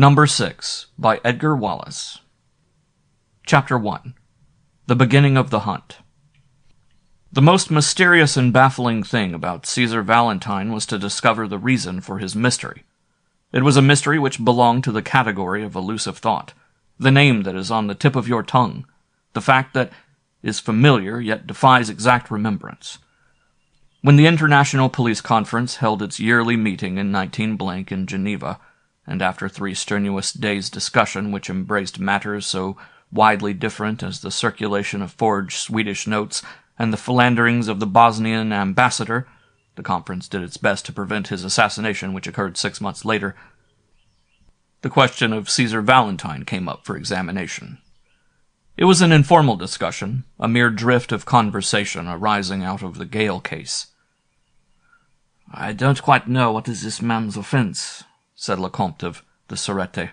Number 6 by Edgar Wallace. Chapter 1. The Beginning of the Hunt. The most mysterious and baffling thing about Caesar Valentine was to discover the reason for his mystery. It was a mystery which belonged to the category of elusive thought, the name that is on the tip of your tongue, the fact that is familiar yet defies exact remembrance. When the International Police Conference held its yearly meeting in 19 in Geneva, and after 3 strenuous days' discussion which embraced matters so widely different as the circulation of forged Swedish notes and the philanderings of the Bosnian ambassador, the conference did its best to prevent his assassination, which occurred 6 months later, the question of Caesar Valentine came up for examination. It was an informal discussion, a mere drift of conversation arising out of the Gale case. "I don't quite know what is this man's offence," said Lecomte of the Surete.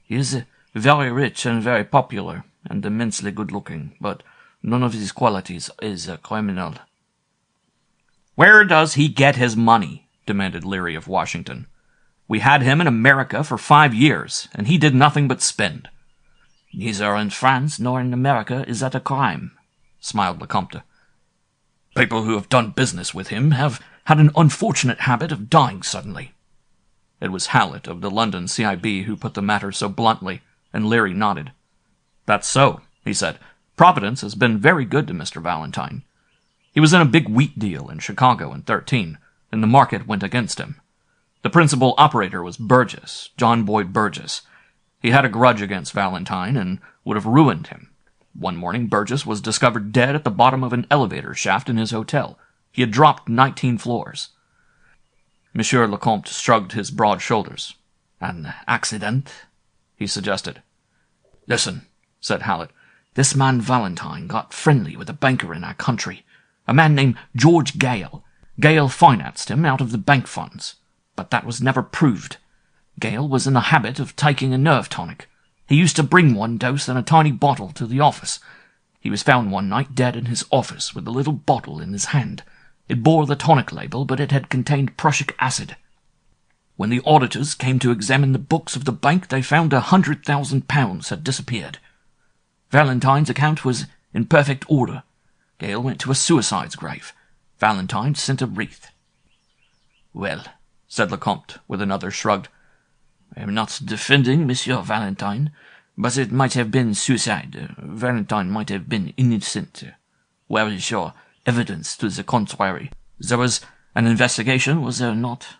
"He is very rich and very popular, and immensely good-looking, but none of his qualities is a criminal." "Where does he get his money?" demanded Leary of Washington. "We had him in America for 5 years, and he did nothing but spend." "Neither in France nor in America is that a crime," smiled Lecomte. "People who have done business with him have had an unfortunate habit of dying suddenly." It was Hallett of the London CIB who put the matter so bluntly, and Leary nodded. "That's so," he said. "Providence has been very good to Mr. Valentine. He was in a big wheat deal in Chicago in 13, and the market went against him. The principal operator was Burgess, John Boyd Burgess. He had a grudge against Valentine and would have ruined him. One morning Burgess was discovered dead at the bottom of an elevator shaft in his hotel. He had dropped 19 floors. Monsieur Lecomte shrugged his broad shoulders. "An accident?" he suggested. "Listen," said Hallett. "This man Valentine got friendly with a banker in our country, a man named George Gale. Gale financed him out of the bank funds, but that was never proved. Gale was in the habit of taking a nerve tonic. He used to bring one dose in a tiny bottle to the office. He was found one night dead in his office with the little bottle in his hand. It bore the tonic label, but it had contained prussic acid. When the auditors came to examine the books of the bank, they found £100,000 had disappeared. Valentine's account was in perfect order. Gale went to a suicide's grave. Valentine sent a wreath." "Well," said Lecomte, with another shrug, "I am not defending Monsieur Valentine, but it might have been suicide. Valentine might have been innocent. Where is your evidence to the contrary? There was an investigation, was there not?"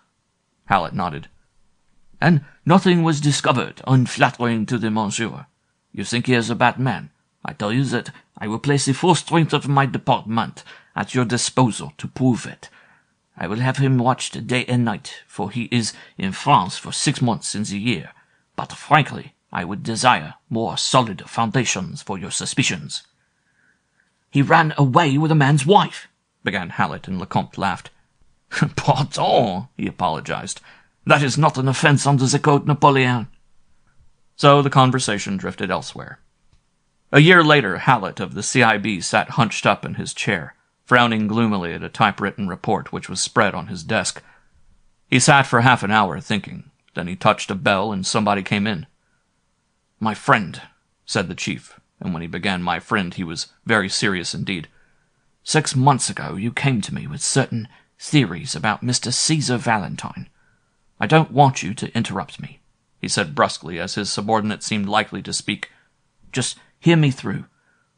Hallett nodded. "And nothing was discovered unflattering to the monsieur. You think he is a bad man. I tell you that I will place the full strength of my department at your disposal to prove it. I will have him watched day and night, for he is in France for 6 months in the year. But frankly, I would desire more solid foundations for your suspicions." "He ran away with a man's wife," began Hallett, and Lecomte laughed. "Pardon," he apologized. "That is not an offence under the Code Napoleon." So the conversation drifted elsewhere. A year later, Hallett of the CIB sat hunched up in his chair, frowning gloomily at a typewritten report which was spread on his desk. He sat for half an hour thinking. Then he touched a bell and somebody came in. "My friend," said the chief, and when he began "my friend," he was very serious indeed. "6 months ago you came to me with certain theories about Mr. Caesar Valentine. I don't want you to interrupt me," he said brusquely, as his subordinate seemed likely to speak. "Just hear me through.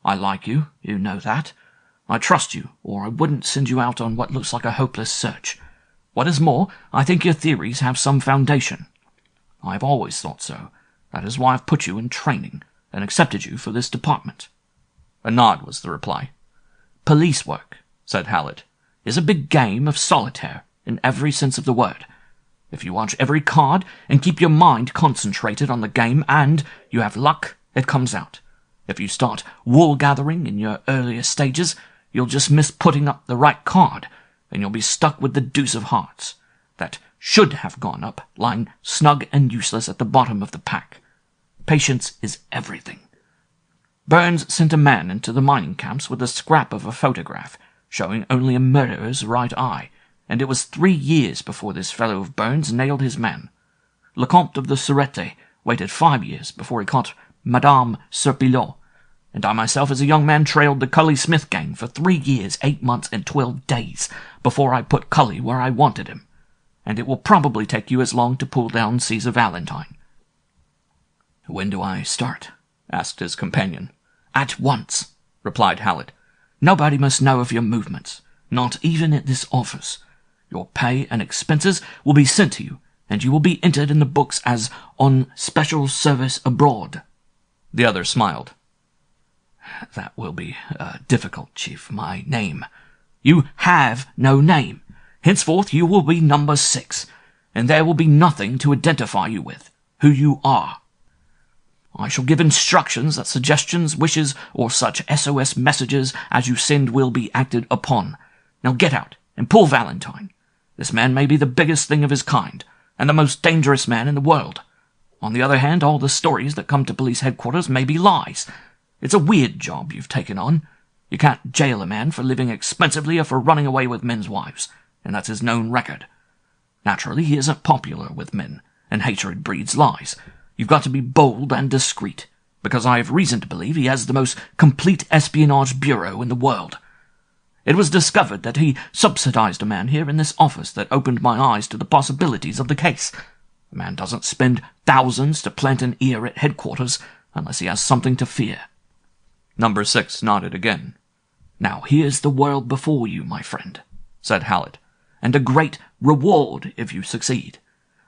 I like you, you know that. I trust you, or I wouldn't send you out on what looks like a hopeless search. What is more, I think your theories have some foundation. I've always thought so. That is why I've put you in training and accepted you for this department." A nod was the reply. "Police work," said Hallett, "is a big game of solitaire in every sense of the word. If you watch every card and keep your mind concentrated on the game and you have luck, it comes out. If you start wool-gathering in your earlier stages, you'll just miss putting up the right card, and you'll be stuck with the deuce of hearts. That should have gone up, lying snug and useless at the bottom of the pack. Patience is everything. Burns sent a man into the mining camps with a scrap of a photograph, showing only a murderer's right eye, and it was 3 years before this fellow of Burns nailed his man. Lecomte of the Surete waited 5 years before he caught Madame Serpilot, and I myself as a young man trailed the Cully-Smith gang for 3 years, 8 months, and 12 days before I put Cully where I wanted him, and it will probably take you as long to pull down Caesar Valentine." "When do I start?" asked his companion. "At once," replied Hallett. "Nobody must know of your movements, not even at this office. Your pay and expenses will be sent to you, and you will be entered in the books as on special service abroad." The other smiled. "That will be difficult, Chief. My name—" "You have no name. Henceforth you will be number 6, and there will be nothing to identify you with, who you are. I shall give instructions that suggestions, wishes, or such SOS messages as you send will be acted upon. Now get out and pull Valentine. This man may be the biggest thing of his kind, and the most dangerous man in the world. On the other hand, all the stories that come to police headquarters may be lies. It's a weird job you've taken on. You can't jail a man for living expensively or for running away with men's wives, and that's his known record. Naturally, he isn't popular with men, and hatred breeds lies. You've got to be bold and discreet, because I have reason to believe he has the most complete espionage bureau in the world. It was discovered that he subsidized a man here in this office that opened my eyes to the possibilities of the case. A man doesn't spend thousands to plant an ear at headquarters unless he has something to fear." Number 6 nodded again. "Now here's the world before you, my friend," said Hallett, "and a great reward if you succeed.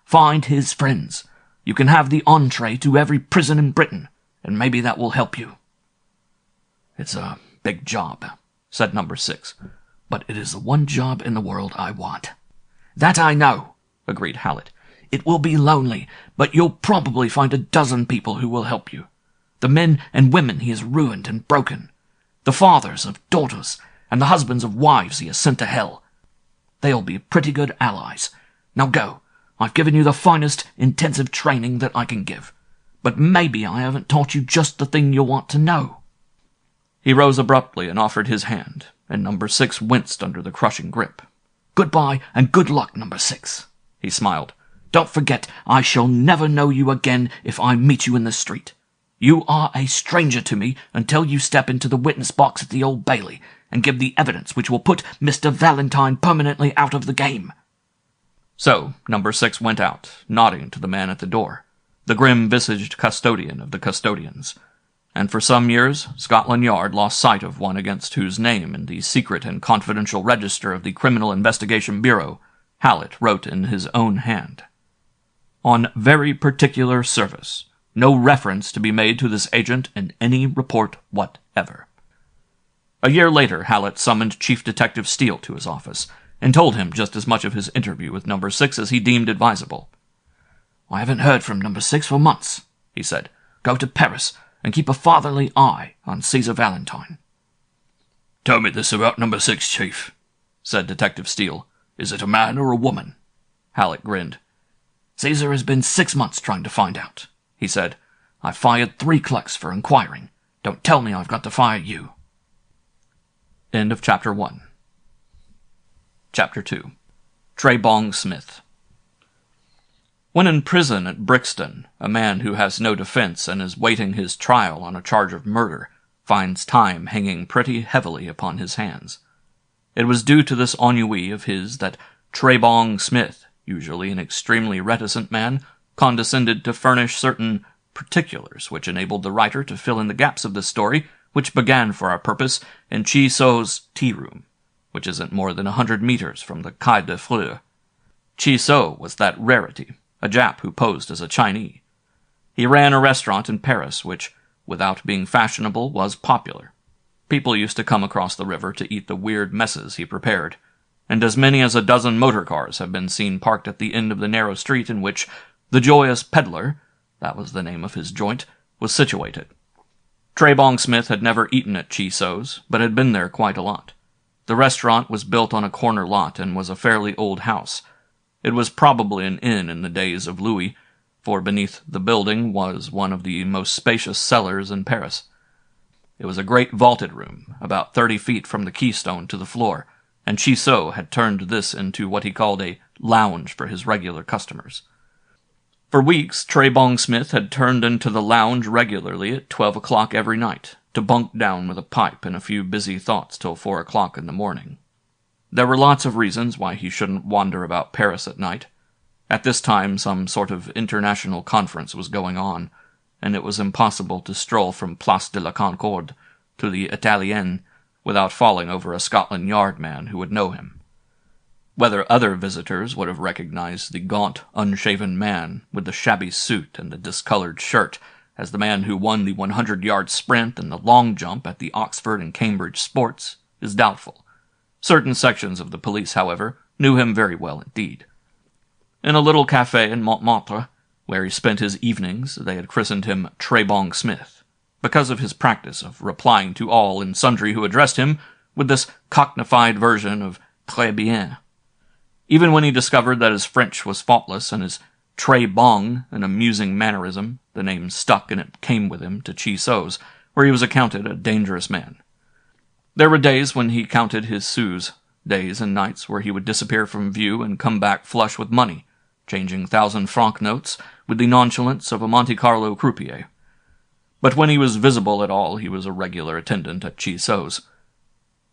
Find his friends. You can have the entree to every prison in Britain, and maybe that will help you." "It's a big job," said Number 6, "but it is the one job in the world I want." "That I know," agreed Hallett. "It will be lonely, but you'll probably find a dozen people who will help you. The men and women he has ruined and broken. The fathers of daughters, and the husbands of wives he has sent to hell. They'll be pretty good allies. Now go. I've given you the finest intensive training that I can give, but maybe I haven't taught you just the thing you'll want to know." He rose abruptly and offered his hand, and Number 6 winced under the crushing grip. "Goodbye and good luck, Number 6, he smiled. "Don't forget, I shall never know you again if I meet you in the street. You are a stranger to me until you step into the witness box at the Old Bailey and give the evidence which will put Mr. Valentine permanently out of the game." So Number 6 went out, nodding to the man at the door, the grim-visaged custodian of the custodians, and for some years Scotland Yard lost sight of one against whose name in the secret and confidential register of the Criminal Investigation Bureau Hallett wrote in his own hand, "On very particular service. No reference to be made to this agent in any report whatever." A year later, Hallett summoned Chief Detective Steele to his office, and told him just as much of his interview with Number 6 as he deemed advisable. "I haven't heard from Number 6 for months," he said. "Go to Paris, and keep a fatherly eye on Caesar Valentine." "Tell me this about Number 6, Chief," said Detective Steele. "Is it a man or a woman?" Hallett grinned. "Caesar has been 6 months trying to find out," he said. "I fired 3 clerks for inquiring. Don't tell me I've got to fire you." End of Chapter 1. Chapter 2. Trebong Smith. When in prison at Brixton, a man who has no defense and is waiting his trial on a charge of murder finds time hanging pretty heavily upon his hands. It was due to this ennui of his that Trebong Smith, usually an extremely reticent man, condescended to furnish certain particulars which enabled the writer to fill in the gaps of the story, which began for our purpose in Chi So's tea-room, which isn't more than 100 meters from the Quai des Fleurs. Chi So was that rarity, a Jap who posed as a Chinese. He ran a restaurant in Paris which, without being fashionable, was popular. People used to come across the river to eat the weird messes he prepared, and as many as a dozen motor cars have been seen parked at the end of the narrow street in which the Joyous Peddler, that was the name of his joint, was situated. Trebong Smith had never eaten at Chi So's, but had been there quite a lot. The restaurant was built on a corner lot and was a fairly old house. It was probably an inn in the days of Louis, for beneath the building was one of the most spacious cellars in Paris. It was a great vaulted room, about 30 feet from the keystone to the floor, and Chi So had turned this into what he called a lounge for his regular customers. For weeks, Trebong Smith had turned into the lounge regularly at 12 o'clock every night, to bunk down with a pipe and a few busy thoughts till 4 o'clock in the morning. There were lots of reasons why he shouldn't wander about Paris at night. At this time, some sort of international conference was going on, and it was impossible to stroll from Place de la Concorde to the Italienne without falling over a Scotland Yard man who would know him. Whether other visitors would have recognized the gaunt, unshaven man with the shabby suit and the discolored shirt as the man who won the 100-yard sprint and the long jump at the Oxford and Cambridge sports is doubtful. Certain sections of the police, however, knew him very well indeed. In a little café in Montmartre, where he spent his evenings, they had christened him Trebong Smith, because of his practice of replying to all and sundry who addressed him with this cocknified version of très bien. Even when he discovered that his French was faultless and his très bon an amusing mannerism, the name stuck and it came with him to Chiso's, where he was accounted a dangerous man. There were days when he counted his sous, days and nights where he would disappear from view and come back flush with money, changing 1,000-franc notes with the nonchalance of a Monte Carlo croupier. But when he was visible at all, he was a regular attendant at Chiso's.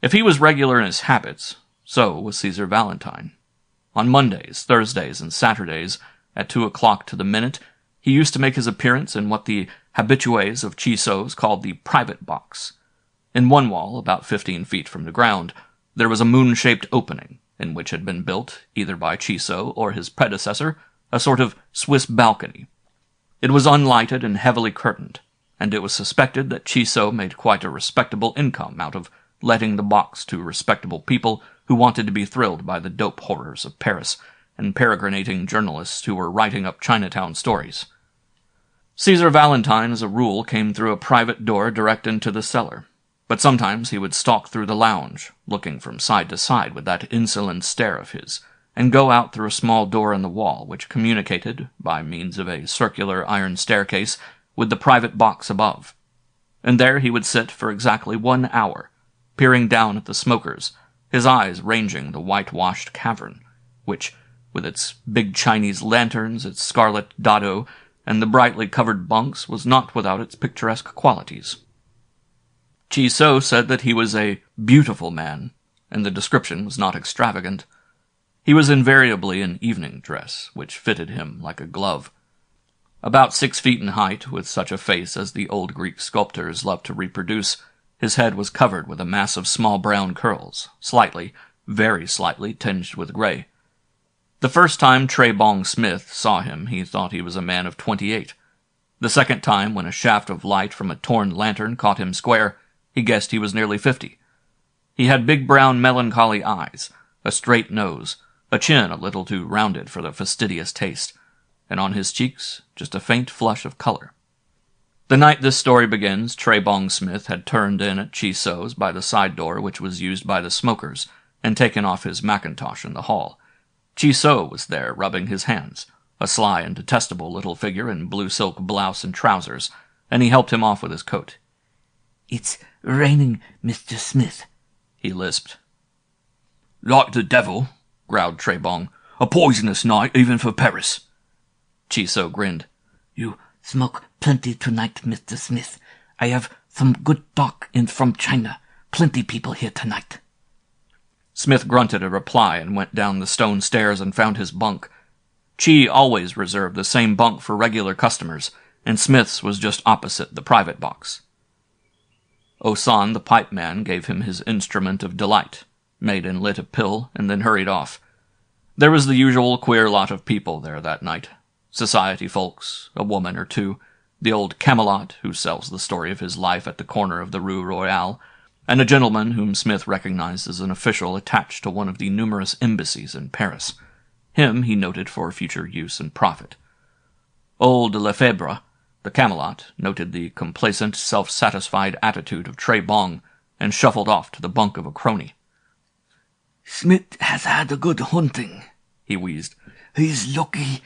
If he was regular in his habits, so was Caesar Valentine. On Mondays, Thursdays, and Saturdays, at 2 o'clock to the minute, he used to make his appearance in what the habitués of Chiso's called the private box. In one wall, about 15 feet from the ground, there was a moon-shaped opening, in which had been built, either by Chiso or his predecessor, a sort of Swiss balcony. It was unlighted and heavily curtained, and it was suspected that Chiso made quite a respectable income out of letting the box to respectable people who wanted to be thrilled by the dope horrors of Paris and peregrinating journalists who were writing up Chinatown stories. Caesar Valentine, as a rule, came through a private door direct into the cellar, but sometimes he would stalk through the lounge, looking from side to side with that insolent stare of his, and go out through a small door in the wall which communicated, by means of a circular iron staircase, with the private box above. And there he would sit for exactly 1 hour, peering down at the smokers, his eyes ranging the whitewashed cavern, which, with its big Chinese lanterns, its scarlet dado, and the brightly covered bunks, was not without its picturesque qualities. Chiso said that he was a beautiful man, and the description was not extravagant. He was invariably in evening dress, which fitted him like a glove. About 6 feet in height, with such a face as the old Greek sculptors loved to reproduce, his head was covered with a mass of small brown curls, slightly, very slightly, tinged with gray. The first time Trebong Smith saw him, he thought he was a man of 28. The second time, when a shaft of light from a torn lantern caught him square, he guessed he was nearly 50. He had big brown melancholy eyes, a straight nose, a chin a little too rounded for the fastidious taste, and on his cheeks just a faint flush of color. The night this story begins, Trebong Smith had turned in at Chiso's by the side door which was used by the smokers, and taken off his mackintosh in the hall. Chiso was there, rubbing his hands, a sly and detestable little figure in blue silk blouse and trousers, and he helped him off with his coat. "It's raining, Mr. Smith," he lisped. "Like the devil," growled Trebong. "A poisonous night, even for Paris." Chiso grinned. "You smoke plenty tonight, Mr. Smith. I have some good talk in from China. Plenty people here tonight." Smith grunted a reply and went down the stone stairs and found his bunk. Chi always reserved the same bunk for regular customers, and Smith's was just opposite the private box. Osan, the pipe man, gave him his instrument of delight, made and lit a pill, and then hurried off. There was the usual queer lot of people there that night. Society folks, a woman or two, the old Camelot, who sells the story of his life at the corner of the Rue Royale, and a gentleman whom Smith recognized as an official attached to one of the numerous embassies in Paris. Him he noted for future use and profit. Old Lefebvre, the Camelot, noted the complacent, self-satisfied attitude of Trebong, and shuffled off to the bunk of a crony. "Smith has had a good hunting," he wheezed. "He's lucky.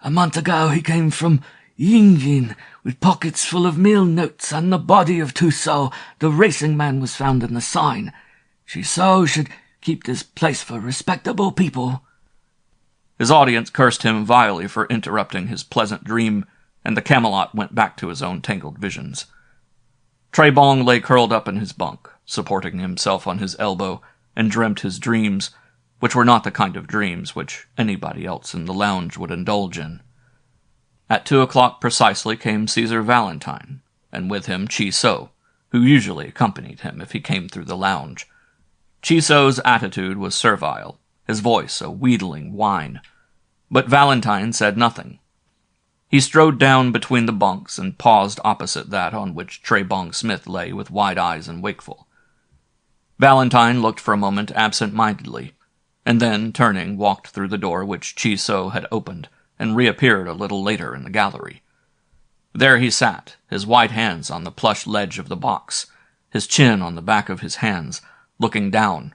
A month ago he came from Yingyin with pockets full of meal notes, and the body of Tussaud, the racing man, was found in the Seine. Tussaud should keep this place for respectable people." His audience cursed him vilely for interrupting his pleasant dream, and the Camelot went back to his own tangled visions. Trebong lay curled up in his bunk, supporting himself on his elbow, and dreamt his dreams, which were not the kind of dreams which anybody else in the lounge would indulge in. At 2 o'clock precisely came Caesar Valentine, and with him Chi-So, who usually accompanied him if he came through the lounge. Chi-So's attitude was servile, his voice a wheedling whine, but Valentine said nothing. He strode down between the bunks and paused opposite that on which Trebong Smith lay with wide eyes and wakeful. Valentine looked for a moment absent-mindedly, and then, turning, walked through the door which Chi-So had opened, and reappeared a little later in the gallery. There he sat, his white hands on the plush ledge of the box, his chin on the back of his hands, looking down,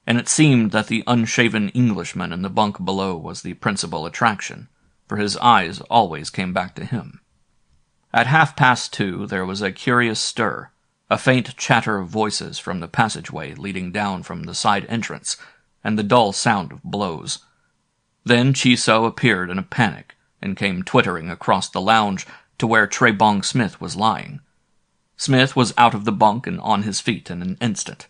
and it seemed that the unshaven Englishman in the bunk below was the principal attraction, for his eyes always came back to him. At 2:30 there was a curious stir, a faint chatter of voices from the passageway leading down from the side entrance, and the dull sound of blows. Then Chi-So appeared in a panic, and came twittering across the lounge to where Trebong Smith was lying. Smith was out of the bunk and on his feet in an instant.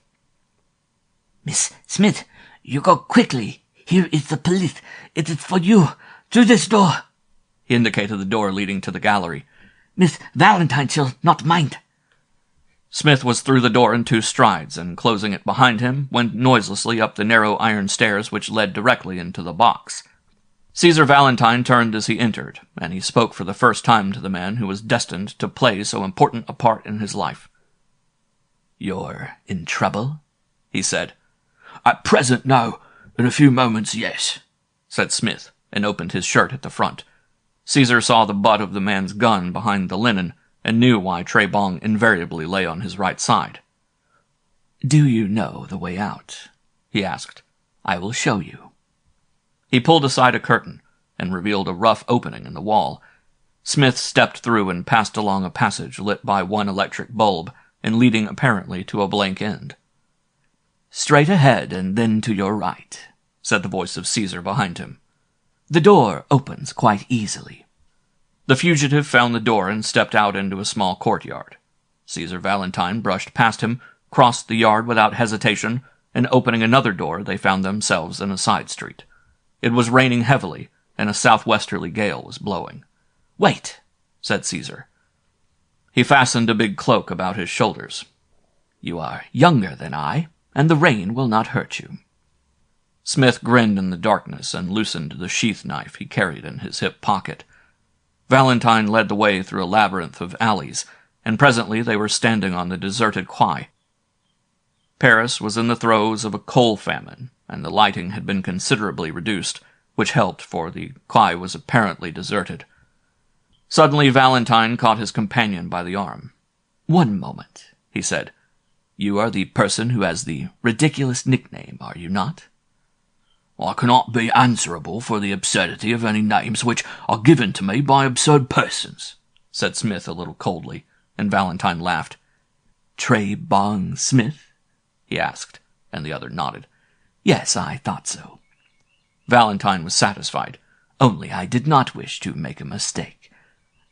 "Miss Smith, you go quickly. Here is the police. It is for you. Through this door." He indicated the door leading to the gallery. "Miss Valentine shall not mind." Smith was through the door in 2 strides, and closing it behind him, went noiselessly up the narrow iron stairs which led directly into the box. Caesar Valentine turned as he entered, and he spoke for the first time to the man who was destined to play so important a part in his life. "You're in trouble?" he said. "At present, no. In a few moments, yes," said Smith, and opened his shirt at the front. Caesar saw the butt of the man's gun behind the linen, and knew why Trebong invariably lay on his right side. "Do you know the way out?" he asked. "I will show you." He pulled aside a curtain, and revealed a rough opening in the wall. Smith stepped through and passed along a passage lit by one electric bulb, and leading apparently to a blank end. "Straight ahead, and then to your right," said the voice of Caesar behind him. "The door opens quite easily." The fugitive found the door and stepped out into a small courtyard. Caesar Valentine brushed past him, crossed the yard without hesitation, and opening another door they found themselves in a side street. It was raining heavily, and a southwesterly gale was blowing. "Wait," said Caesar. He fastened a big cloak about his shoulders. "You are younger than I, and the rain will not hurt you." Smith grinned in the darkness and loosened the sheath knife he carried in his hip pocket. Valentine led the way through a labyrinth of alleys, and presently they were standing on the deserted quay. Paris was in the throes of a coal famine, and the lighting had been considerably reduced, which helped, for the quay was apparently deserted. Suddenly Valentine caught his companion by the arm. "One moment," he said. You are the person who has the ridiculous nickname, are you not? I cannot be answerable for the absurdity of any names which are given to me by absurd persons, said Smith a little coldly, and Valentine laughed. Trebong Smith? He asked, and the other nodded. Yes, I thought so. Valentine was satisfied. Only I did not wish to make a mistake.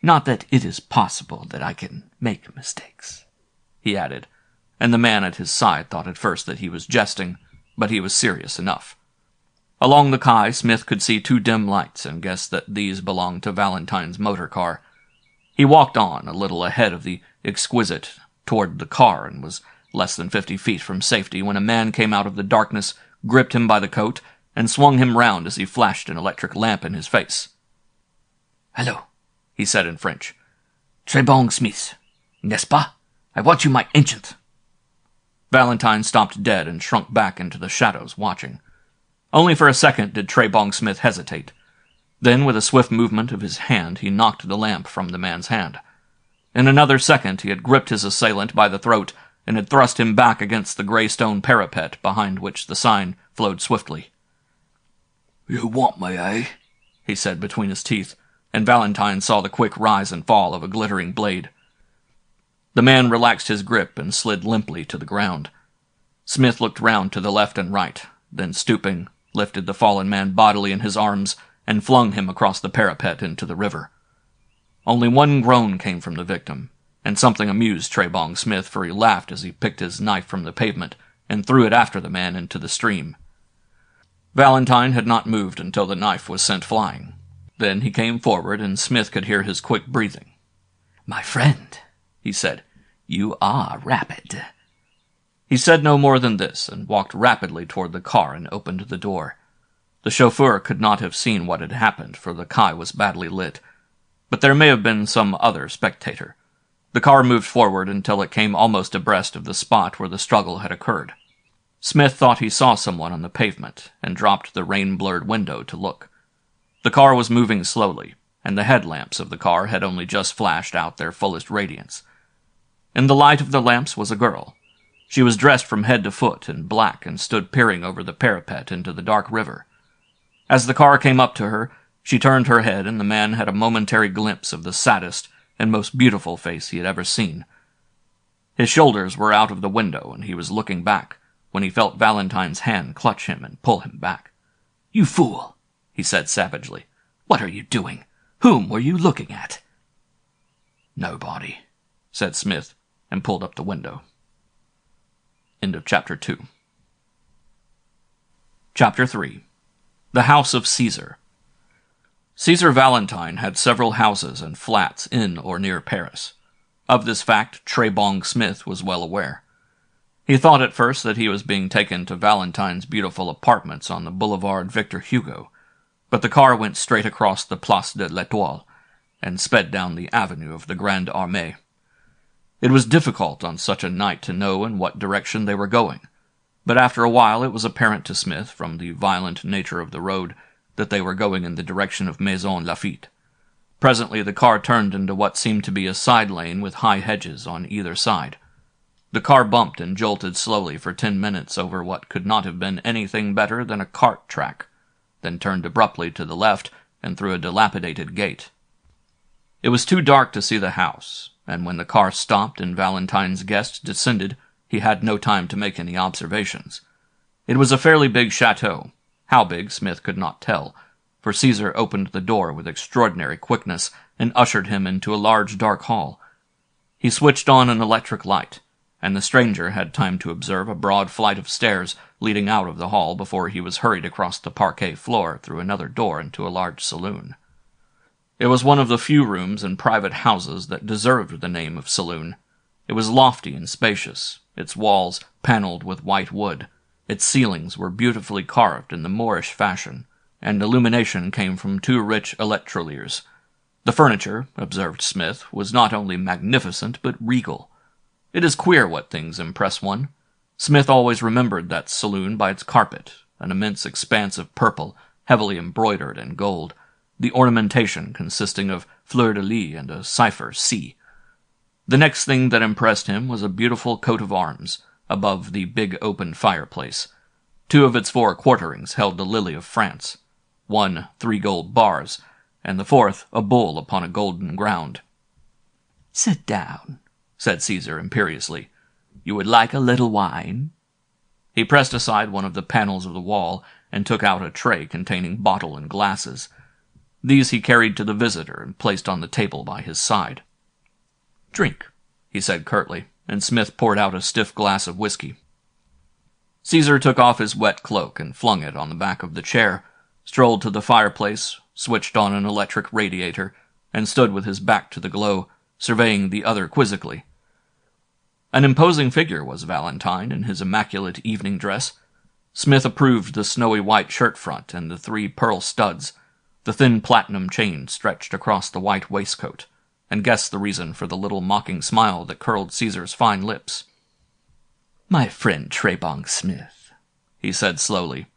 Not that it is possible that I can make mistakes, he added, and the man at his side thought at first that he was jesting, but he was serious enough. Along the quay, Smith could see two dim lights and guessed that these belonged to Valentine's motor car. He walked on, a little ahead of the exquisite, toward the car, and was less than 50 feet from safety when a man came out of the darkness, gripped him by the coat, and swung him round as he flashed an electric lamp in his face. Hello, he said in French. Trebong Smith, n'est-ce pas? I want you my agent. Valentine stopped dead and shrunk back into the shadows, watching. Only for a second did Trebong Smith hesitate. Then, with a swift movement of his hand, he knocked the lamp from the man's hand. In another second he had gripped his assailant by the throat and had thrust him back against the gray stone parapet behind which the sign flowed swiftly. You want me, eh? He said between his teeth, and Valentine saw the quick rise and fall of a glittering blade. The man relaxed his grip and slid limply to the ground. Smith looked round to the left and right, then stooping, lifted the fallen man bodily in his arms, and flung him across the parapet into the river. Only one groan came from the victim, and something amused Trebong Smith, for he laughed as he picked his knife from the pavement and threw it after the man into the stream. Valentine had not moved until the knife was sent flying. Then he came forward, and Smith could hear his quick breathing. "My friend," he said, "you are rapid." He said no more than this, and walked rapidly toward the car and opened the door. The chauffeur could not have seen what had happened, for the Kai was badly lit, but there may have been some other spectator. The car moved forward until it came almost abreast of the spot where the struggle had occurred. Smith thought he saw someone on the pavement, and dropped the rain-blurred window to look. The car was moving slowly, and the headlamps of the car had only just flashed out their fullest radiance. In the light of the lamps was a girl. She was dressed from head to foot in black and stood peering over the parapet into the dark river. As the car came up to her, she turned her head, and the man had a momentary glimpse of the saddest and most beautiful face he had ever seen. His shoulders were out of the window, and he was looking back, when he felt Valentine's hand clutch him and pull him back. "You fool," he said savagely. "What are you doing? Whom were you looking at?" "Nobody," said Smith, and pulled up the window. End of Chapter 2. Chapter 3. The House of Caesar. Caesar Valentine had several houses and flats in or near Paris. Of this fact, Trebong Smith was well aware. He thought at first that he was being taken to Valentine's beautiful apartments on the Boulevard Victor Hugo, but the car went straight across the Place de l'Étoile and sped down the avenue of the Grande Armée. It was difficult on such a night to know in what direction they were going, but after a while it was apparent to Smith, from the violent nature of the road, that they were going in the direction of Maison Lafitte. Presently the car turned into what seemed to be a side lane with high hedges on either side. The car bumped and jolted slowly for 10 minutes over what could not have been anything better than a cart track, then turned abruptly to the left and through a dilapidated gate. It was too dark to see the house, and when the car stopped and Valentine's guest descended, he had no time to make any observations. It was a fairly big chateau. How big, Smith could not tell, for Caesar opened the door with extraordinary quickness and ushered him into a large dark hall. He switched on an electric light, and the stranger had time to observe a broad flight of stairs leading out of the hall before he was hurried across the parquet floor through another door into a large saloon. It was one of the few rooms in private houses that deserved the name of saloon. It was lofty and spacious, its walls paneled with white wood. Its ceilings were beautifully carved in the Moorish fashion, and illumination came from 2 rich electroliers. The furniture, observed Smith, was not only magnificent but regal. It is queer what things impress one. Smith always remembered that saloon by its carpet, an immense expanse of purple, heavily embroidered in gold, the ornamentation consisting of fleur-de-lis and a cipher C. The next thing that impressed him was a beautiful coat of arms, above the big open fireplace. 2 of its 4 quarterings held the lily of France, 1 3 gold bars, and the 4th a bull upon a golden ground. "Sit down," said Caesar imperiously. "You would like a little wine?" He pressed aside one of the panels of the wall and took out a tray containing bottle and glasses. These he carried to the visitor and placed on the table by his side. "Drink," he said curtly, and Smith poured out a stiff glass of whiskey. Caesar took off his wet cloak and flung it on the back of the chair, strolled to the fireplace, switched on an electric radiator, and stood with his back to the glow, surveying the other quizzically. An imposing figure was Valentine in his immaculate evening dress. Smith approved the snowy white shirt front and the 3 pearl studs. The thin platinum chain stretched across the white waistcoat, and guessed the reason for the little mocking smile that curled Caesar's fine lips. "My friend Trebong Smith," he said slowly,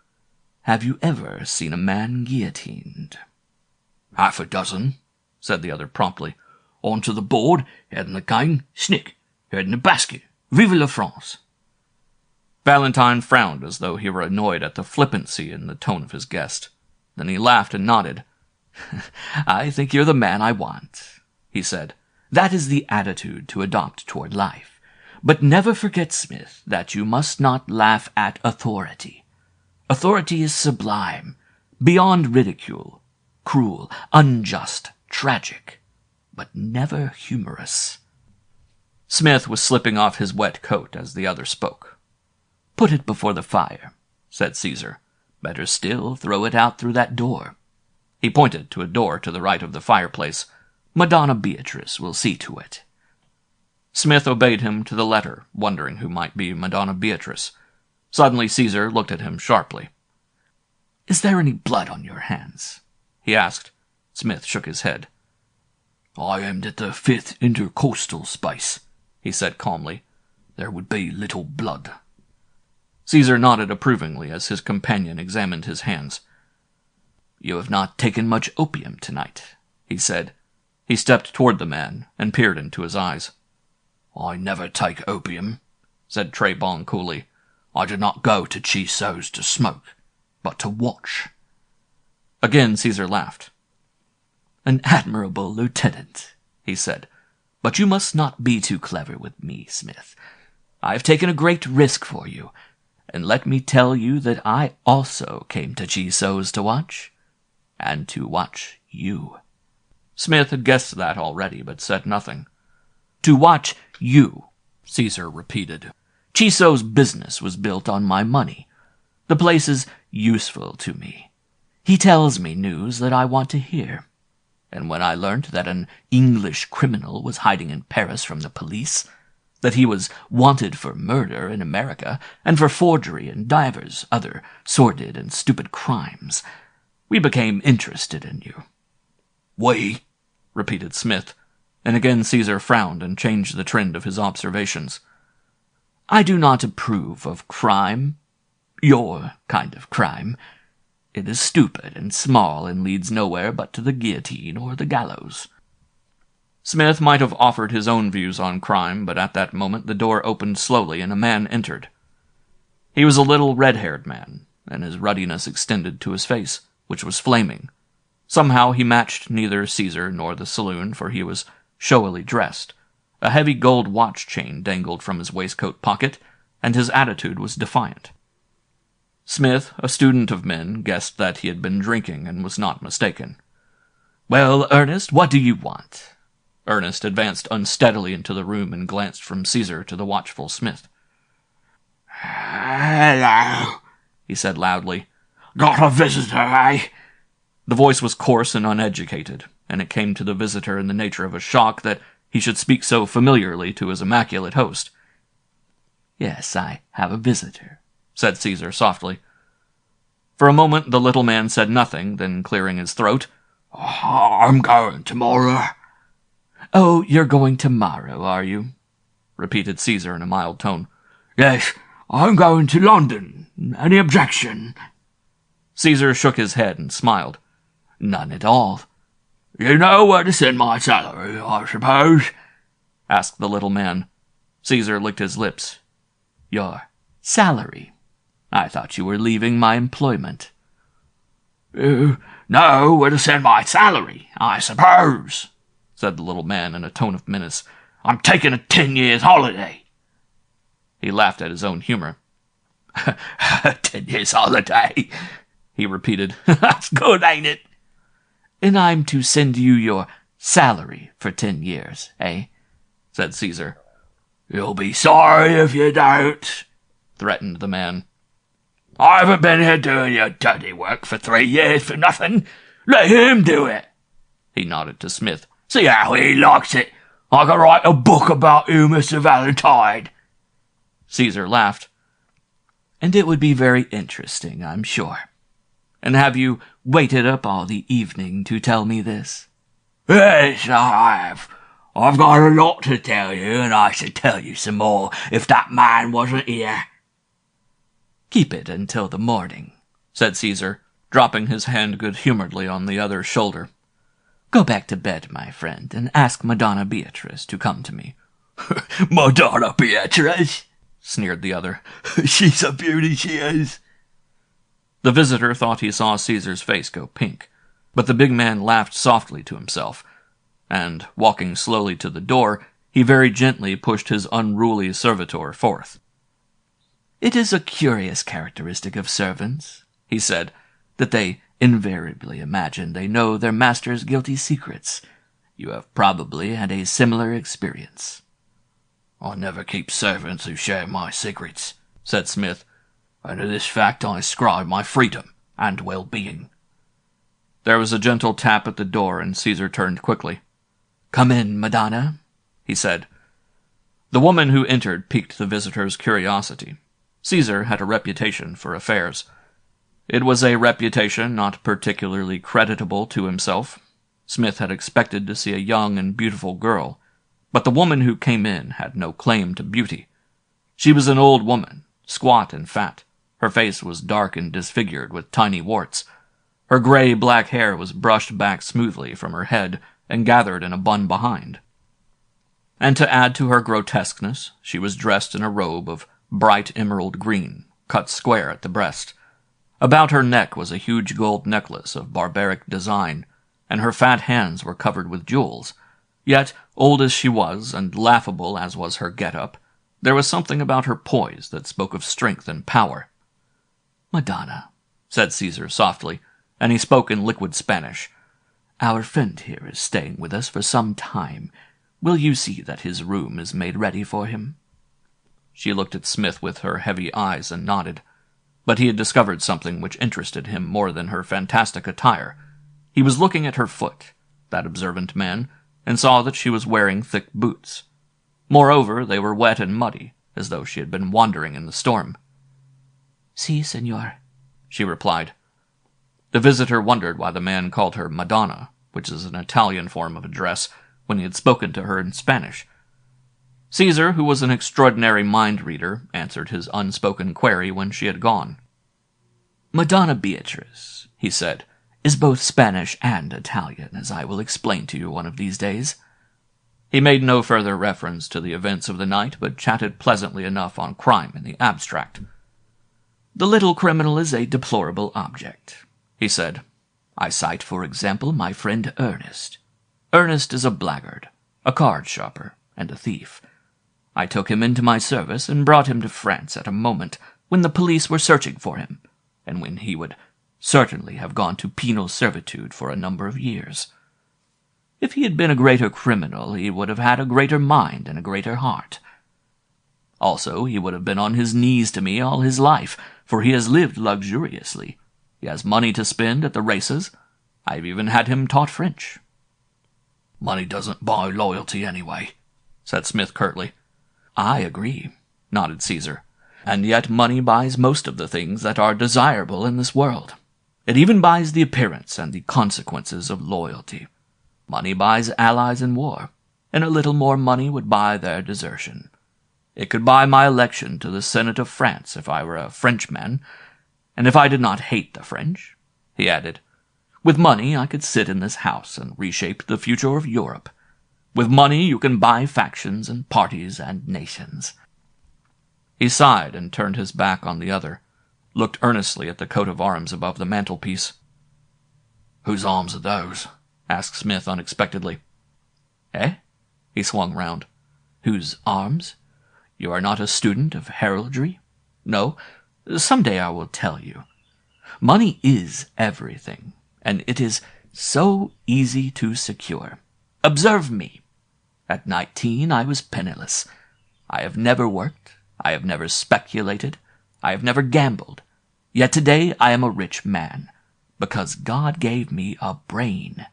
"have you ever seen a man guillotined?" "Half a dozen," said the other promptly. "Onto the board, head in the cane, snick, head in the basket. Vive la France!" Valentine frowned as though he were annoyed at the flippancy in the tone of his guest. Then he laughed and nodded. "I think you're the man I want," he said. "That is the attitude to adopt toward life. But never forget, Smith, that you must not laugh at authority. Authority is sublime, beyond ridicule, cruel, unjust, tragic, but never humorous. Smith was slipping off his wet coat as the other spoke. Put it before the fire, said Caesar. Better still, throw it out through that door. He pointed to a door to the right of the fireplace. Madonna Beatrice will see to it. Smith obeyed him to the letter, wondering who might be Madonna Beatrice. Suddenly Caesar looked at him sharply. Is there any blood on your hands? He asked. Smith shook his head. I aimed at the 5th intercostal space, he said calmly. There would be little blood. Caesar nodded approvingly as his companion examined his hands. You have not taken much opium tonight, he said. He stepped toward the man and peered into his eyes. I never take opium, said Trebon coolly. I do not go to Chiso's to smoke, but to watch. Again Caesar laughed. An admirable lieutenant, he said. But you must not be too clever with me, Smith. I have taken a great risk for you, and let me tell you that I also came to Chiso's to watch, and to watch you. Smith had guessed that already, but said nothing. To watch you, Caesar repeated. Chiso's business was built on my money. The place is useful to me. He tells me news that I want to hear. And when I learnt that an English criminal was hiding in Paris from the police, that he was wanted for murder in America, and for forgery and divers other sordid and stupid crimes, we became interested in you. We? Repeated Smith, and again Caesar frowned and changed the trend of his observations. I do not approve of crime. Your kind of crime. It is stupid and small and leads nowhere but to the guillotine or the gallows. Smith might have offered his own views on crime, but at that moment the door opened slowly and a man entered. He was a little red-haired man, and his ruddiness extended to his face, which was flaming. Somehow he matched neither Caesar nor the saloon, for he was showily dressed. A heavy gold watch chain dangled from his waistcoat pocket, and his attitude was defiant. Smith, a student of men, guessed that he had been drinking and was not mistaken. "Well, Ernest, what do you want?" Ernest advanced unsteadily into the room and glanced from Caesar to the watchful Smith. "Hello," he said loudly. "Got a visitor, eh?" The voice was coarse and uneducated, and it came to the visitor in the nature of a shock that he should speak so familiarly to his immaculate host. "Yes, I have a visitor," said Caesar softly. For a moment the little man said nothing, then clearing his throat, "I'm going tomorrow." "Oh, you're going tomorrow, are you?" repeated Caesar in a mild tone. "Yes, I'm going to London. Any objection?" Caesar shook his head and smiled. "None at all." "You know where to send my salary, I suppose?" asked the little man. Caesar licked his lips. "Your salary? I thought you were leaving my employment." "You know where to send my salary, I suppose?" said the little man in a tone of menace. "I'm taking a 10 years holiday." He laughed at his own humor. 10 years holiday, he repeated. "That's good, ain't it?" "And I'm to send you your salary for 10 years, eh?" said Caesar. "You'll be sorry if you don't," threatened the man. "I haven't been here doing your dirty work for 3 years for nothing. Let him do it." He nodded to Smith. "See how he likes it. I could write a book about you, Mr. Valentine." Caesar laughed. "And it would be very interesting, I'm sure. And have you waited up all the evening to tell me this?" "Yes, I have. I've got a lot to tell you, and I should tell you some more if that man wasn't here." "Keep it until the morning," said Caesar, dropping his hand good-humoredly on the other's shoulder. "Go back to bed, my friend, and ask Madonna Beatrice to come to me." "Madonna Beatrice?" sneered the other. "She's a beauty, she is." The visitor thought he saw Caesar's face go pink, but the big man laughed softly to himself, and, walking slowly to the door, he very gently pushed his unruly servitor forth. "It is a curious characteristic of servants," he said, "that they invariably imagine they know their master's guilty secrets. You have probably had a similar experience." "I never keep servants who share my secrets," said Smith, "and to this fact I ascribe my freedom and well-being." There was a gentle tap at the door, and Caesar turned quickly. "Come in, Madonna," he said. The woman who entered piqued the visitor's curiosity. Caesar had a reputation for affairs. It was a reputation not particularly creditable to himself. Smith had expected to see a young and beautiful girl, but the woman who came in had no claim to beauty. She was an old woman, squat and fat. Her face was dark and disfigured with tiny warts. Her gray-black hair was brushed back smoothly from her head and gathered in a bun behind. And to add to her grotesqueness, she was dressed in a robe of bright emerald green, cut square at the breast. About her neck was a huge gold necklace of barbaric design, and her fat hands were covered with jewels. Yet, old as she was, and laughable as was her get-up, there was something about her poise that spoke of strength and power. "Madonna," said Caesar softly, and he spoke in liquid Spanish. "Our friend here is staying with us for some time. Will you see that his room is made ready for him?" She looked at Smith with her heavy eyes and nodded. But he had discovered something which interested him more than her fantastic attire. He was looking at her foot, that observant man, and saw that she was wearing thick boots. Moreover, they were wet and muddy, as though she had been wandering in the storm. "Si, senor," she replied. The visitor wondered why the man called her Madonna, which is an Italian form of address, when he had spoken to her in Spanish. Caesar, who was an extraordinary mind-reader, answered his unspoken query when she had gone. "Madonna Beatrice," he said, "is both Spanish and Italian, as I will explain to you one of these days." He made no further reference to the events of the night, but chatted pleasantly enough on crime in the abstract. "The little criminal is a deplorable object," he said. "I cite, for example, my friend Ernest. Ernest is a blackguard, a card-sharper, and a thief. I took him into my service and brought him to France at a moment when the police were searching for him, and when he would certainly have gone to penal servitude for a number of years. If he had been a greater criminal, he would have had a greater mind and a greater heart. Also, he would have been on his knees to me all his life, for he has lived luxuriously. He has money to spend at the races. I've even had him taught French." "Money doesn't buy loyalty anyway," said Smith curtly. "I agree," nodded Caesar. "And yet money buys most of the things that are desirable in this world. It even buys the appearance and the consequences of loyalty. Money buys allies in war, and a little more money would buy their desertion. It could buy my election to the Senate of France if I were a Frenchman, and if I did not hate the French," he added. "With money I could sit in this house and reshape the future of Europe. With money you can buy factions and parties and nations." He sighed and turned his back on the other, looked earnestly at the coat of arms above the mantelpiece. "Whose arms are those?" asked Smith unexpectedly. "Eh?" He swung round. "Whose arms? You are not a student of heraldry? No? Some day I will tell you. Money is everything, and it is so easy to secure. Observe me. At 19 I was penniless. I have never worked. I have never speculated. I have never gambled. Yet today I am a rich man, because God gave me a brain."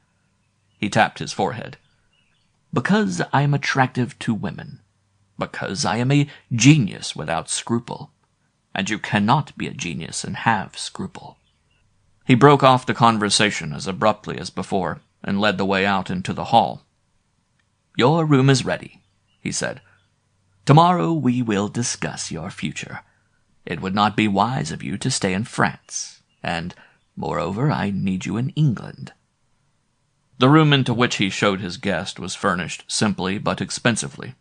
He tapped his forehead. "Because I am attractive to women. Because I am a genius without scruple. And you cannot be a genius and have scruple." He broke off the conversation as abruptly as before, and led the way out into the hall. "Your room is ready," he said. "Tomorrow we will discuss your future. It would not be wise of you to stay in France, and, moreover, I need you in England." The room into which he showed his guest was furnished simply but expensively.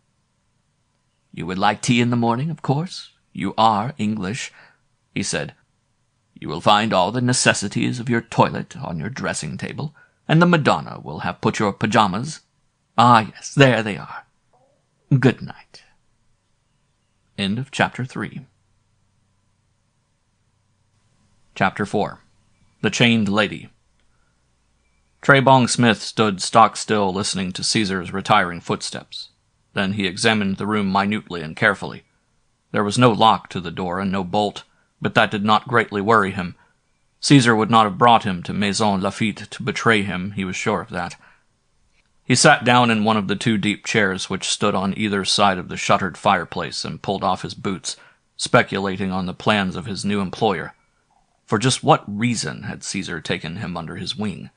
"You would like tea in the morning, of course? You are English," he said. "You will find all the necessities of your toilet on your dressing table, and the Madonna will have put your pajamas. Ah, yes, there they are. Good night." End of chapter 3. Chapter 4. The Chained Lady. Trebong Smith stood stock-still listening to Caesar's retiring footsteps. Then he examined the room minutely and carefully. There was no lock to the door and no bolt, but that did not greatly worry him. Caesar would not have brought him to Maison Lafitte to betray him, he was sure of that. He sat down in one of the 2 deep chairs which stood on either side of the shuttered fireplace and pulled off his boots, speculating on the plans of his new employer. For just what reason had Caesar taken him under his wing?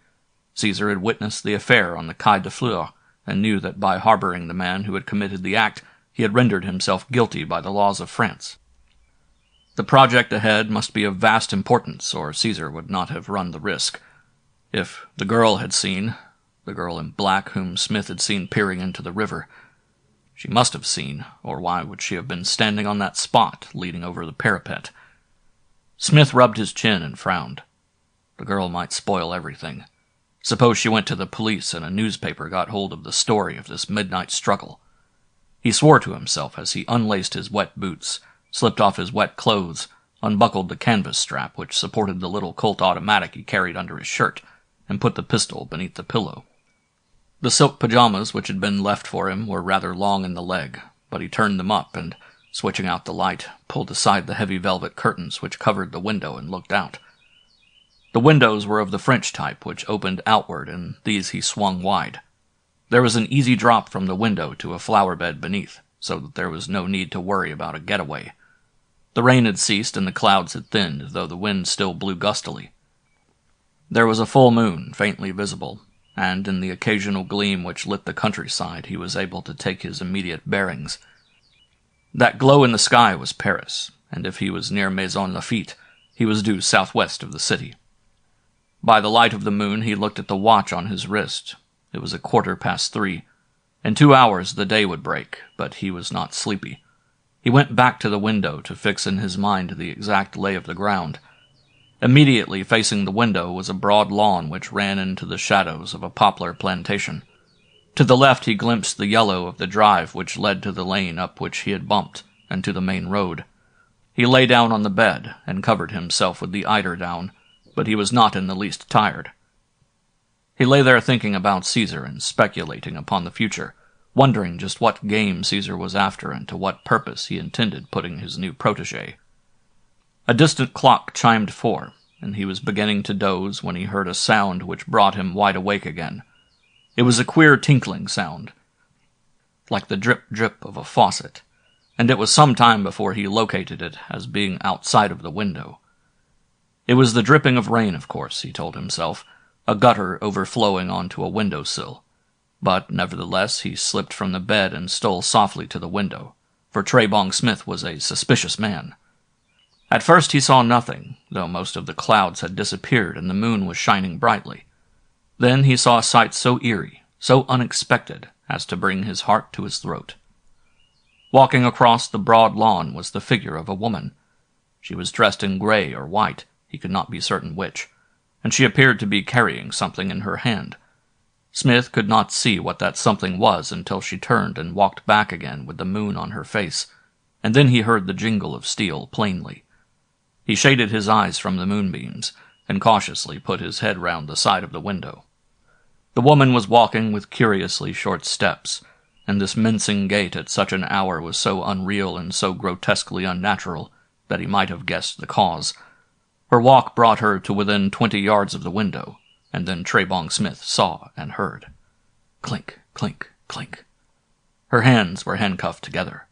Caesar had witnessed the affair on the Quai de Fleurs, and knew that by harboring the man who had committed the act, he had rendered himself guilty by the laws of France. The project ahead must be of vast importance, or Caesar would not have run the risk. If the girl had seen, the girl in black whom Smith had seen peering into the river, she must have seen, or why would she have been standing on that spot leaning over the parapet? Smith rubbed his chin and frowned. The girl might spoil everything. Suppose she went to the police and a newspaper got hold of the story of this midnight struggle. He swore to himself as he unlaced his wet boots, slipped off his wet clothes, unbuckled the canvas strap which supported the little Colt automatic he carried under his shirt, and put the pistol beneath the pillow. The silk pajamas which had been left for him were rather long in the leg, but he turned them up and, switching out the light, pulled aside the heavy velvet curtains which covered the window and looked out. The windows were of the French type which opened outward, and these he swung wide. There was an easy drop from the window to a flower bed beneath, so that there was no need to worry about a getaway. The rain had ceased and the clouds had thinned, though the wind still blew gustily. There was a full moon, faintly visible, and in the occasional gleam which lit the countryside he was able to take his immediate bearings. That glow in the sky was Paris, and if he was near Maison Lafitte, he was due southwest of the city. By the light of the moon he looked at the watch on his wrist. It was 3:15. In 2 hours the day would break, but he was not sleepy. He went back to the window to fix in his mind the exact lay of the ground. Immediately facing the window was a broad lawn which ran into the shadows of a poplar plantation. To the left he glimpsed the yellow of the drive which led to the lane up which he had bumped, and to the main road. He lay down on the bed and covered himself with the eiderdown, but he was not in the least tired. He lay there thinking about Caesar and speculating upon the future, wondering just what game Caesar was after and to what purpose he intended putting his new protégé. A distant clock chimed 4, and he was beginning to doze when he heard a sound which brought him wide awake again. It was a queer tinkling sound, like the drip-drip of a faucet, and it was some time before he located it as being outside of the window. It was the dripping of rain, of course, he told himself, a gutter overflowing onto a windowsill. But, nevertheless, he slipped from the bed and stole softly to the window, for Trebong Smith was a suspicious man. At first he saw nothing, though most of the clouds had disappeared and the moon was shining brightly. Then he saw a sight so eerie, so unexpected, as to bring his heart to his throat. Walking across the broad lawn was the figure of a woman. She was dressed in gray or white, he could not be certain which, and she appeared to be carrying something in her hand. Smith could not see what that something was until she turned and walked back again with the moon on her face, and then he heard the jingle of steel plainly. He shaded his eyes from the moonbeams, and cautiously put his head round the side of the window. The woman was walking with curiously short steps, and this mincing gait at such an hour was so unreal and so grotesquely unnatural that he might have guessed the cause. Her walk brought her to within 20 yards of the window, and then Trebong Smith saw and heard. Clink, clink, clink. Her hands were handcuffed together,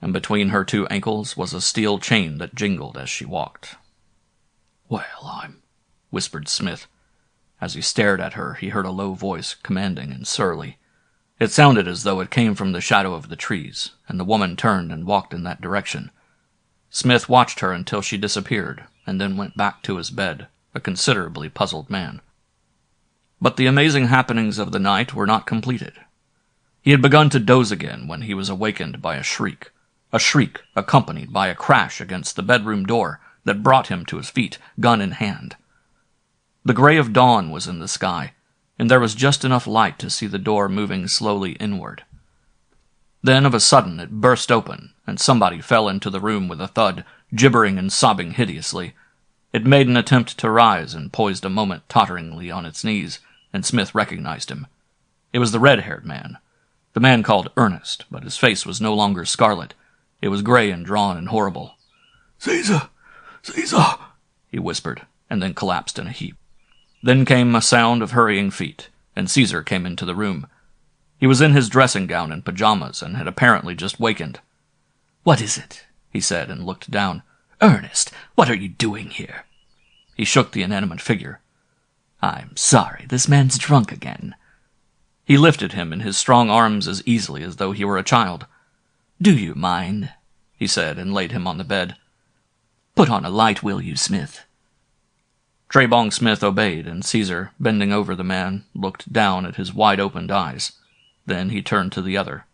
and between her 2 ankles was a steel chain that jingled as she walked. "Well, whispered Smith. As he stared at her, he heard a low voice, commanding and surly. It sounded as though it came from the shadow of the trees, and the woman turned and walked in that direction. Smith watched her until she disappeared, and then went back to his bed, a considerably puzzled man. But the amazing happenings of the night were not completed. He had begun to doze again when he was awakened by a shriek accompanied by a crash against the bedroom door that brought him to his feet, gun in hand. The gray of dawn was in the sky, and there was just enough light to see the door moving slowly inward. Then, of a sudden, it burst open, and somebody fell into the room with a thud, gibbering and sobbing hideously. It made an attempt to rise and poised a moment totteringly on its knees, and Smith recognized him. It was the red-haired man. The man called Ernest, but his face was no longer scarlet. It was gray and drawn and horrible. "Caesar! Caesar!" he whispered, and then collapsed in a heap. Then came a sound of hurrying feet, and Caesar came into the room. He was in his dressing gown and pajamas, and had apparently just wakened. "What is it?" he said, and looked down. "Ernest, what are you doing here?" He shook the inanimate figure. "I'm sorry, this man's drunk again." He lifted him in his strong arms as easily as though he were a child. "Do you mind?" he said, and laid him on the bed. "Put on a light, will you, Smith?" Trebong Smith obeyed, and Caesar, bending over the man, looked down at his wide-opened eyes. Then he turned to the other.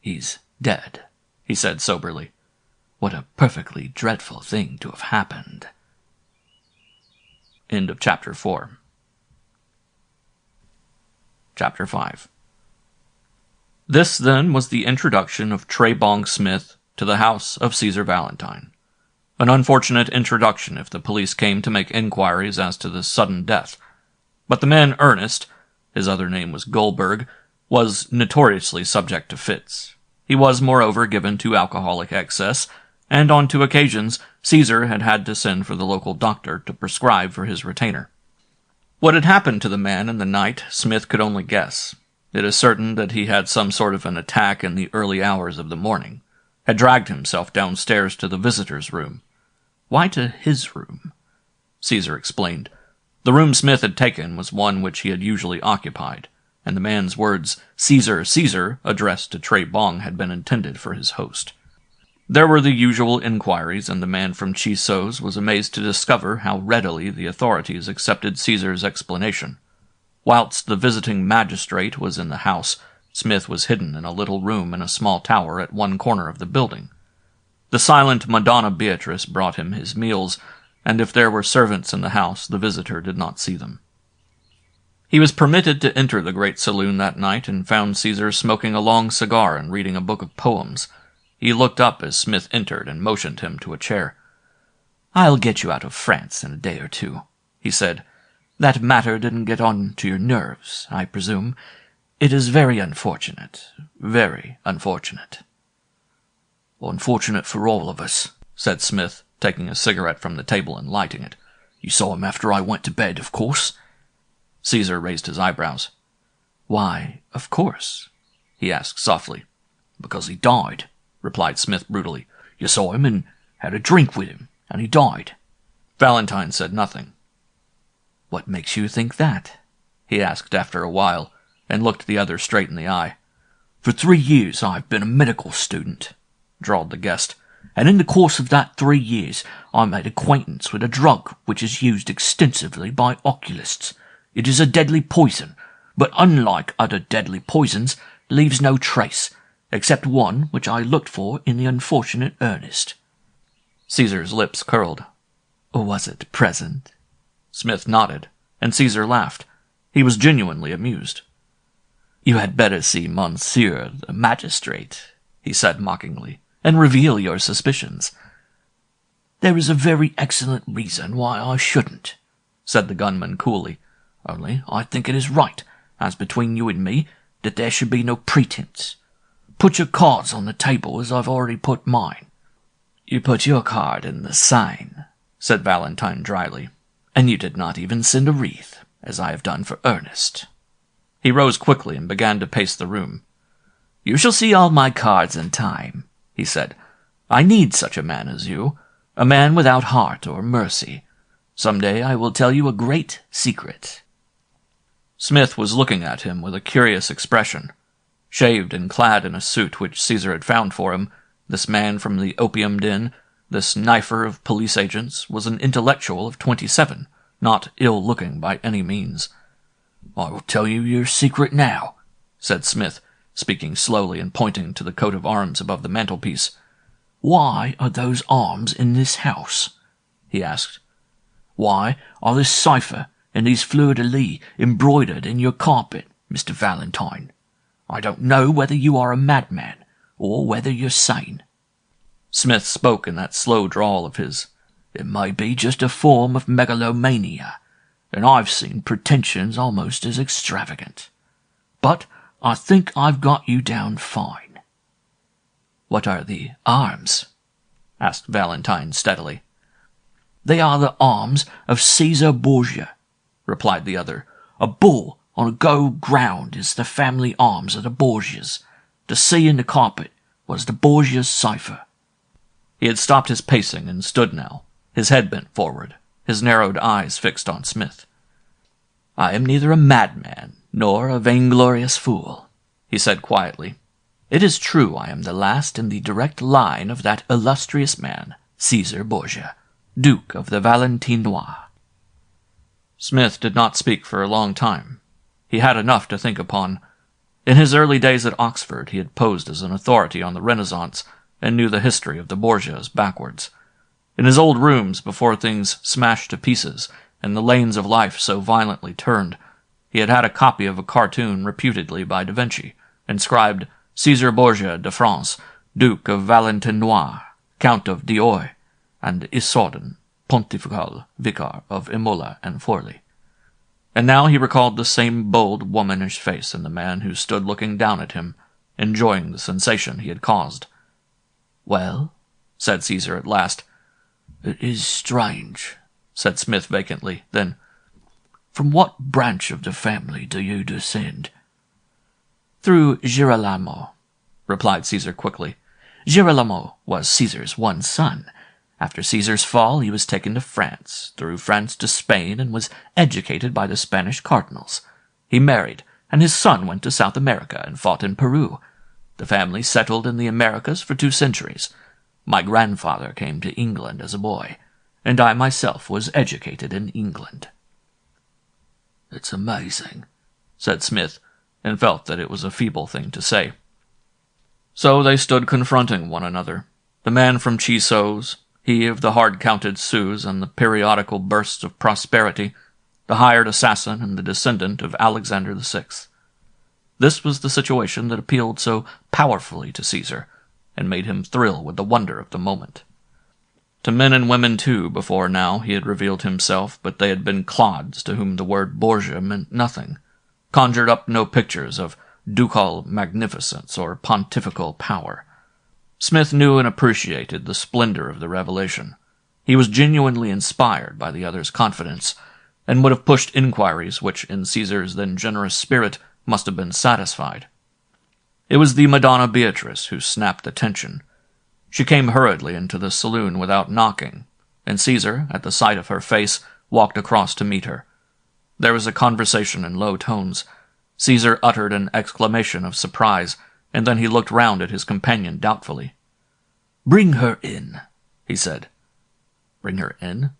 "He's dead," he said soberly. "What a perfectly dreadful thing to have happened." End of Chapter 4. Chapter 5. This, then, was the introduction of Trebong Smith to the house of Caesar Valentine. An unfortunate introduction if the police came to make inquiries as to this sudden death. But the man Ernest, his other name was Goldberg, was notoriously subject to fits. He was, moreover, given to alcoholic excess, and on 2 occasions Caesar had had to send for the local doctor to prescribe for his retainer. What had happened to the man in the night, Smith could only guess. It is certain that he had some sort of an attack in the early hours of the morning, had dragged himself downstairs to the visitor's room. Why to his room? Caesar explained. The room Smith had taken was one which he had usually occupied, and the man's words, "Caesar, Caesar," addressed to Trebong had been intended for his host. There were the usual inquiries, and the man from Chiso's was amazed to discover how readily the authorities accepted Caesar's explanation. Whilst the visiting magistrate was in the house, Smith was hidden in a little room in a small tower at one corner of the building. The silent Madonna Beatrice brought him his meals, and if there were servants in the house, the visitor did not see them. He was permitted to enter the great saloon that night, and found Caesar smoking a long cigar and reading a book of poems. He looked up as Smith entered and motioned him to a chair. "I'll get you out of France in a day or 2, he said. "That matter didn't get on to your nerves, I presume. It is very unfortunate, very unfortunate." "Unfortunate for all of us," said Smith, taking a cigarette from the table and lighting it. "You saw him after I went to bed, of course?" Caesar raised his eyebrows. "Why, of course?" he asked softly. "Because he died," replied Smith brutally. "You saw him and had a drink with him, and he died." Valentine said nothing. "What makes you think that?" he asked after a while, and looked the other straight in the eye. "For 3 years I've been a medical student," drawled the guest, "and in the course of that 3 years I made acquaintance with a drug which is used extensively by oculists. It is a deadly poison, but unlike other deadly poisons, leaves no trace, except one which I looked for in the unfortunate Ernest." Caesar's lips curled. "Was it present?" Smith nodded, and Caesar laughed. He was genuinely amused. "You had better see Monsieur the magistrate," he said mockingly, "and reveal your suspicions." "There is a very excellent reason why I shouldn't," said the gunman coolly. "Only I think it is right, as between you and me, that there should be no pretense. Put your cards on the table as I've already put mine." "You put your card in the sign," said Valentine dryly, "and you did not even send a wreath, as I have done for Ernest." He rose quickly and began to pace the room. "You shall see all my cards in time," he said. "I need such a man as you, a man without heart or mercy. Some day I will tell you a great secret." Smith was looking at him with a curious expression. Shaved and clad in a suit which Caesar had found for him, this man from the opium den, this knifer of police agents, was an intellectual of 27, not ill-looking by any means. "I will tell you your secret now," said Smith, speaking slowly and pointing to the coat of arms above the mantelpiece. "Why are those arms in this house?" he asked. "Why are this cipher and these fleurs-de-lis embroidered in your carpet, Mr. Valentine? I don't know whether you are a madman, or whether you're sane." Smith spoke in that slow drawl of his. It may be just a form of megalomania, and I've seen pretensions almost as extravagant. But I think I've got you down fine." "What are the arms?" asked Valentine steadily. "They are the arms of Caesar Borgia," replied the other. "A bull on a gold ground is the family arms of the Borgias. The C in the carpet was the Borgia's cipher." He had stopped his pacing and stood now, his head bent forward, his narrowed eyes fixed on Smith. "I am neither a madman nor a vainglorious fool," he said quietly. "It is true I am the last in the direct line of that illustrious man, Caesar Borgia, Duke of the Valentinois." Smith did not speak for a long time. He had enough to think upon. In his early days at Oxford he had posed as an authority on the Renaissance and knew the history of the Borgias backwards. In his old rooms, before things smashed to pieces and the lanes of life so violently turned, he had had a copy of a cartoon reputedly by Da Vinci, inscribed Caesar Borgia de France, Duke of Valentinois, Count of Diois, and Isorden, Pontifical Vicar of Imola and Forli. And now he recalled the same bold, womanish face in the man who stood looking down at him, enjoying the sensation he had caused. "Well?" said Caesar at last. "It is strange," said Smith vacantly. Then, "From what branch of the family do you descend?" "Through Girolamo," replied Caesar quickly. "Girolamo was Caesar's one son. After Caesar's fall, he was taken to France, through France to Spain, and was educated by the Spanish cardinals. He married, and his son went to South America and fought in Peru. The family settled in the Americas for 2 centuries. My grandfather came to England as a boy, and I myself was educated in England." "It's amazing," said Smith, and felt that it was a feeble thing to say. So they stood confronting one another, the man from Chiso's, he of the hard-counted sous and the periodical bursts of prosperity, the hired assassin and the descendant of Alexander VI. This was the situation that appealed so powerfully to Caesar, and made him thrill with the wonder of the moment. To men and women, too, before now, he had revealed himself, but they had been clods to whom the word Borgia meant nothing, conjured up no pictures of ducal magnificence or pontifical power. Smith knew and appreciated the splendor of the revelation. He was genuinely inspired by the other's confidence, and would have pushed inquiries which, in Caesar's then generous spirit, must have been satisfied. It was the Madonna Beatrice who snapped the tension. She came hurriedly into the saloon without knocking, and Caesar, at the sight of her face, walked across to meet her. There was a conversation in low tones. Caesar uttered an exclamation of surprise, and then he looked round at his companion doubtfully. "Bring her in," he said. Bring her in?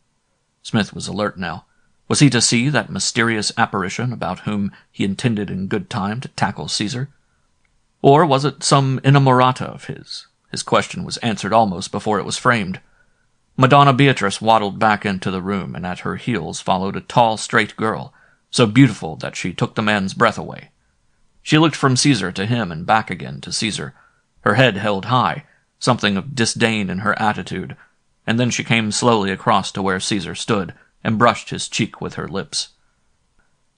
Smith was alert now. Was he to see that mysterious apparition about whom he intended in good time to tackle Caesar? Or was it some inamorata of his? His question was answered almost before it was framed. Madonna Beatrice waddled back into the room, and at her heels followed a tall, straight girl, so beautiful that she took the man's breath away. She looked from Caesar to him and back again to Caesar, her head held high, something of disdain in her attitude, and then she came slowly across to where Caesar stood and brushed his cheek with her lips.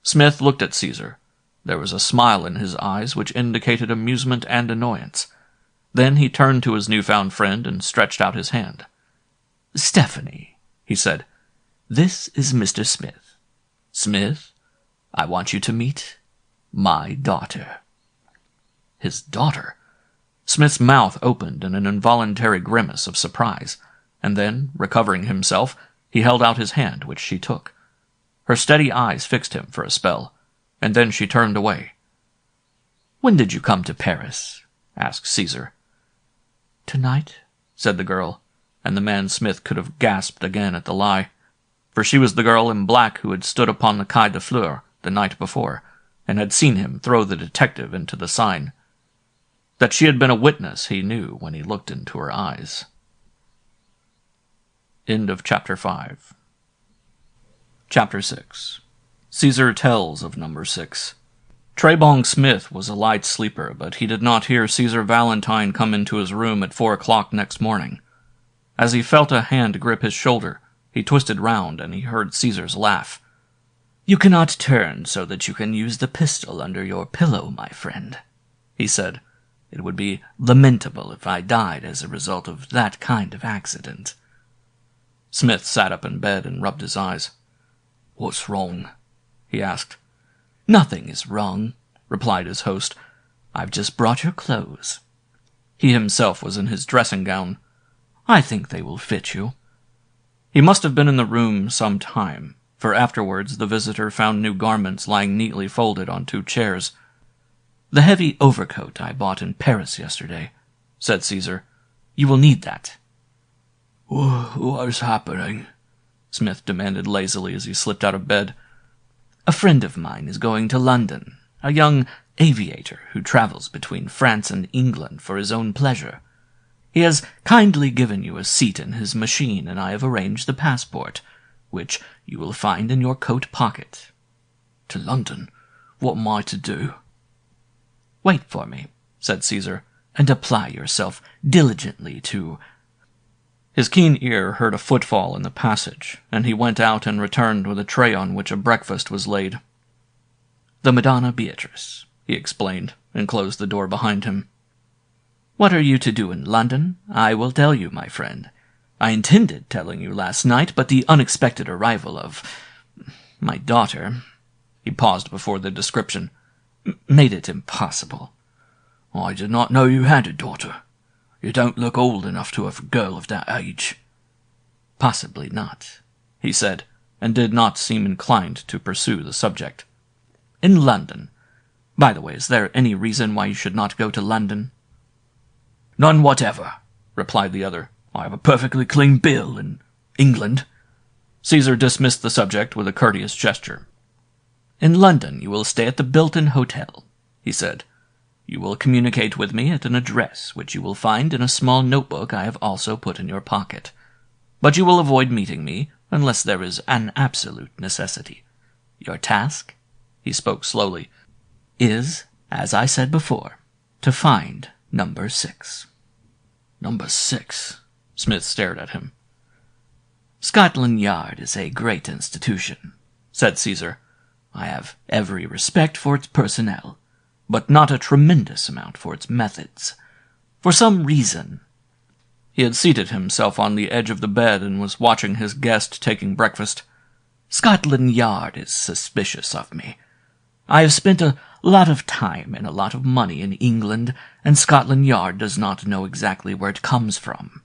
Smith looked at Caesar. There was a smile in his eyes which indicated amusement and annoyance. Then he turned to his newfound friend and stretched out his hand. "Stephanie," he said, "this is Mr. Smith. Smith, I want you to meet my daughter." His daughter? Smith's mouth opened in an involuntary grimace of surprise, and then, recovering himself, he held out his hand, which she took. Her steady eyes fixed him for a spell, and then she turned away. "When did you come to Paris?" asked Caesar. "Tonight," said the girl, and the man Smith could have gasped again at the lie, for she was the girl in black who had stood upon the Quai de Fleurs the night before, and had seen him throw the detective into the Seine. That she had been a witness he knew when he looked into her eyes. End of Chapter 5. Chapter 6. Caesar tells of Number 6. Trebong Smith was a light sleeper, but he did not hear Caesar Valentine come into his room at 4 o'clock next morning. As he felt a hand grip his shoulder, He twisted round, and he heard Caesar's laugh. "You cannot turn so that you can use the pistol under your pillow, my friend," he said. "It would be lamentable if I died as a result of that kind of accident." Smith sat up in bed and rubbed his eyes. "What's wrong?" he asked. "Nothing is wrong," replied his host. "I've just brought your clothes." He himself was in his dressing gown. "I think they will fit you." He must have been in the room some time, for afterwards the visitor found new garments lying neatly folded on 2 chairs. "The heavy overcoat I bought in Paris yesterday," said Caesar. "You will need that." "What's happening?" Smith demanded lazily as he slipped out of bed. "A friend of mine is going to London, a young aviator who travels between France and England for his own pleasure. He has kindly given you a seat in his machine, and I have arranged the passport, which you will find in your coat pocket." "To London? What am I to do?" "Wait for me," said Caesar, "and apply yourself diligently to—" His keen ear heard a footfall in the passage, and he went out and returned with a tray on which a breakfast was laid. "The Madonna Beatrice," he explained, and closed the door behind him. "What are you to do in London? I will tell you, my friend. I intended telling you last night, but the unexpected arrival of my daughter—" He paused before the description. "Made it impossible." "I did not know you had a daughter. You don't look old enough to have a girl of that age." "Possibly not," he said, and did not seem inclined to pursue the subject. "In London. By the way, is there any reason why you should not go to London?" "None whatever," replied the other. "I have a perfectly clean bill in England." Caesar dismissed the subject with a courteous gesture. "In London you will stay at the Bilton Hotel," he said. "You will communicate with me at an address which you will find in a small notebook I have also put in your pocket. But you will avoid meeting me unless there is an absolute necessity. Your task," he spoke slowly, "is, as I said before, to find number 6. "Number 6? Smith stared at him. "Scotland Yard is a great institution," said Caesar. "I have every respect for its personnel, but not a tremendous amount for its methods. For some reason—" He had seated himself on the edge of the bed and was watching his guest taking breakfast. "Scotland Yard is suspicious of me. I have spent a lot of time and a lot of money in England, and Scotland Yard does not know exactly where it comes from.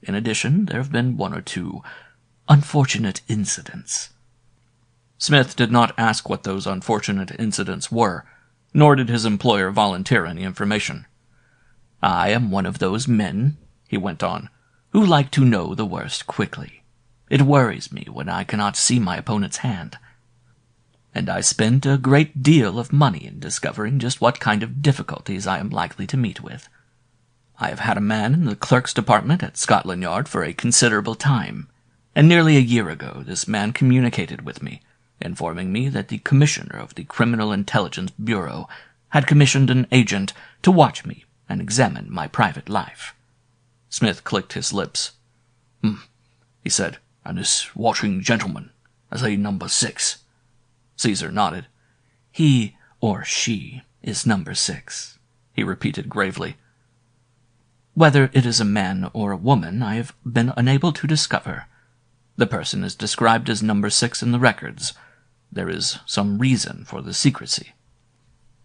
In addition, there have been 1 or 2 unfortunate incidents." Smith did not ask what those unfortunate incidents were, nor did his employer volunteer any information. "I am one of those men," he went on, "who like to know the worst quickly. It worries me when I cannot see my opponent's hand. And I spent a great deal of money in discovering just what kind of difficulties I am likely to meet with. I have had a man in the clerk's department at Scotland Yard for a considerable time, and nearly a year ago this man communicated with me, informing me that the commissioner of the Criminal Intelligence Bureau had commissioned an agent to watch me and examine my private life." Smith clicked his lips. He said. "And this watching gentleman, is he number 6? Caesar nodded. "He or she is number 6, he repeated gravely. "Whether it is a man or a woman, I have been unable to discover. The person is described as number 6 in the records. There is some reason for the secrecy.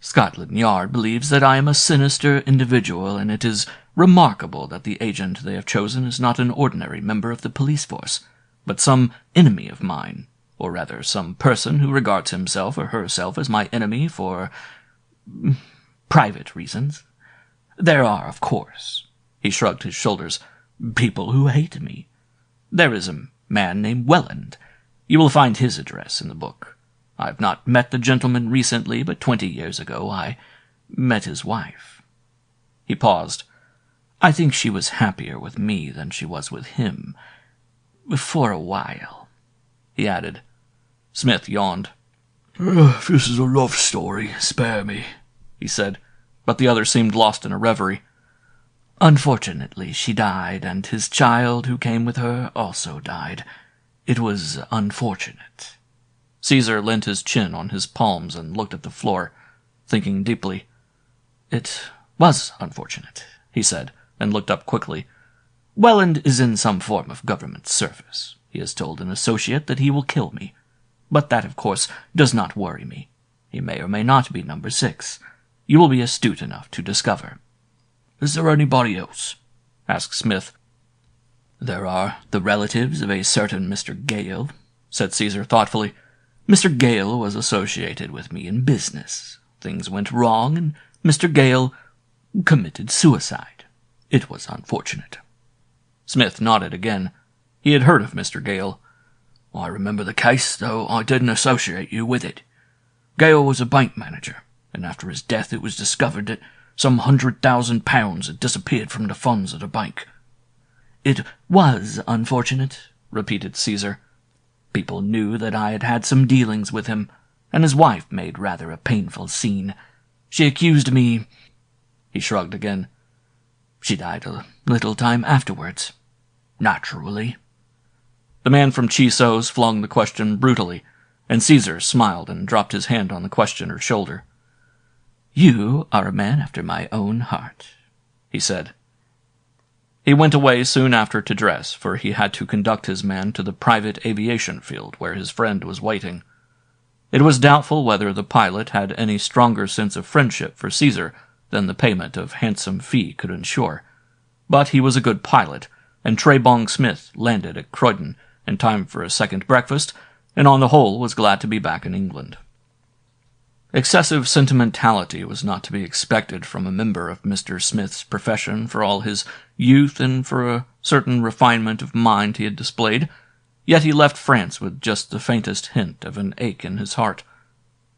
Scotland Yard believes that I am a sinister individual, and it is remarkable that the agent they have chosen is not an ordinary member of the police force, but some enemy of mine, or rather some person who regards himself or herself as my enemy for private reasons. There are, of course," he shrugged his shoulders, "people who hate me. There is a man named Welland. You will find his address in the book. I have not met the gentleman recently, but 20 years ago I met his wife." He paused. "I think she was happier with me than she was with him. For a while," he added. Smith yawned. "If this is a love story, spare me," he said, but the other seemed lost in a reverie. "Unfortunately, she died, and his child, who came with her, also died. It was unfortunate. Caesar leant his chin on his palms and looked at the floor, thinking deeply. It was unfortunate, he said, and looked up quickly. Welland is in some form of government service. He has told an associate that he will kill me. But that, of course, does not worry me. He may or may not be number 6. You will be astute enough to discover. Is there anybody else? Asked Smith. There are the relatives of a certain Mr. Gale, said Caesar thoughtfully. Mr. Gale was associated with me in business. Things went wrong, and Mr. Gale committed suicide. It was unfortunate. Smith nodded again. He had heard of Mr. Gale. I remember the case, though I didn't associate you with it. Gale was a bank manager, and after his death it was discovered that some £100,000 had disappeared from the funds of the bank. It was unfortunate, repeated Caesar. People knew that I had had some dealings with him, and his wife made rather a painful scene. She accused me. He shrugged again. She died a little time afterwards. Naturally. The man from Chiso's flung the question brutally, and Caesar smiled and dropped his hand on the questioner's shoulder. You are a man after my own heart, he said. He went away soon after to dress, for he had to conduct his man to the private aviation field where his friend was waiting. It was doubtful whether the pilot had any stronger sense of friendship for Caesar than the payment of handsome fee could ensure. But he was a good pilot, and Trebong Smith landed at Croydon in time for a second breakfast, and on the whole was glad to be back in England. Excessive sentimentality was not to be expected from a member of Mr. Smith's profession for all his youth and for a certain refinement of mind he had displayed, yet he left France with just the faintest hint of an ache in his heart.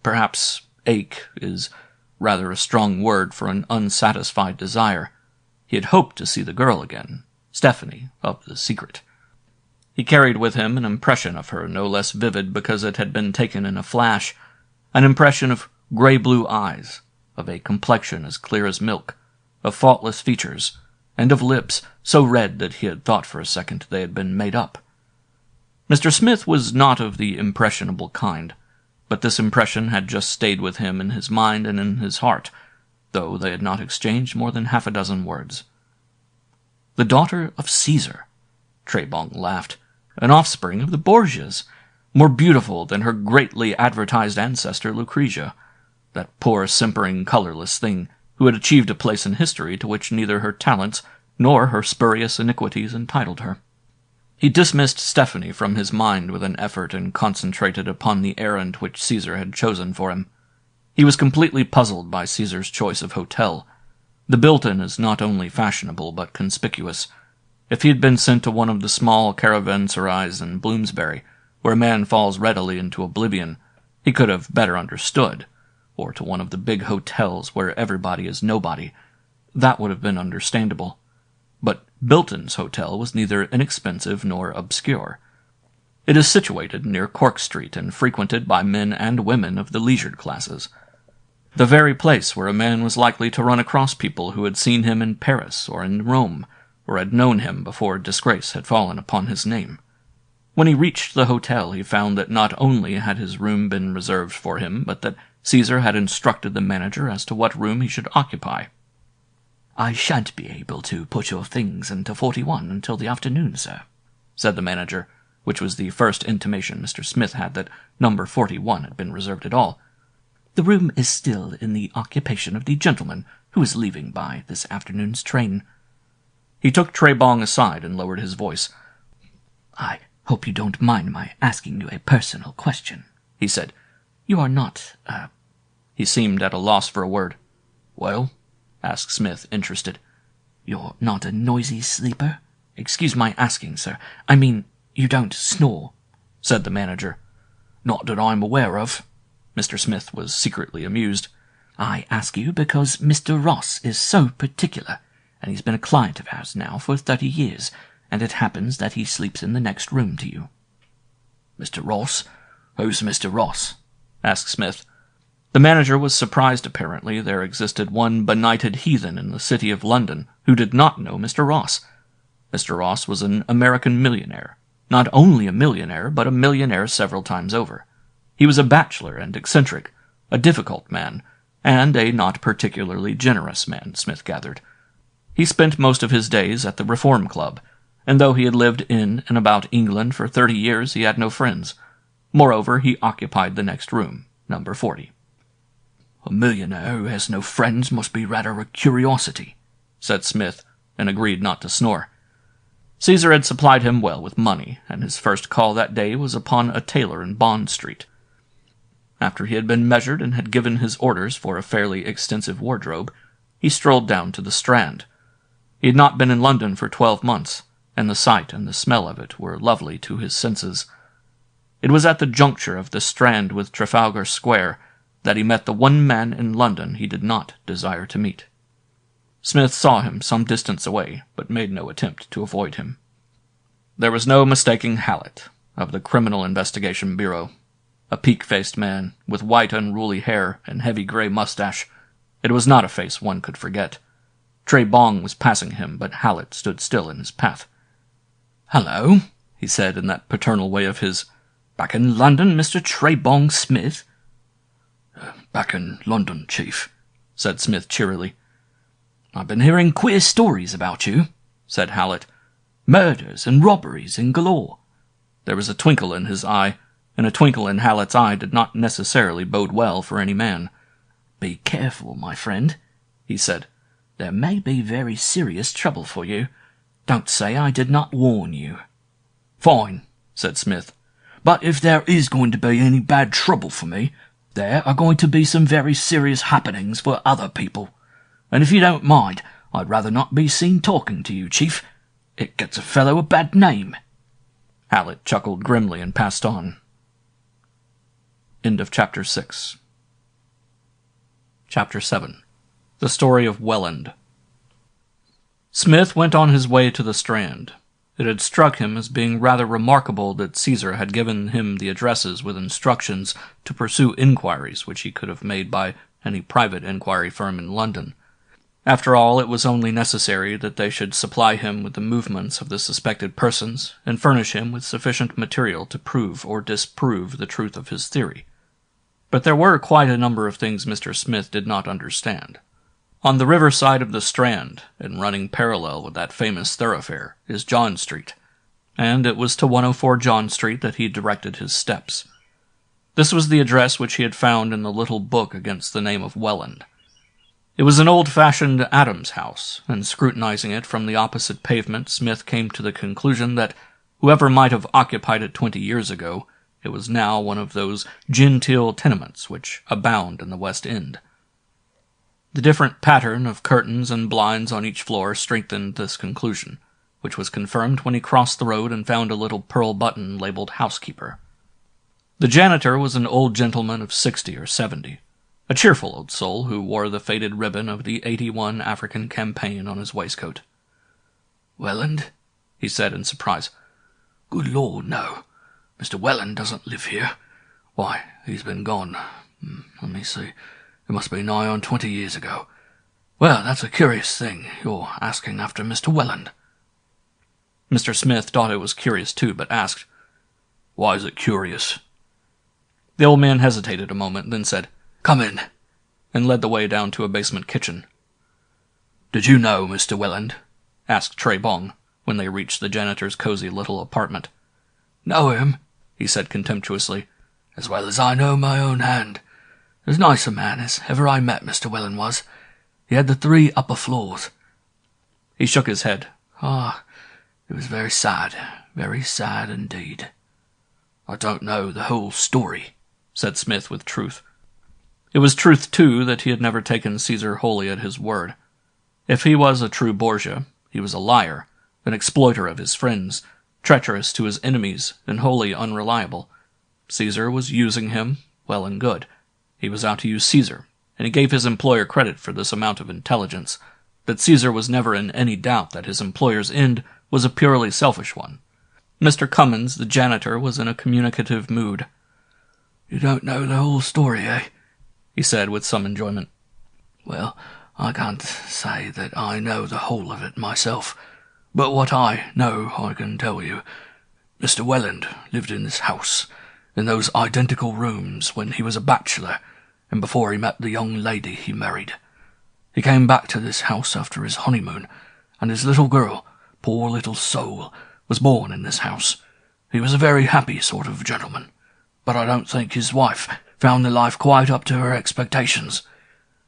Perhaps ache is rather a strong word for an unsatisfied desire. He had hoped to see the girl again, Stephanie, of the secret. He carried with him an impression of her no less vivid because it had been taken in a flash, an impression of grey-blue eyes, of a complexion as clear as milk, of faultless features, and of lips so red that he had thought for a second they had been made up. Mr. Smith was not of the impressionable kind, but this impression had just stayed with him in his mind and in his heart, though they had not exchanged more than half a dozen words. The daughter of Caesar, Trebong laughed, an offspring of the Borgias, more beautiful than her greatly advertised ancestor Lucretia, that poor, simpering, colourless thing who had achieved a place in history to which neither her talents nor her spurious iniquities entitled her. He dismissed Stephanie from his mind with an effort and concentrated upon the errand which Caesar had chosen for him. He was completely puzzled by Caesar's choice of hotel. The Bilton is not only fashionable but conspicuous. If he had been sent to one of the small caravanserais in Bloomsbury, where a man falls readily into oblivion, he could have better understood, or to one of the big hotels where everybody is nobody. That would have been understandable. But Bilton's hotel was neither inexpensive nor obscure. It is situated near Cork Street and frequented by men and women of the leisured classes. The very place where a man was likely to run across people who had seen him in Paris or in Rome, or had known him before disgrace had fallen upon his name. When he reached the hotel, he found that not only had his room been reserved for him, but that Caesar had instructed the manager as to what room he should occupy. "I shan't be able to put your things into 41 until the afternoon, sir," said the manager, which was the first intimation Mr. Smith had that number 41 had been reserved at all. "The room is still in the occupation of the gentleman who is leaving by this afternoon's train." He took Trebong aside and lowered his voice. "I hope you don't mind my asking you a personal question," he said. "You are not, He seemed at a loss for a word. "Well?" asked Smith, interested. "You're not a noisy sleeper? Excuse my asking, sir. I mean, you don't snore," said the manager. "Not that I'm aware of." Mr. Smith was secretly amused. "I ask you because Mr. Ross is so particular, and he's been a client of ours now for 30 years, and it happens that he sleeps in the next room to you." "Mr. Ross? Who's Mr. Ross?" asked Smith. The manager was surprised. Apparently there existed one benighted heathen in the city of London who did not know Mr. Ross. Mr. Ross was an American millionaire, Not only a millionaire, but a millionaire several times over. He was a bachelor and eccentric, a difficult man, and a not particularly generous man, Smith gathered. He spent most of his days at the Reform Club, and though he had lived in and about England for 30 years, he had no friends. Moreover, he occupied the next room, number 40. "A millionaire who has no friends must be rather a curiosity," said Smith, and agreed not to snore. Caesar had supplied him well with money, and his first call that day was upon a tailor in Bond Street. After he had been measured and had given his orders for a fairly extensive wardrobe, he strolled down to the Strand. He had not been in London for 12 months, and the sight and the smell of it were lovely to his senses. It was at the juncture of the Strand with Trafalgar Square that he met the one man in London he did not desire to meet. Smith saw him some distance away, but made no attempt to avoid him. There was no mistaking Hallett, of the Criminal Investigation Bureau. A peak-faced man, with white unruly hair and heavy grey mustache. It was not a face one could forget. Trey Bong was passing him, but Hallett stood still in his path. "Hello," he said in that paternal way of his. "Back in London, Mr. Trey Bong Smith?" "Back in London, Chief," said Smith cheerily. "I've been hearing queer stories about you," said Hallett. "Murders and robberies in galore." There was a twinkle in his eye, and a twinkle in Hallett's eye did not necessarily bode well for any man. "Be careful, my friend," he said. "There may be very serious trouble for you. Don't say I did not warn you." "Fine," said Smith. "But if there is going to be any bad trouble for me, there are going to be some very serious happenings for other people. And if you don't mind, I'd rather not be seen talking to you, Chief. It gets a fellow a bad name." Hallett chuckled grimly and passed on. End of Chapter 6. Chapter 7. The Story of Welland. Smith went on his way to the Strand. It had struck him as being rather remarkable that Caesar had given him the addresses with instructions to pursue inquiries which he could have made by any private inquiry firm in London. After all, it was only necessary that they should supply him with the movements of the suspected persons, and furnish him with sufficient material to prove or disprove the truth of his theory. But there were quite a number of things Mr. Smith did not understand. On the river side of the Strand, and running parallel with that famous thoroughfare, is John Street, and it was to 104 John Street that he directed his steps. This was the address which he had found in the little book against the name of Welland. It was an old-fashioned Adams house, and scrutinizing it from the opposite pavement, Smith came to the conclusion that whoever might have occupied it 20 years ago, it was now one of those genteel tenements which abound in the West End. The different pattern of curtains and blinds on each floor strengthened this conclusion, which was confirmed when he crossed the road and found a little pearl button labeled housekeeper. The janitor was an old gentleman of 60 or 70. A cheerful old soul who wore the faded ribbon of the '81 African campaign on his waistcoat. "Welland?" he said in surprise. "Good Lord, no. Mr. Welland doesn't live here. Why, he's been gone. Let me see. It must be nigh on 20 years ago. Well, that's a curious thing, your asking after Mr. Welland." Mr. Smith thought it was curious too, but asked, "Why is it curious?" The old man hesitated a moment, then said, "Come in," and led the way down to a basement kitchen. "Did you know Mr. Welland?" asked Trey Bong, when they reached the janitor's cozy little apartment. "Know him?" he said contemptuously. "As well as I know my own hand. As nice a man as ever I met, Mr. Welland was. He had the 3 upper floors." He shook his head. It was very sad indeed." "I don't know the whole story," said Smith with truth. It was truth, too, that he had never taken Caesar wholly at his word. If he was a true Borgia, he was a liar, an exploiter of his friends, treacherous to his enemies, and wholly unreliable. Caesar was using him, well and good. He was out to use Caesar, and he gave his employer credit for this amount of intelligence, that Caesar was never in any doubt that his employer's end was a purely selfish one. Mr. Cummins, the janitor, was in a communicative mood. "You don't know the whole story, eh?" he said with some enjoyment. "Well, I can't say that I know the whole of it myself, but what I know I can tell you. Mr. Welland lived in this house, in those identical rooms, when he was a bachelor, and before he met the young lady he married. He came back to this house after his honeymoon, and his little girl, poor little soul, was born in this house. He was a very happy sort of gentleman, but I don't think his wife found the life quite up to her expectations.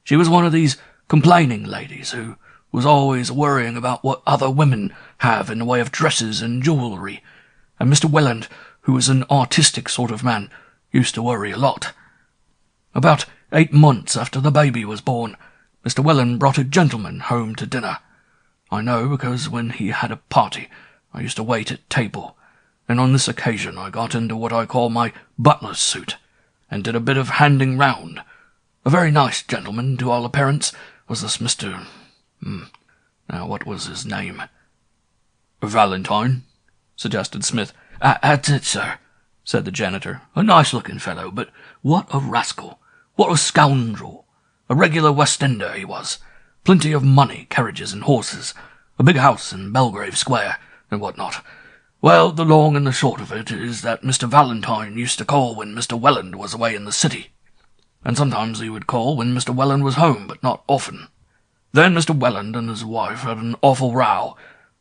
She was one of these complaining ladies who was always worrying about what other women have in the way of dresses and jewellery, and Mr. Welland, who was an artistic sort of man, used to worry a lot. About 8 months after the baby was born, Mr. Welland brought a gentleman home to dinner. I know because when he had a party, I used to wait at table, and on this occasion I got into what I call my butler's suit, and did a bit of handing round. A very nice gentleman, to all appearance, was this Mr. Now, what was his name? Valentine, suggested Smith. That's it, sir, said the janitor. A nice-looking fellow, but what a rascal! What a scoundrel! A regular West Ender he was. Plenty of money, carriages and horses, a big house in Belgrave Square, and what not. Well, the long and the short of it is that Mr. Valentine used to call when Mr. Welland was away in the city, and sometimes he would call when Mr. Welland was home, but not often. Then Mr. Welland and his wife had an awful row.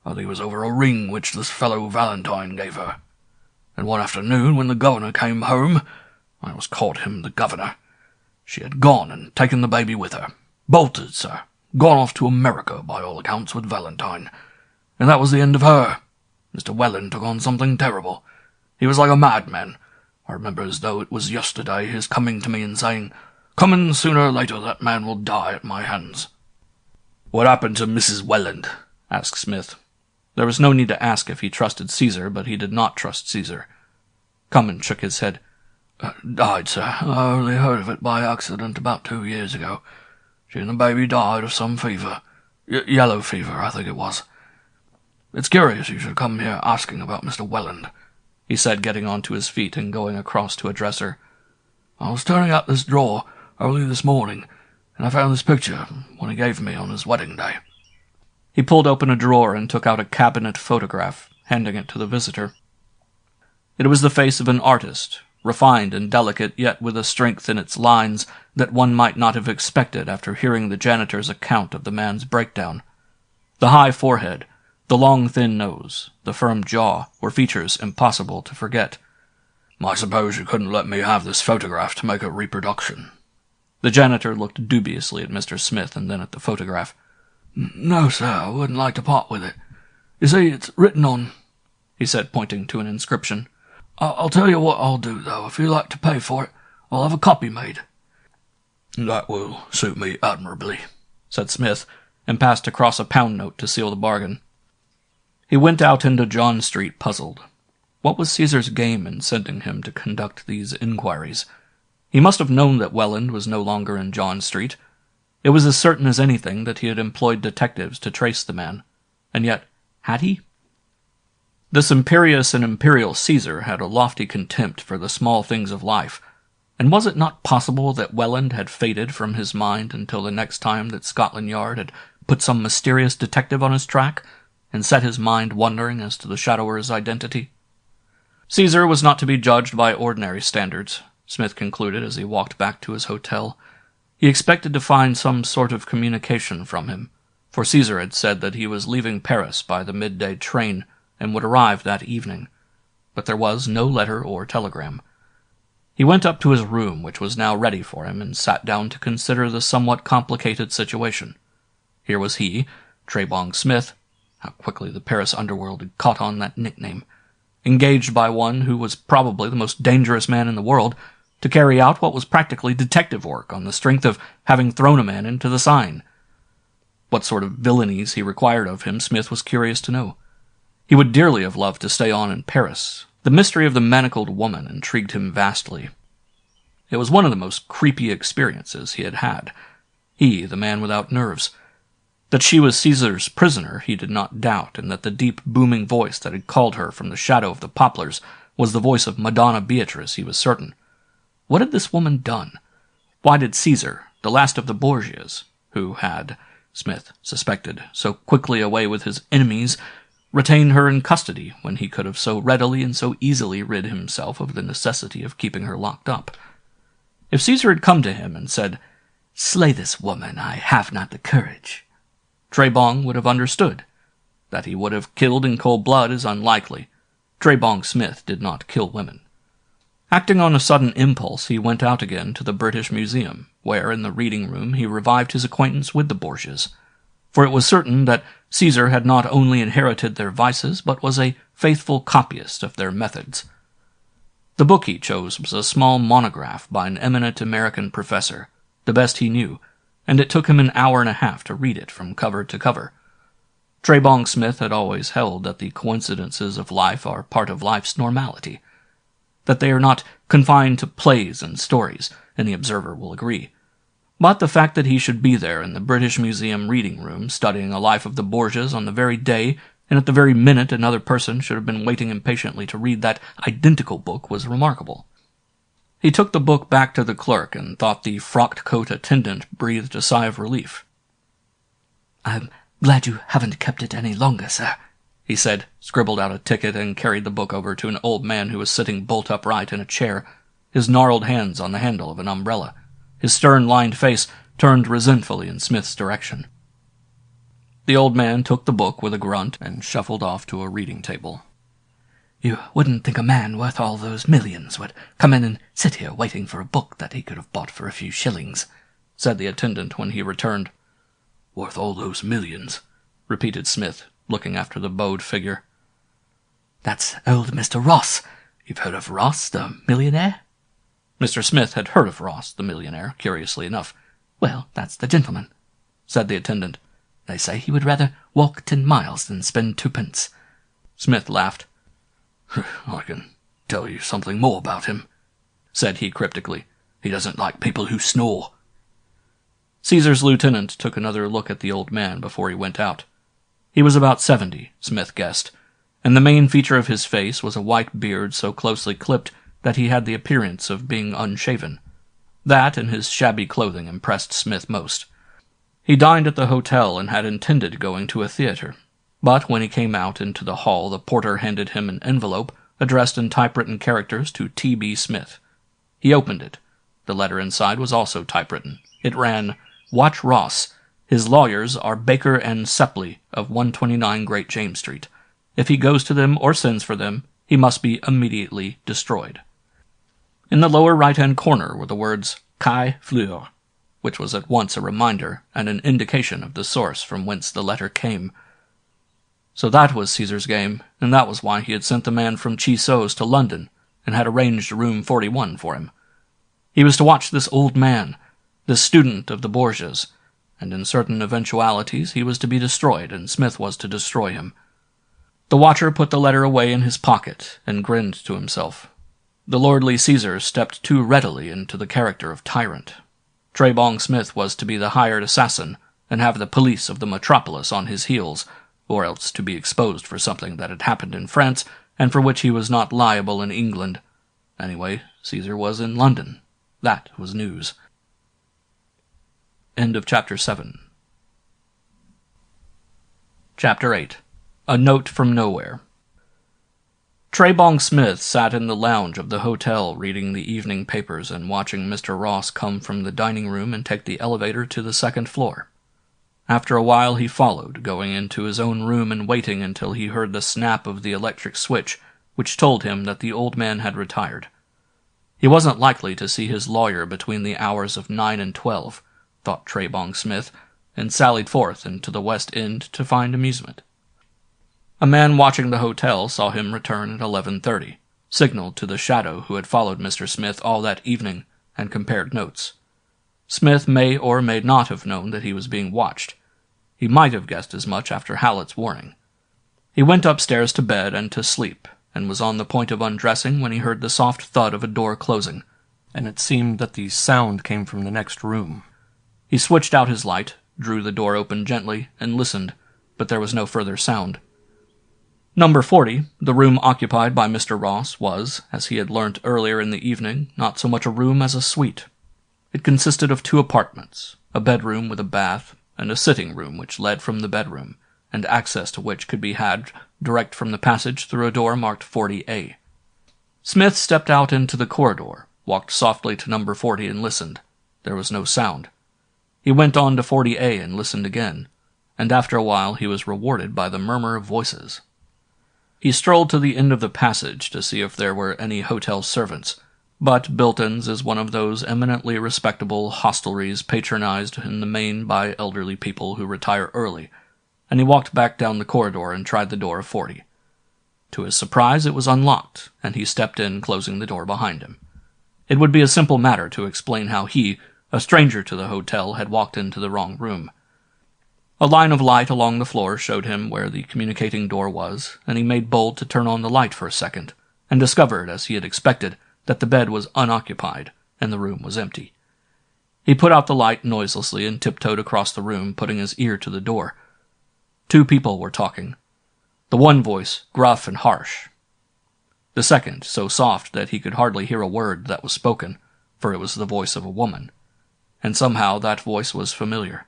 I think it was over a ring which this fellow Valentine gave her. And one afternoon, when the governor came home, I always called him the governor, she had gone and taken the baby with her. Bolted, sir. Gone off to America, by all accounts, with Valentine. And that was the end of her. Mr. Welland took on something terrible. He was like a madman. I remember as though it was yesterday his coming to me and saying, "Coming sooner or later that man will die at my hands." What happened to Mrs. Welland? Asked Smith. There was no need to ask if he trusted Caesar, but he did not trust Caesar. Cummin shook his head. Died, sir. I only heard of it by accident about 2 years ago. She and the baby died of some fever. Yellow fever, I think it was. It's curious you should come here asking about Mr. Welland, he said, getting onto his feet and going across to a dresser. I was turning out this drawer early this morning, and I found this picture when he gave me on his wedding day. He pulled open a drawer and took out a cabinet photograph, handing it to the visitor. It was the face of an artist, refined and delicate, yet with a strength in its lines that one might not have expected after hearing the janitor's account of the man's breakdown. The high forehead, the long thin nose, the firm jaw were features impossible to forget. I suppose you couldn't let me have this photograph to make a reproduction. The janitor looked dubiously at Mr. Smith and then at the photograph. No, sir, I wouldn't like to part with it. You see, it's written on, he said, pointing to an inscription. I'll tell you what I'll do, though. If you like to pay for it, I'll have a copy made. That will suit me admirably, said Smith, and passed across a pound note to seal the bargain. He went out into John Street puzzled. What was Caesar's game in sending him to conduct these inquiries? He must have known that Welland was no longer in John Street. It was as certain as anything that he had employed detectives to trace the man. And yet, had he? This imperious and imperial Caesar had a lofty contempt for the small things of life, and was it not possible that Welland had faded from his mind until the next time that Scotland Yard had put some mysterious detective on his track, and set his mind wondering as to the shadower's identity? Caesar was not to be judged by ordinary standards, Smith concluded as he walked back to his hotel. He expected to find some sort of communication from him, for Caesar had said that he was leaving Paris by the midday train and would arrive that evening, but there was no letter or telegram. He went up to his room, which was now ready for him, and sat down to consider the somewhat complicated situation. Here was he, Trebong Smith, how quickly the Paris underworld had caught on that nickname, engaged by one who was probably the most dangerous man in the world, to carry out what was practically detective work on the strength of having thrown a man into the Seine. What sort of villainies he required of him, Smith was curious to know. He would dearly have loved to stay on in Paris. The mystery of the manacled woman intrigued him vastly. It was one of the most creepy experiences he had had. He, the man without nerves. That she was Caesar's prisoner he did not doubt, and that the deep, booming voice that had called her from the shadow of the poplars was the voice of Madonna Beatrice, he was certain. What had this woman done? Why did Caesar, the last of the Borgias, who had, Smith suspected, so quickly away with his enemies, retain her in custody when he could have so readily and so easily rid himself of the necessity of keeping her locked up? If Caesar had come to him and said, "Slay this woman, I have not the courage," Trebong would have understood. That he would have killed in cold blood is unlikely. Trebong Smith did not kill women. Acting on a sudden impulse, he went out again to the British Museum, where in the reading room he revived his acquaintance with the Borgias. For it was certain that Caesar had not only inherited their vices, but was a faithful copyist of their methods. The book he chose was a small monograph by an eminent American professor, the best he knew, and it took him an hour and a half to read it from cover to cover. Trebong Smith had always held that the coincidences of life are part of life's normality, that they are not confined to plays and stories, and the observer will agree. But the fact that he should be there in the British Museum reading room studying a life of the Borgias on the very day and at the very minute another person should have been waiting impatiently to read that identical book was remarkable. He took the book back to the clerk and thought the frocked coat attendant breathed a sigh of relief. "I'm glad you haven't kept it any longer, sir," he said, scribbled out a ticket, and carried the book over to an old man who was sitting bolt upright in a chair, his gnarled hands on the handle of an umbrella, his stern-lined face turned resentfully in Smith's direction. The old man took the book with a grunt and shuffled off to a reading table. "You wouldn't think a man worth all those millions would come in and sit here waiting for a book that he could have bought for a few shillings," said the attendant when he returned. "Worth all those millions," repeated Smith, looking after the bowed figure. "That's old Mr. Ross. You've heard of Ross, the millionaire?" Mr. Smith had heard of Ross, the millionaire, curiously enough. "Well, that's the gentleman," said the attendant. "They say he would rather walk 10 miles than spend 2 pence. Smith laughed. "I can tell you something more about him," said he cryptically. "He doesn't like people who snore." Caesar's lieutenant took another look at the old man before he went out. He was about 70, Smith guessed, and the main feature of his face was a white beard so closely clipped that he had the appearance of being unshaven. That and his shabby clothing impressed Smith most. He dined at the hotel and had intended going to a theater, but when he came out into the hall the porter handed him an envelope addressed in typewritten characters to T.B. Smith. He opened it. The letter inside was also typewritten. It ran, "Watch Ross. His lawyers are Baker and Sepley of 129 Great James Street. If he goes to them or sends for them, he must be immediately destroyed." In the lower right-hand corner were the words Kai Fleur, which was at once a reminder and an indication of the source from whence the letter came. So that was Caesar's game, and that was why he had sent the man from Chiso's to London and had arranged room 41 for him. He was to watch this old man, this student of the Borgias, and in certain eventualities he was to be destroyed, and Smith was to destroy him. The watcher put the letter away in his pocket and grinned to himself. The lordly Caesar stepped too readily into the character of tyrant. Trebong Smith was to be the hired assassin and have the police of the metropolis on his heels, or else to be exposed for something that had happened in France and for which he was not liable in England. Anyway, Caesar was in London. That was news. End of Chapter 7. Chapter 8. A Note from Nowhere. Trebong Smith sat in the lounge of the hotel reading the evening papers and watching Mr. Ross come from the dining room and take the elevator to the second floor. After a while he followed, going into his own room and waiting until he heard the snap of the electric switch, which told him that the old man had retired. He wasn't likely to see his lawyer between the hours of 9 and 12, thought Trebong Smith, and sallied forth into the West End to find amusement. A man watching the hotel saw him return at 11:30, signaled to the shadow who had followed Mr. Smith all that evening, and compared notes. Smith may or may not have known that he was being watched. He might have guessed as much after Hallett's warning. He went upstairs to bed and to sleep, and was on the point of undressing when he heard the soft thud of a door closing, and it seemed that the sound came from the next room. He switched out his light, drew the door open gently, and listened, but there was no further sound. Number 40, the room occupied by Mr. Ross, was, as he had learnt earlier in the evening, not so much a room as a suite. It consisted of 2 apartments, a bedroom with a bath, and a sitting room which led from the bedroom, and access to which could be had direct from the passage through a door marked 40A. Smith stepped out into the corridor, walked softly to number 40 and listened. There was no sound. He went on to 40A and listened again, and after a while he was rewarded by the murmur of voices. He strolled to the end of the passage to see if there were any hotel servants, but Bilton's is one of those eminently respectable hostelries patronized in the main by elderly people who retire early, and he walked back down the corridor and tried the door of 40. To his surprise, it was unlocked, and he stepped in, closing the door behind him. It would be a simple matter to explain how he, a stranger to the hotel, had walked into the wrong room. A line of light along the floor showed him where the communicating door was, and he made bold to turn on the light for a second, and discovered, as he had expected, that the bed was unoccupied, and the room was empty. He put out the light noiselessly and tiptoed across the room, putting his ear to the door. 2 people were talking. The one voice, gruff and harsh. The second, so soft that he could hardly hear a word that was spoken, for it was the voice of a woman. And somehow that voice was familiar.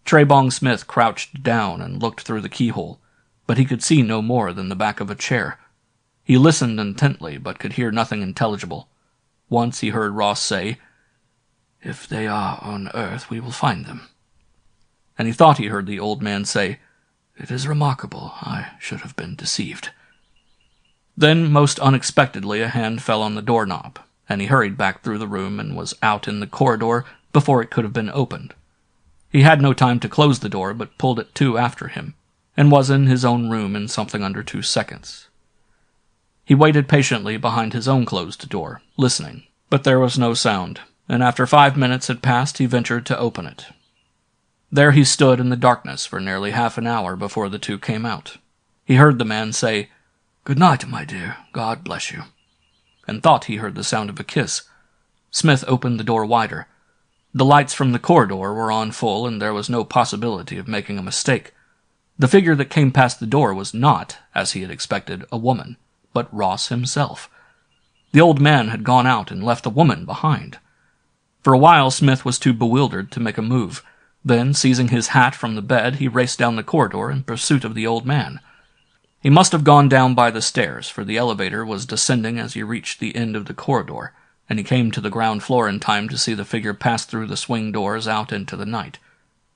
Trebong Smith crouched down and looked through the keyhole, but he could see no more than the back of a chair. He listened intently, but could hear nothing intelligible. Once he heard Ross say, "If they are on Earth, we will find them." And he thought he heard the old man say, "It is remarkable. I should have been deceived." Then, most unexpectedly, a hand fell on the doorknob, and he hurried back through the room and was out in the corridor before it could have been opened. He had no time to close the door, but pulled it to after him, and was in his own room in something under 2 seconds. He waited patiently behind his own closed door, listening, but there was no sound, and after 5 minutes had passed he ventured to open it. There he stood in the darkness for nearly half an hour before the 2 came out. He heard the man say, "Good night, my dear. God bless you," and thought he heard the sound of a kiss. Smith opened the door wider. The lights from the corridor were on full, and there was no possibility of making a mistake. The figure that came past the door was not, as he had expected, a woman, but Ross himself. The old man had gone out and left the woman behind. For a while Smith was too bewildered to make a move. Then, seizing his hat from the bed, he raced down the corridor in pursuit of the old man. He must have gone down by the stairs, for the elevator was descending as he reached the end of the corridor, and he came to the ground floor in time to see the figure pass through the swing doors out into the night.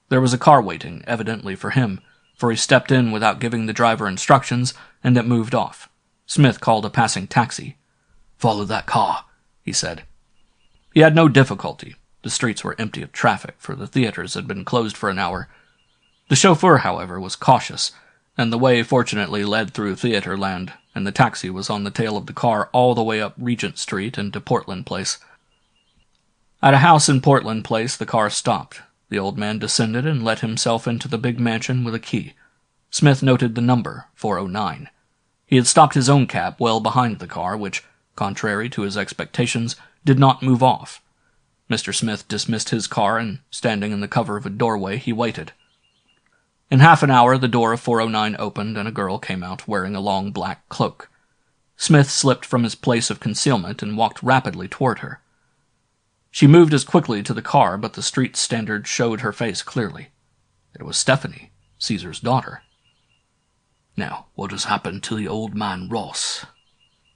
There was a car waiting, evidently for him, for he stepped in without giving the driver instructions, and it moved off. Smith called a passing taxi. "Follow that car," he said. He had no difficulty. The streets were empty of traffic, for the theaters had been closed for an hour. The chauffeur, however, was cautious, and the way fortunately led through theater land, and the taxi was on the tail of the car all the way up Regent Street and to Portland Place. At a house in Portland Place, the car stopped. The old man descended and let himself into the big mansion with a key. Smith noted the number, 409. He had stopped his own cab well behind the car, which, contrary to his expectations, did not move off. Mr. Smith dismissed his car, and, standing in the cover of a doorway, he waited. In half an hour, the door of 409 opened, and a girl came out wearing a long black cloak. Smith slipped from his place of concealment and walked rapidly toward her. She moved as quickly to the car, but the street standard showed her face clearly. It was Stephanie, Caesar's daughter. "Now, what has happened to the old man Ross?"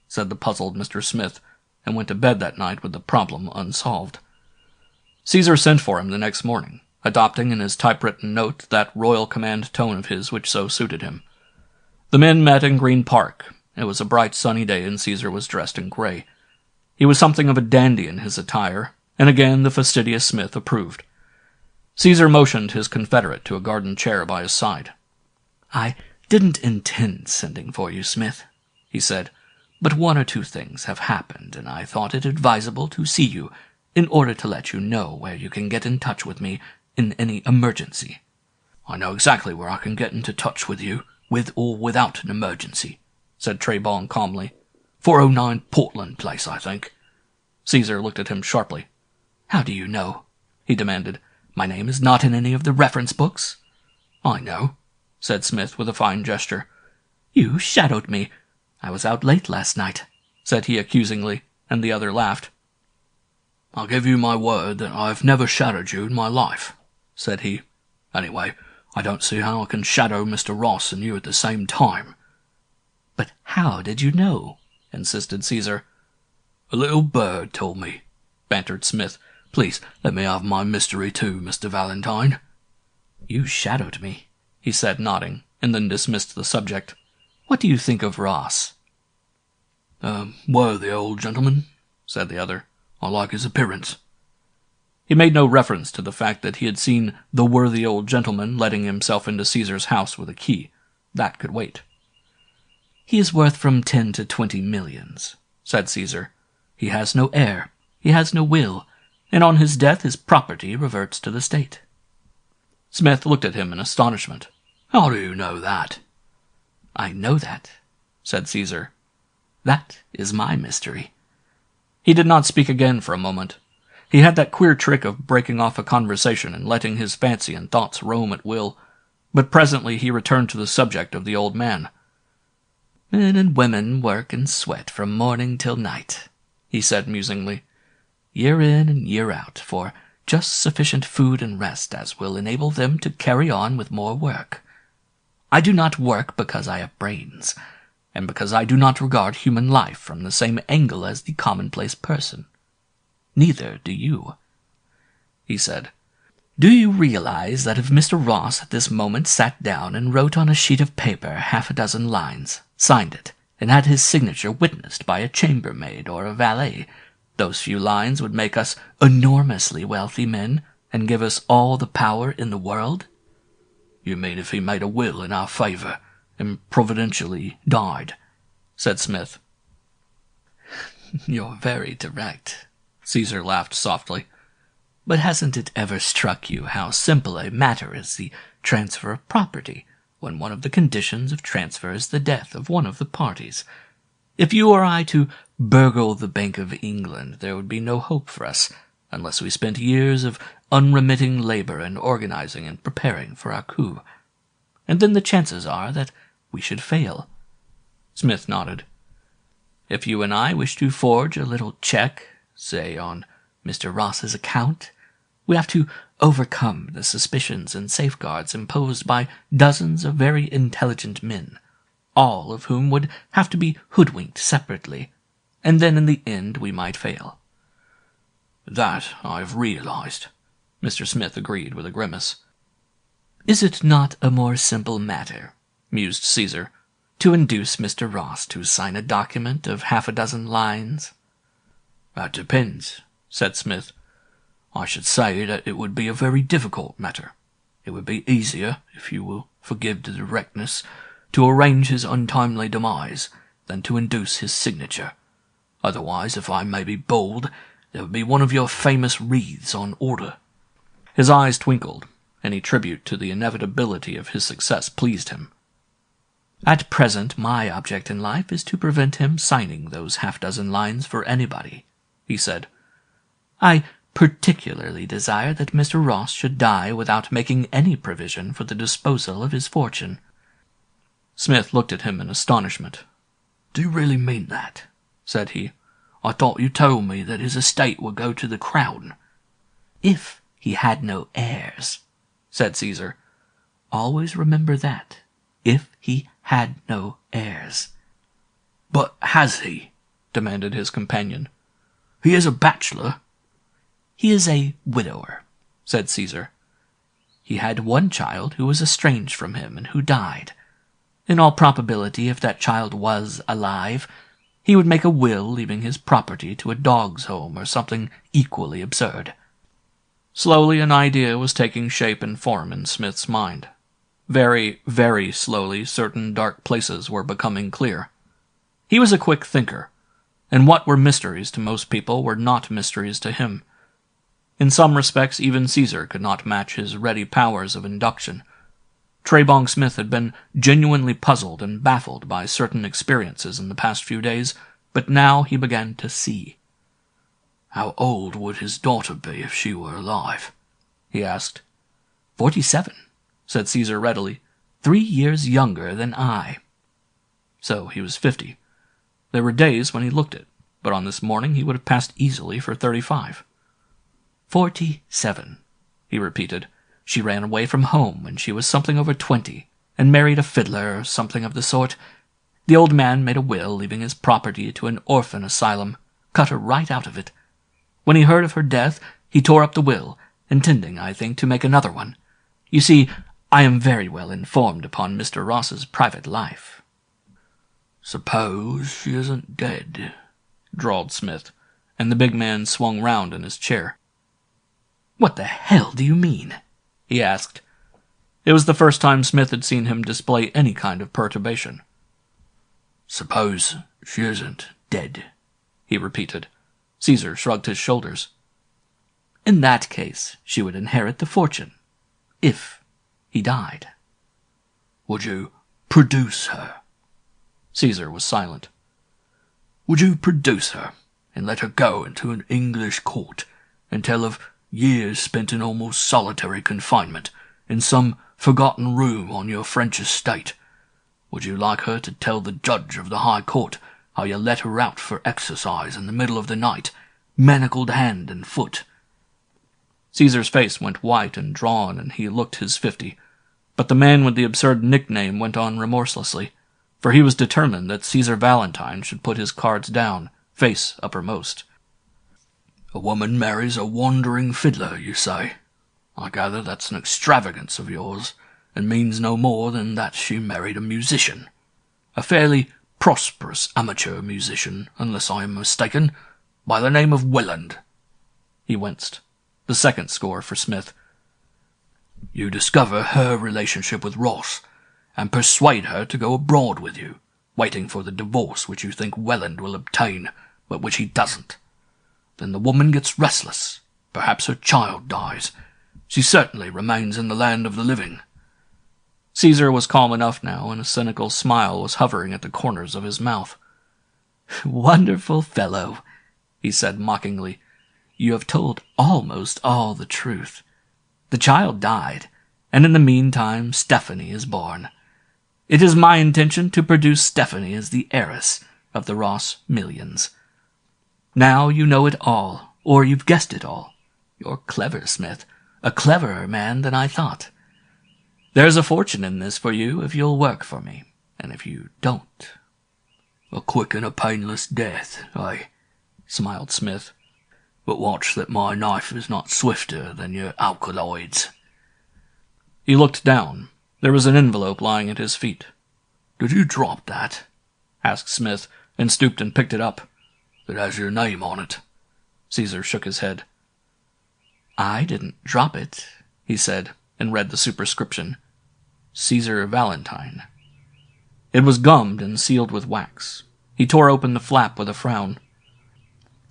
said the puzzled Mr. Smith, and went to bed that night with the problem unsolved. Caesar sent for him the next morning, adopting in his typewritten note that royal command tone of his which so suited him. The men met in Green Park. It was a bright sunny day, and Caesar was dressed in gray. He was something of a dandy in his attire, and again the fastidious Smith approved. Caesar motioned his confederate to a garden chair by his side. "I didn't intend sending for you, Smith," he said, "but 1 or 2 things have happened, and I thought it advisable to see you in order to let you know where you can get in touch with me in any emergency." "I know exactly where I can get into touch with you, with or without an emergency," said Trebong calmly. 409 Portland Place, I think." Caesar looked at him sharply. "How do you know?" he demanded. "My name is not in any of the reference books." "I know," said Smith with a fine gesture. "You shadowed me. I was out late last night," said he accusingly, and the other laughed. "I'll give you my word that I've never shadowed you in my life," said he. "Anyway, I don't see how I can shadow Mr. Ross and you at the same time." "But how did you know?" insisted Caesar. "A little bird told me," bantered Smith. "Please let me have my mystery too, Mr. Valentine." "You shadowed me," he said, nodding, and then dismissed the subject. "What do you think of Ross?" Worthy old gentleman," said the other. "I like his appearance." He made no reference to the fact that he had seen the worthy old gentleman letting himself into Caesar's house with a key. That could wait. "He is worth from 10 to 20 millions, said Caesar. "He has no heir, he has no will, and on his death his property reverts to the state." Smith looked at him in astonishment. "How do you know that?" "I know that," said Caesar. "That is my mystery." He did not speak again for a moment. He had that queer trick of breaking off a conversation and letting his fancy and thoughts roam at will, but presently he returned to the subject of the old man. "Men and women work and sweat from morning till night," he said musingly, "year in and year out, for just sufficient food and rest as will enable them to carry on with more work. I do not work because I have brains, and because I do not regard human life from the same angle as the commonplace person. Neither do you," he said. "Do you realize that if Mr. Ross at this moment sat down and wrote on a sheet of paper half a dozen lines, signed it, and had his signature witnessed by a chambermaid or a valet, those few lines would make us enormously wealthy men and give us all the power in the world?" "You mean if he made a will in our favor and providentially died?" said Smith. "You're very direct," Caesar laughed softly. "But hasn't it ever struck you how simple a matter is the transfer of property, when one of the conditions of transfer is the death of one of the parties? If you or I to burgle the Bank of England, there would be no hope for us, unless we spent years of unremitting labor in organizing and preparing for our coup. And then the chances are that we should fail." Smith nodded. "If you and I wish to forge a little check, say on Mr. Ross's account, we have to overcome the suspicions and safeguards imposed by dozens of very intelligent men, all of whom would have to be hoodwinked separately, and then in the end we might fail." "That I've realized," Mr. Smith agreed with a grimace. "Is it not a more simple matter," mused Caesar, "to induce Mr. Ross to sign a document of half a dozen lines?" "That depends," said Smith. "I should say that it would be a very difficult matter. It would be easier, if you will forgive the directness, to arrange his untimely demise than to induce his signature. Otherwise, if I may be bold, there would be one of your famous wreaths on order." His eyes twinkled. Any tribute to the inevitability of his success pleased him. "At present my object in life is to prevent him signing those half-dozen lines for anybody," he said. "I particularly desire that Mr. Ross should die without making any provision for the disposal of his fortune." Smith looked at him in astonishment. "Do you really mean that?" said he. "I thought you told me that his estate would go to the crown." "If he had no heirs," said Caesar. "Always remember that. If he had no heirs." "But has he?" demanded his companion. "He is a bachelor." "He is a widower," said Caesar. "He had one child who was estranged from him and who died. In all probability, if that child was alive, he would make a will leaving his property to a dog's home or something equally absurd." Slowly an idea was taking shape and form in Smith's mind. Very, very slowly certain dark places were becoming clear. He was a quick thinker, and what were mysteries to most people were not mysteries to him. In some respects, even Caesar could not match his ready powers of induction. Trebong Smith had been genuinely puzzled and baffled by certain experiences in the past few days, but now he began to see. "How old would his daughter be if she were alive?" he asked. 47, said Caesar readily. 3 years younger than I. So he was 50. There were days when he looked it, but on this morning he would have passed easily for 35. 47, he repeated. She ran away from home when she was something over 20, and married a fiddler or something of the sort. The old man made a will leaving his property to an orphan asylum, cut her right out of it. When he heard of her death, he tore up the will, intending, I think, to make another one. You see, I am very well informed upon Mr. Ross's private life." "Suppose she isn't dead," drawled Smith, and the big man swung round in his chair. "What the hell do you mean?" he asked. It was the first time Smith had seen him display any kind of perturbation. "Suppose she isn't dead," he repeated. Caesar shrugged his shoulders. "In that case, she would inherit the fortune. If he died." "Would you produce her?" Caesar was silent. "Would you produce her and let her go into an English court and tell of years spent in almost solitary confinement in some forgotten room on your French estate? Would you like her to tell the judge of the High Court how you let her out for exercise in the middle of the night, manacled hand and foot?" Caesar's face went white and drawn, and he looked his 50, but the man with the absurd nickname went on remorselessly, for he was determined that Caesar Valentine should put his cards down, face uppermost. "A woman marries a wandering fiddler, you say? I gather that's an extravagance of yours, and means no more than that she married a musician. A fairly prosperous amateur musician, unless I am mistaken, by the name of Welland." He winced. The second score for Smith. "You discover her relationship with Ross, and persuade her to go abroad with you, waiting for the divorce which you think Welland will obtain, but which he doesn't. Then the woman gets restless. Perhaps her child dies. She certainly remains in the land of the living." Caesar was calm enough now, and a cynical smile was hovering at the corners of his mouth. "Wonderful fellow," he said mockingly. "You have told almost all the truth. The child died, and in the meantime Stephanie is born. It is my intention to produce Stephanie as the heiress of the Ross millions. Now you know it all, or you've guessed it all. You're clever, Smith, a cleverer man than I thought. There's a fortune in this for you if you'll work for me, and if you don't—" "A quick and a painless death, eh?" smiled Smith. "But watch that my knife is not swifter than your alkaloids." He looked down. There was an envelope lying at his feet. "Did you drop that?" asked Smith, and stooped and picked it up. "It has your name on it." Caesar shook his head. "I didn't drop it," he said, and read the superscription. Caesar Valentine. It was gummed and sealed with wax. He tore open the flap with a frown.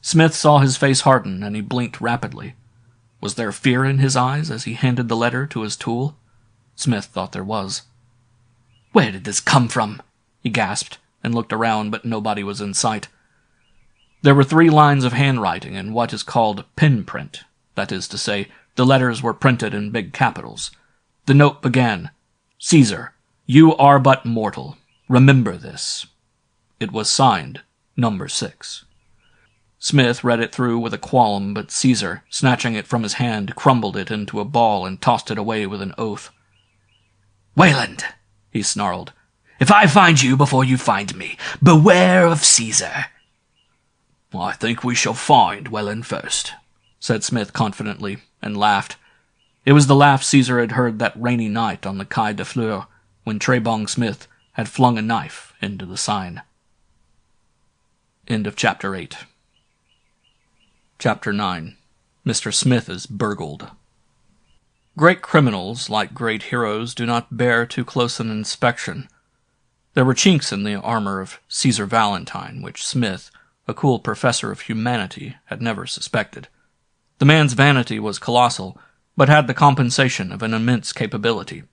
Smith saw his face harden, and he blinked rapidly. Was there fear in his eyes as he handed the letter to his tool? Smith thought there was. "Where did this come from?" he gasped, and looked around, but nobody was in sight. There were 3 lines of handwriting in what is called pen print. That is to say, the letters were printed in big capitals. The note began, "Caesar, you are but mortal. Remember this." It was signed, Number 6. Smith read it through with a qualm, but Caesar, snatching it from his hand, crumbled it into a ball and tossed it away with an oath. "Wayland," he snarled, "if I find you before you find me, beware of Caesar." "I think we shall find Welland first," said Smith confidently, and laughed. It was the laugh Caesar had heard that rainy night on the Quai de Fleurs, when Trebong Smith had flung a knife into the Seine. End of Chapter 8. Chapter 9. Mr. Smith is burgled. Great criminals, like great heroes, do not bear too close an inspection. There were chinks in the armor of Caesar Valentine, which Smith, a cool professor of humanity, had never suspected. The man's vanity was colossal, but had the compensation of an immense capability.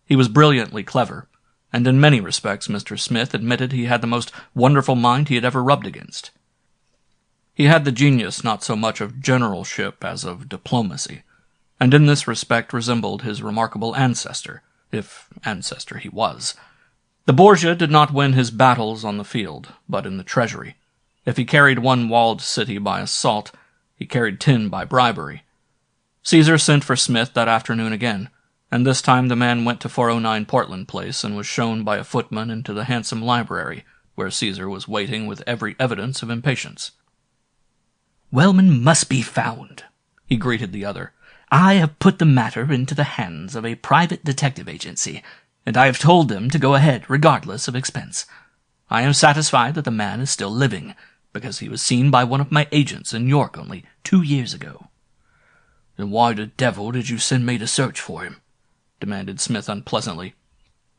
He was brilliantly clever, and in many respects Mr. Smith admitted he had the most wonderful mind he had ever rubbed against. He had the genius not so much of generalship as of diplomacy, and in this respect resembled his remarkable ancestor, if ancestor he was. The Borgia did not win his battles on the field, but in the treasury. If he carried one walled city by assault, he carried 10 by bribery. Caesar sent for Smith that afternoon again, and this time the man went to 409 Portland Place and was shown by a footman into the handsome library, where Caesar was waiting with every evidence of impatience. "Wellman must be found," he greeted the other. "I have put the matter into the hands of a private detective agency, and I have told them to go ahead regardless of expense. I am satisfied that the man is still living, because he was seen by one of my agents in York only 2 years ago." "Then why the devil did you send me to search for him?" demanded Smith unpleasantly.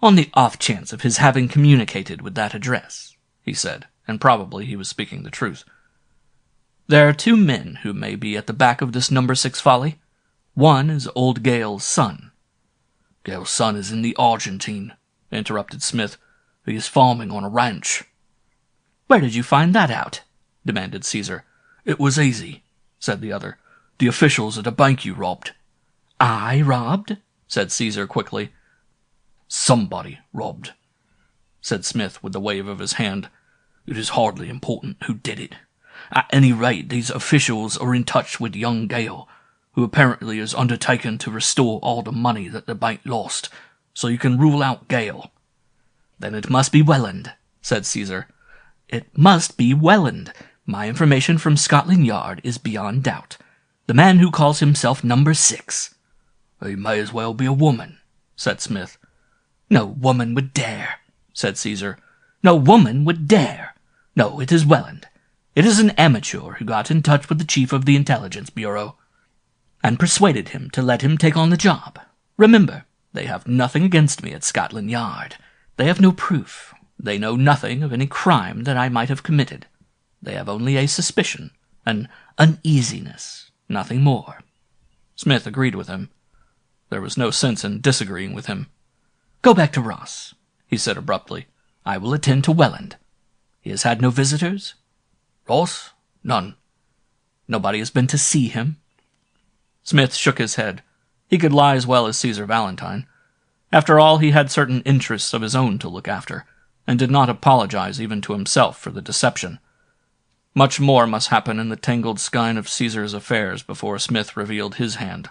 "On the off chance of his having communicated with that address," he said, and probably he was speaking the truth. "There are 2 men who may be at the back of this number 6 folly. One is old Gale's son." "Gale's son is in the Argentine," interrupted Smith. "He is farming on a ranch." "Where did you find that out?" demanded Caesar. "It was easy," said the other. "The officials at the bank you robbed." "I robbed?" said Caesar quickly. "Somebody robbed," said Smith with a wave of his hand. "It is hardly important who did it. At any rate, these officials are in touch with young Gale, who apparently has undertaken to restore all the money that the bank lost, so you can rule out Gale." "Then it must be Welland," said Caesar. "It must be Welland. My information from Scotland Yard is beyond doubt. The man who calls himself number 6. "He may as well be a woman," said Smith. "No woman would dare," said Caesar. "No woman would dare. No, it is Welland. It is an amateur who got in touch with the chief of the Intelligence Bureau and persuaded him to let him take on the job. Remember, they have nothing against me at Scotland Yard. They have no proof. They know nothing of any crime that I might have committed. They have only a suspicion, an uneasiness, nothing more." Smith agreed with him. There was no sense in disagreeing with him. "Go back to Ross," he said abruptly. "I will attend to Welland. He has had no visitors?" "Ross? None." "Nobody has been to see him?" Smith shook his head. He could lie as well as Caesar Valentine. After all, he had certain interests of his own to look after, and did not apologize even to himself for the deception. Much more must happen in the tangled skein of Caesar's affairs before Smith revealed his hand.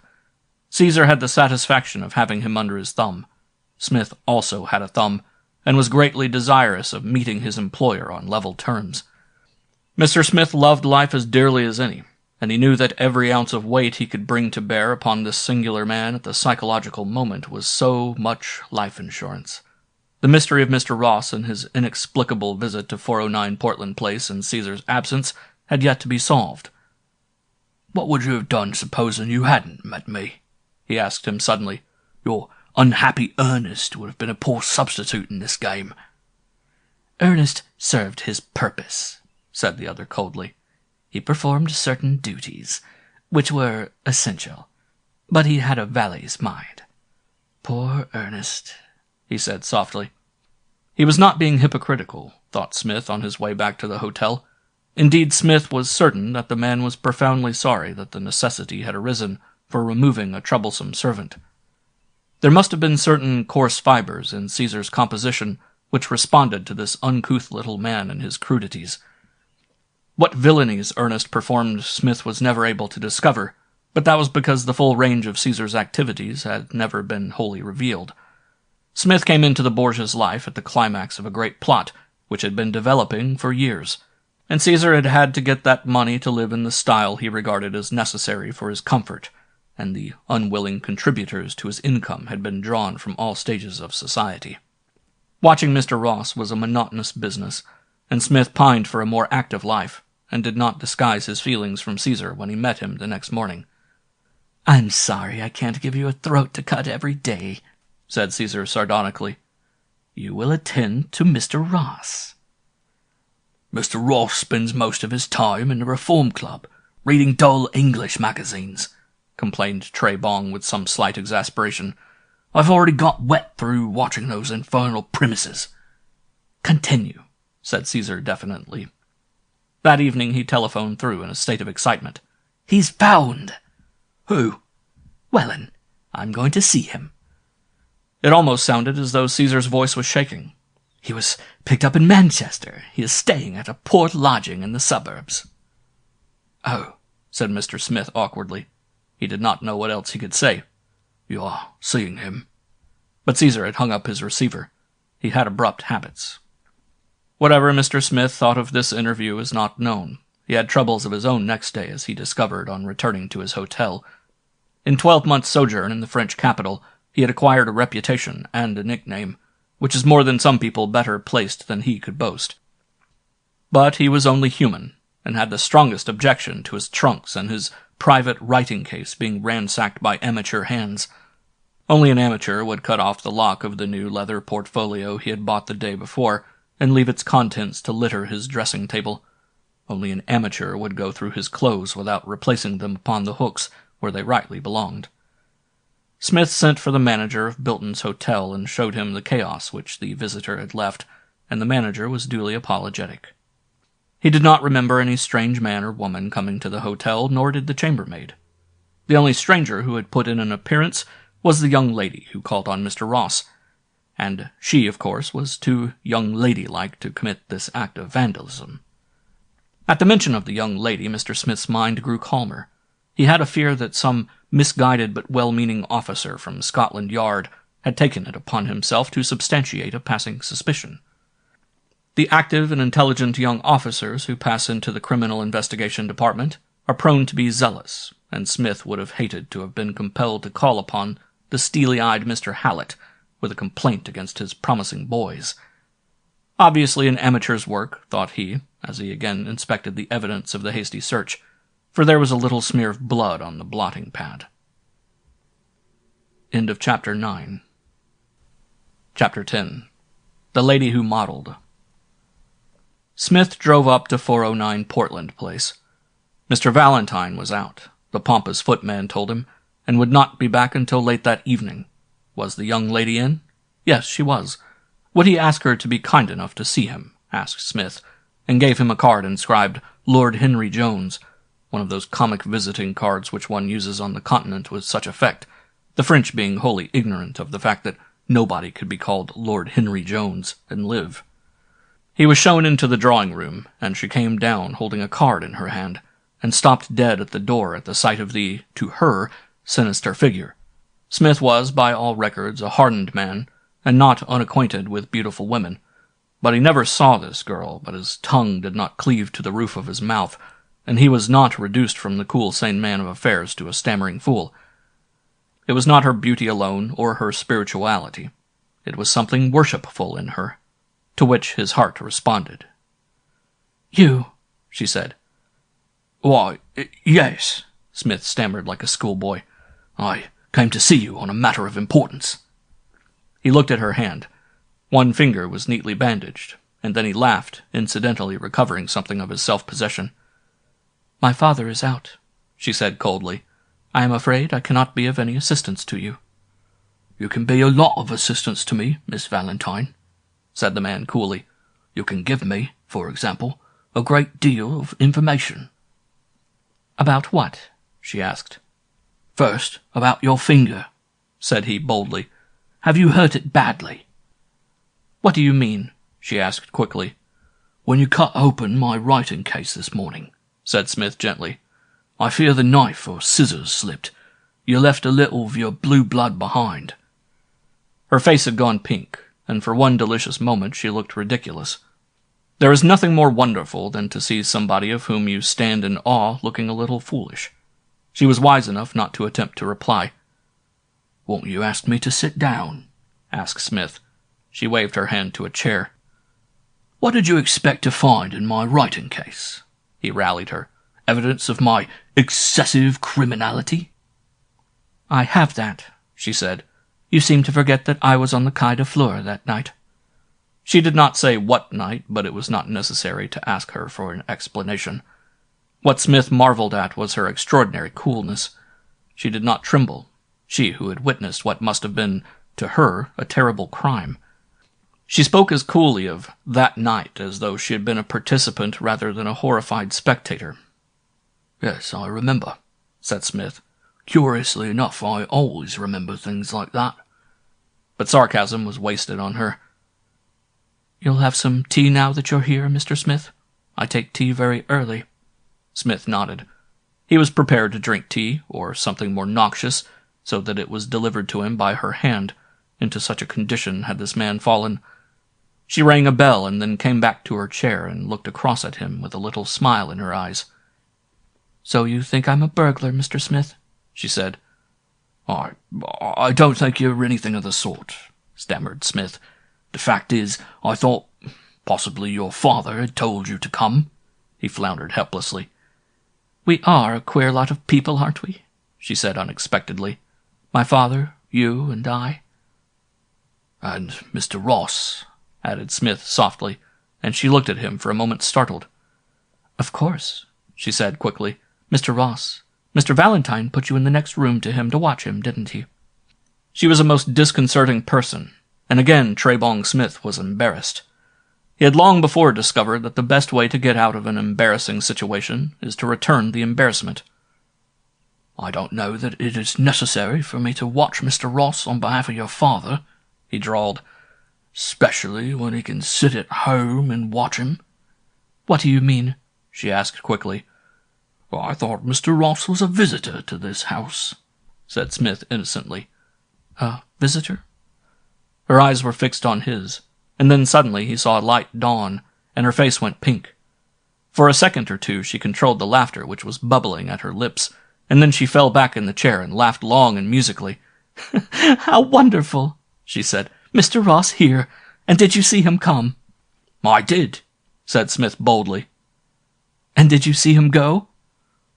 Caesar had the satisfaction of having him under his thumb. Smith also had a thumb, and was greatly desirous of meeting his employer on level terms. Mr. Smith loved life as dearly as any, and he knew that every ounce of weight he could bring to bear upon this singular man at the psychological moment was so much life insurance. The mystery of Mr. Ross and his inexplicable visit to 409 Portland Place in Caesar's absence had yet to be solved. "What would you have done supposing you hadn't met me?" he asked him suddenly. "Your unhappy Ernest would have been a poor substitute in this game." "Ernest served his purpose," said the other coldly. "He performed certain duties, which were essential, but he had a valet's mind. Poor Ernest," he said softly. He was not being hypocritical, thought Smith on his way back to the hotel. Indeed, Smith was certain that the man was profoundly sorry that the necessity had arisen for removing a troublesome servant. There must have been certain coarse fibers in Caesar's composition which responded to this uncouth little man and his crudities. What villainies Ernest performed Smith was never able to discover, but that was because the full range of Caesar's activities had never been wholly revealed. Smith came into the Borgia's life at the climax of a great plot, which had been developing for years, and Caesar had had to get that money to live in the style he regarded as necessary for his comfort, and the unwilling contributors to his income had been drawn from all stages of society. Watching Mr. Ross was a monotonous business, and Smith pined for a more active life, and did not disguise his feelings from Caesar when he met him the next morning. "I'm sorry I can't give you a throat to cut every day," said Caesar sardonically. "You will attend to Mr. Ross." "Mr. Ross spends most of his time in the Reform Club, reading dull English magazines," complained Trey Bong with some slight exasperation. "I've already got wet through watching those infernal premises." "Continue," said Caesar definitely. That evening he telephoned through in a state of excitement. "He's found." "Who?" "Welland. I'm going to see him." It almost sounded as though Caesar's voice was shaking. "He was picked up in Manchester. He is staying at a port lodging in the suburbs." "Oh," said Mr. Smith awkwardly. He did not know what else he could say. You are seeing him." But Caesar had hung up his receiver. He had abrupt habits. Whatever Mr. Smith thought of this interview is not known. He had troubles of his own next day, as he discovered on returning to his hotel. In 12 months' sojourn in the French capital, he had acquired a reputation and a nickname, which is more than some people better placed than he could boast. But he was only human, and had the strongest objection to his trunks and his private writing case being ransacked by amateur hands. Only an amateur would cut off the lock of the new leather portfolio he had bought the day before, and leave its contents to litter his dressing table. Only an amateur would go through his clothes without replacing them upon the hooks where they rightly belonged. Smith sent for the manager of Bilton's hotel and showed him the chaos which the visitor had left, and the manager was duly apologetic. He did not remember any strange man or woman coming to the hotel, nor did the chambermaid. The only stranger who had put in an appearance was the young lady who called on Mr. Ross, and she, of course, was too young ladylike to commit this act of vandalism. At the mention of the young lady, Mr. Smith's mind grew calmer. He had a fear that some misguided but well-meaning officer from Scotland Yard had taken it upon himself to substantiate a passing suspicion. The active and intelligent young officers who pass into the Criminal Investigation Department are prone to be zealous, and Smith would have hated to have been compelled to call upon the steely-eyed Mr. Hallett with a complaint against his promising boys. Obviously an amateur's work, thought he, as he again inspected the evidence of the hasty search, for there was a little smear of blood on the blotting pad. End of Chapter 9. Chapter 10. The Lady Who Modeled. Smith drove up to 409 Portland Place. Mr. Valentine was out, the pompous footman told him, and would not be back until late that evening. Was the young lady in? Yes, she was. Would he ask her to be kind enough to see him? Asked Smith, and gave him a card inscribed Lord Henry Jones, one of those comic visiting cards which one uses on the continent with such effect, the French being wholly ignorant of the fact that nobody could be called Lord Henry Jones and live. He was shown into the drawing-room, and she came down holding a card in her hand, and stopped dead at the door at the sight of the, to her, sinister figure. Smith was, by all records, a hardened man, and not unacquainted with beautiful women. But he never saw this girl, but his tongue did not cleave to the roof of his mouth, and he was not reduced from the cool, sane man of affairs to a stammering fool. It was not her beauty alone, or her spirituality. It was something worshipful in her, to which his heart responded. "You," she said. "Why, yes," Smith stammered like a schoolboy. "I came to see you on a matter of importance." He looked at her hand. One finger was neatly bandaged, and then he laughed, incidentally recovering something of his self-possession. "My father is out," she said coldly. "I am afraid I cannot be of any assistance to you." "You can be a lot of assistance to me, Miss Valentine," said the man coolly. "You can give me, for example, a great deal of information." "About what?" she asked. "First, about your finger," said he boldly. "Have you hurt it badly?" "What do you mean?" she asked quickly. "When you cut open my writing case this morning," said Smith gently. "I fear the knife or scissors slipped. You left a little of your blue blood behind." Her face had gone pink, and for one delicious moment she looked ridiculous. There is nothing more wonderful than to see somebody of whom you stand in awe looking a little foolish. She was wise enough not to attempt to reply. "Won't you ask me to sit down?" asked Smith. She waved her hand to a chair. "What did you expect to find in my writing case?" he rallied her. "Evidence of my excessive criminality?" "I have that," she said. "You seem to forget that I was on the Quai de Fleur that night." She did not say what night, but it was not necessary to ask her for an explanation. What Smith marveled at was her extraordinary coolness. She did not tremble, she who had witnessed what must have been, to her, a terrible crime. She spoke as coolly of that night as though she had been a participant rather than a horrified spectator. "Yes, I remember," said Smith. "Curiously enough, I always remember things like that." But sarcasm was wasted on her. "You'll have some tea now that you're here, Mr. Smith? I take tea very early." Smith nodded. He was prepared to drink tea, or something more noxious, so that it was delivered to him by her hand. Into such a condition had this man fallen. She rang a bell and then came back to her chair and looked across at him with a little smile in her eyes. "So you think I'm a burglar, Mr. Smith?" she said. I don't think you're anything of the sort," stammered Smith. "The fact is, I thought possibly your father had told you to come." He floundered helplessly. "We are a queer lot of people, aren't we?" she said unexpectedly. "My father, you, and I." "And Mr. Ross," added Smith softly, and she looked at him for a moment startled. "Of course," she said quickly. "Mr. Ross. Mr. Valentine put you in the next room to him to watch him, didn't he?" She was a most disconcerting person, and again Trebong Smith was embarrassed. He had long before discovered that the best way to get out of an embarrassing situation is to return the embarrassment. "I don't know that it is necessary for me to watch Mr. Ross on behalf of your father," he drawled, "especially when he can sit at home and watch him." "What do you mean?" she asked quickly. "I thought Mr. Ross was a visitor to this house," said Smith innocently. "A visitor?" Her eyes were fixed on his, and then suddenly he saw a light dawn, and her face went pink. For a second or two she controlled the laughter which was bubbling at her lips, and then she fell back in the chair and laughed long and musically. "How wonderful!" she said. "Mr. Ross here, and did you see him come?" "I did," said Smith boldly. "And did you see him go?"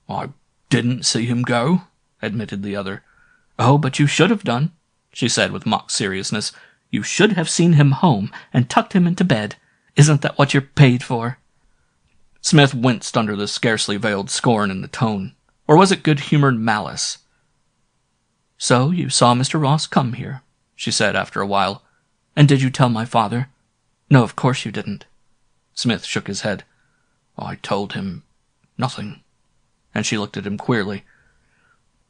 "I didn't see him go," admitted the other. "Oh, but you should have done," she said with mock seriousness. "You should have seen him home and tucked him into bed. Isn't that what you're paid for?" Smith winced under the scarcely veiled scorn in the tone. Or was it good-humored malice? "So you saw Mr. Ross come here," she said after a while. "And did you tell my father?" "No, of course you didn't." Smith shook his head. "I told him nothing." And she looked at him queerly.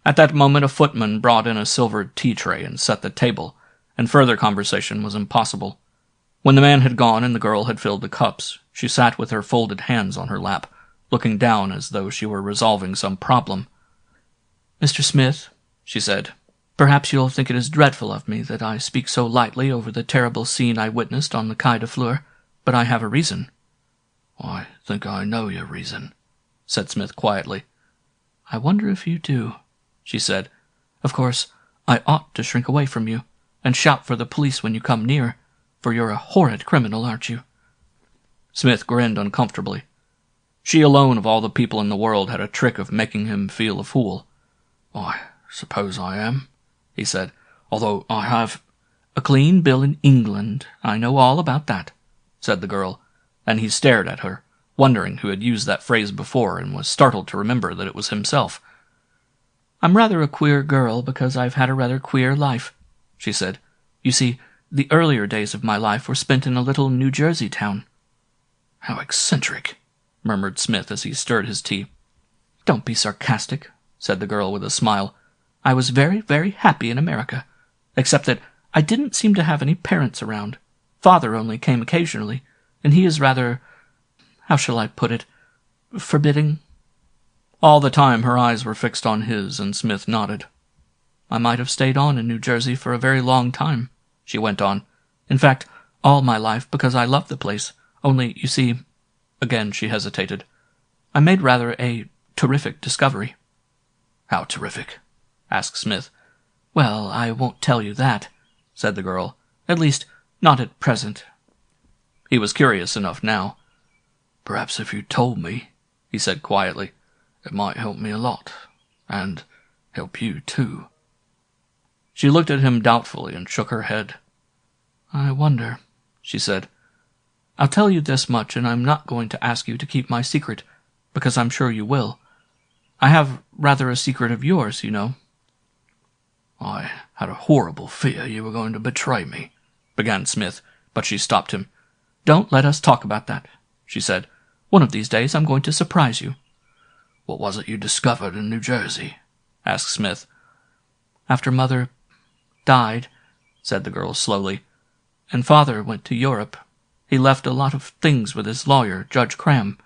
At that moment a footman brought in a silvered tea-tray and set the table, and further conversation was impossible. When the man had gone and the girl had filled the cups, she sat with her folded hands on her lap, looking down as though she were resolving some problem. "Mr. Smith," she said, "perhaps you'll think it is dreadful of me that I speak so lightly over the terrible scene I witnessed on the Quai de Fleur, but I have a reason." "I think I know your reason," said Smith quietly. "I wonder if you do," she said. "Of course, I ought to shrink away from you, and shout for the police when you come near, for you're a horrid criminal, aren't you?" Smith grinned uncomfortably. She alone of all the people in the world had a trick of making him feel a fool. "I suppose I am," he said, "although I have—" "A clean bill in England, I know all about that," said the girl, and he stared at her, wondering who had used that phrase before, and was startled to remember that it was himself. "I'm rather a queer girl because I've had a rather queer life," she said. "You see, the earlier days of my life were spent in a little New Jersey town." "How eccentric," murmured Smith as he stirred his tea. "Don't be sarcastic," said the girl with a smile. "I was very, very happy in America, except that I didn't seem to have any parents around. Father only came occasionally, and he is rather, how shall I put it, forbidding." All the time her eyes were fixed on his, and Smith nodded. "I might have stayed on in New Jersey for a very long time," she went on. "In fact, all my life, because I loved the place. Only, you see," again she hesitated, "I made rather a terrific discovery." "How terrific?" asked Smith. "Well, I won't tell you that," said the girl. "At least, not at present." He was curious enough now. "Perhaps if you told me," he said quietly, "it might help me a lot, and help you too." She looked at him doubtfully and shook her head. "I wonder," she said. "I'll tell you this much, and I'm not going to ask you to keep my secret, because I'm sure you will. I have rather a secret of yours, you know." "I had a horrible fear you were going to betray me," began Smith, but she stopped him. "Don't let us talk about that," she said. "One of these days I'm going to surprise you." "What was it you discovered in New Jersey?" asked Smith. "After Mother died," said the girl slowly, "and Father went to Europe, he left a lot of things with his lawyer, Judge Cram.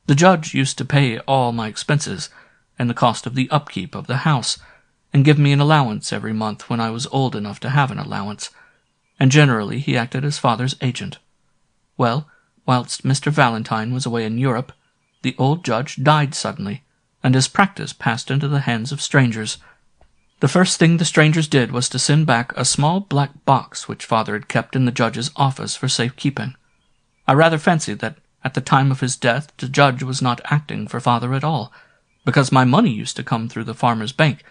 The judge used to pay all my expenses, and the cost of the upkeep of the house, and give me an allowance every month when I was old enough to have an allowance, and generally he acted as father's agent. Well, whilst Mr. Valentine was away in Europe, the old judge died suddenly, and his practice passed into the hands of strangers. The first thing the strangers did was to send back a small black box which father had kept in the judge's office for safekeeping. I rather fancied that at the time of his death the judge was not acting for father at all, because my money used to come through the farmer's bank,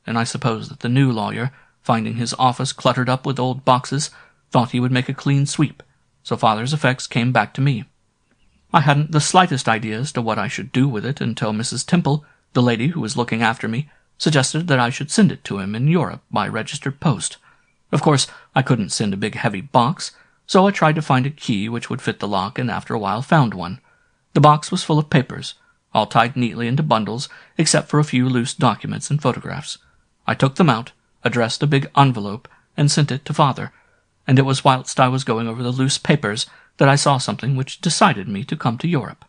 and I suppose that the new lawyer, finding his office cluttered up with old boxes, thought he would make a clean sweep, so father's effects came back to me. I hadn't the slightest idea as to what I should do with it until Mrs. Temple, the lady who was looking after me, suggested that I should send it to him in Europe by registered post. Of course, I couldn't send a big heavy box, so I tried to find a key which would fit the lock, and after a while found one. The box was full of papers, all tied neatly into bundles, except for a few loose documents and photographs. I took them out, addressed a big envelope, and sent it to father, and it was whilst I was going over the loose papers that I saw something which decided me to come to Europe.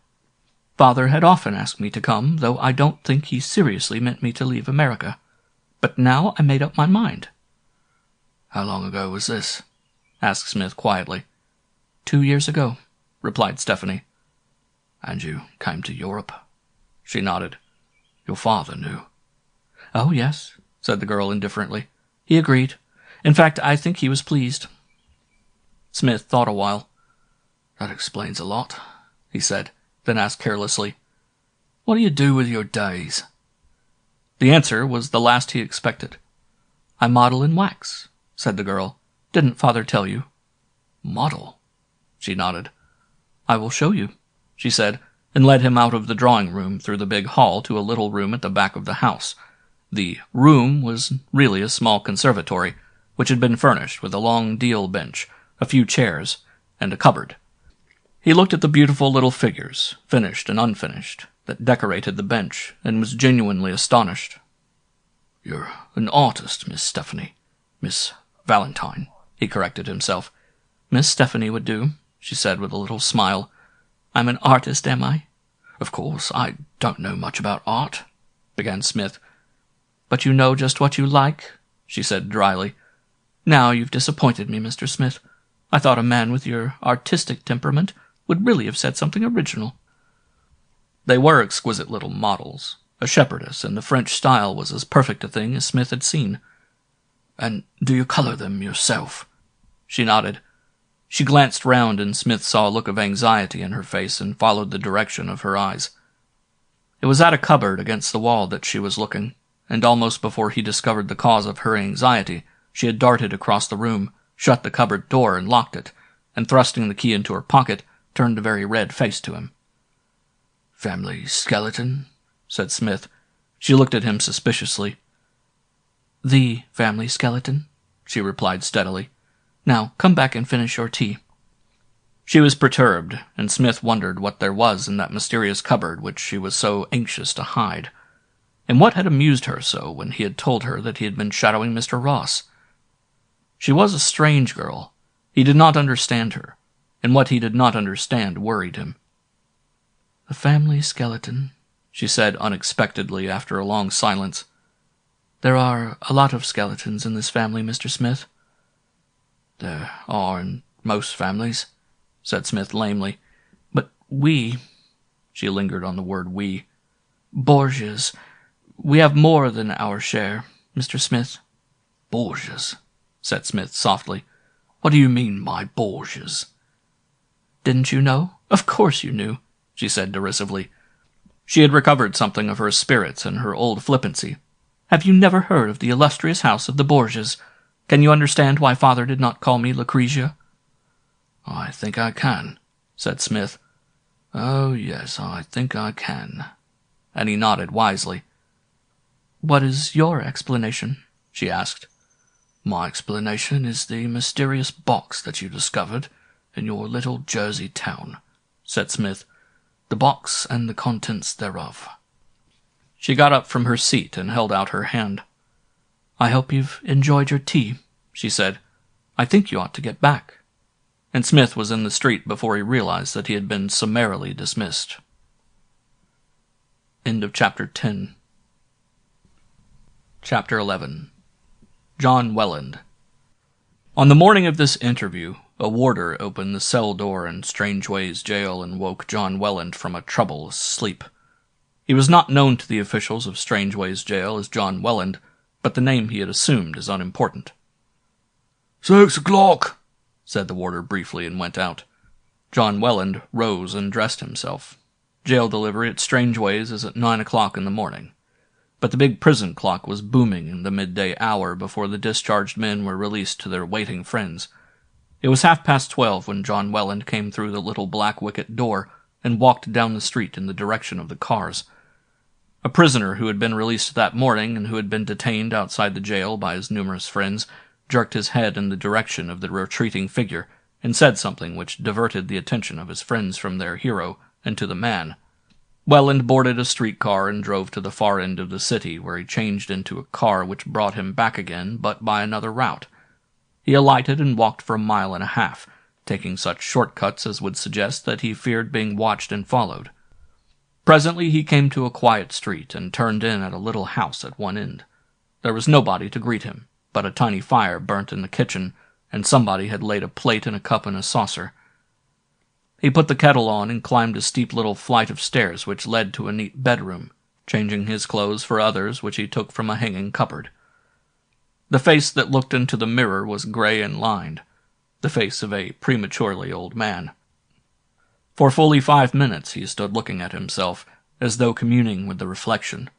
Father had often asked me to come, though I don't think he seriously meant me to leave America. But now I made up my mind. "How long ago was this?" asked Smith quietly. 2 years ago, replied Stephanie. "And you came to Europe?" She nodded. "Your father knew?" "Oh, yes," said the girl indifferently. "He agreed. In fact, I think he was pleased." Smith thought a while. "That explains a lot," he said, then asked carelessly, "What do you do with your days?" The answer was the last he expected. "I model in wax," said the girl. "Didn't father tell you?" "Model?" She nodded. "I will show you," she said, and led him out of the drawing-room through the big hall to a little room at the back of the house. The room was really a small conservatory, which had been furnished with a long deal bench, a few chairs, and a cupboard. He looked at the beautiful little figures, finished and unfinished, that decorated the bench, and was genuinely astonished. "You're an artist, Miss Stephanie. Miss Valentine," he corrected himself. "Miss Stephanie would do," she said with a little smile. "I'm an artist, am I?" "Of course, I don't know much about art," began Smith. "But you know just what you like," she said dryly. "Now you've disappointed me, Mr. Smith. I thought a man with your artistic temperament would really have said something original." They were exquisite little models. A shepherdess in the French style was as perfect a thing as Smith had seen. "And do you colour them yourself?" She nodded. She glanced round, and Smith saw a look of anxiety in her face and followed the direction of her eyes. It was at a cupboard against the wall that she was looking, and almost before he discovered the cause of her anxiety, she had darted across the room, shut the cupboard door and locked it, and thrusting the key into her pocket, turned a very red face to him. "Family skeleton?" said Smith. She looked at him suspiciously. "The family skeleton," she replied steadily. "Now, come back and finish your tea." She was perturbed, and Smith wondered what there was in that mysterious cupboard which she was so anxious to hide. And what had amused her so when he had told her that he had been shadowing Mr. Ross? She was a strange girl. He did not understand her, and what he did not understand worried him. "The family skeleton," she said unexpectedly after a long silence. "There are a lot of skeletons in this family, Mr. Smith." "There are in most families," said Smith lamely. "But we," she lingered on the word we, "Borgias, we have more than our share, Mr. Smith." "Borgias?" said Smith softly. "What do you mean by Borgias?" "Didn't you know? Of course you knew," she said derisively. She had recovered something of her spirits and her old flippancy. "Have you never heard of the illustrious house of the Borgias? Can you understand why father did not call me Lucrezia?" "I think I can," said Smith. "Oh, yes, I think I can." And he nodded wisely. "What is your explanation?" she asked. "My explanation is the mysterious box that you discovered in your little Jersey town," said Smith. "The box and the contents thereof." She got up from her seat and held out her hand. "I hope you've enjoyed your tea," she said. "I think you ought to get back." And Smith was in the street before he realized that he had been summarily dismissed. End of chapter 10. Chapter 11. John Welland. On the morning of this interview, a warder opened the cell door in Strangeways jail and woke John Welland from a troublous sleep. He was not known to the officials of Strangeways jail as John Welland, but the name he had assumed is unimportant. 6 o'clock, said the warder briefly and went out. John Welland rose and dressed himself. Jail delivery at Strangeways is at 9 o'clock in the morning. But the big prison clock was booming in the midday hour before the discharged men were released to their waiting friends. It was 12:30 when John Welland came through the little black wicket door and walked down the street in the direction of the cars. A prisoner who had been released that morning and who had been detained outside the jail by his numerous friends jerked his head in the direction of the retreating figure and said something which diverted the attention of his friends from their hero and to the man. Welland boarded a streetcar and drove to the far end of the city, where he changed into a car which brought him back again, but by another route. He alighted and walked for 1.5 miles, taking such shortcuts as would suggest that he feared being watched and followed. Presently he came to a quiet street and turned in at a little house at one end. There was nobody to greet him, but a tiny fire burnt in the kitchen, and somebody had laid a plate and a cup and a saucer. He put the kettle on and climbed a steep little flight of stairs which led to a neat bedroom, changing his clothes for others which he took from a hanging cupboard. The face that looked into the mirror was grey and lined, the face of a prematurely old man. For fully 5 minutes he stood looking at himself, as though communing with the reflection.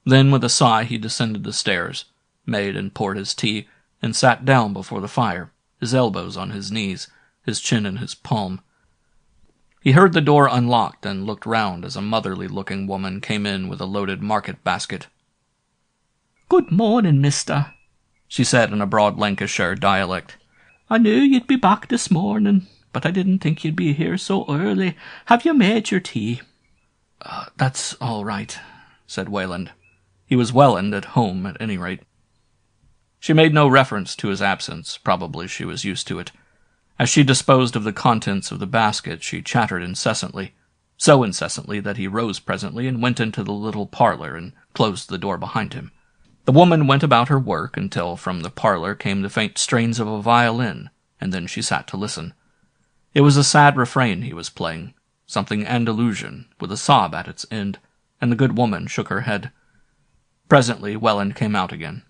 Then with a sigh he descended the stairs, made and poured his tea, and sat down before the fire, his elbows on his knees, his chin in his palm. He heard the door unlocked and looked round as a motherly-looking woman came in with a loaded market basket. "Good morning, mister," she said in a broad Lancashire dialect. "I knew you'd be back this morning, but I didn't think you'd be here so early. Have you made your tea?" That's all right," said Wayland. He was Welland at home, at any rate. She made no reference to his absence. Probably she was used to it. As she disposed of the contents of the basket, she chattered incessantly, so incessantly that he rose presently and went into the little parlor and closed the door behind him. The woman went about her work until from the parlor came the faint strains of a violin, and then she sat to listen. It was a sad refrain he was playing, something Andalusian, with a sob at its end, and the good woman shook her head. Presently Welland came out again.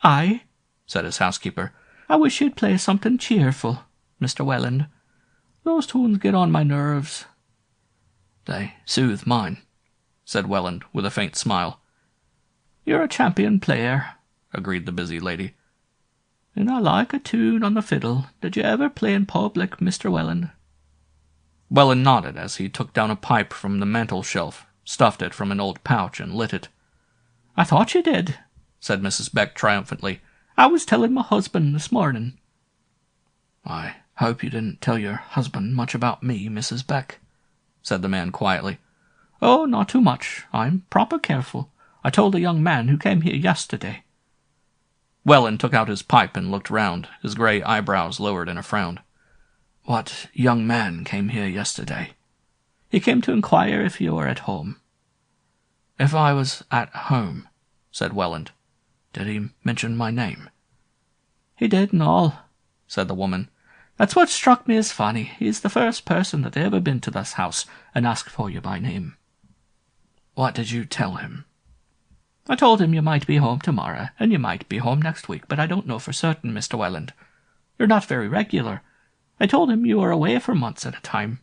"Aye," said his housekeeper. "I wish you'd play something cheerful, Mr. Welland. Those tunes get on my nerves." "They soothe mine," said Welland, with a faint smile. "You're a champion player," agreed the busy lady. "And I like a tune on the fiddle. Did you ever play in public, Mr. Welland?" Welland nodded as he took down a pipe from the mantel-shelf, stuffed it from an old pouch, and lit it. "I thought you did," said Mrs. Beck triumphantly. "I was telling my husband this morning." "I hope you didn't tell your husband much about me, Mrs. Beck," said the man quietly. "Oh, not too much. I'm proper careful. I told a young man who came here yesterday." Welland took out his pipe and looked round, his grey eyebrows lowered in a frown. "What young man came here yesterday?" "He came to inquire if you were at home." "If I was at home," said Welland. "Did he mention my name?" "He did and all," said the woman. "That's what struck me as funny. He's the first person that ever been to this house and asked for you by name." "What did you tell him?" "I told him you might be home tomorrow, and you might be home next week, but I don't know for certain, Mr. Welland. You're not very regular. I told him you were away for months at a time."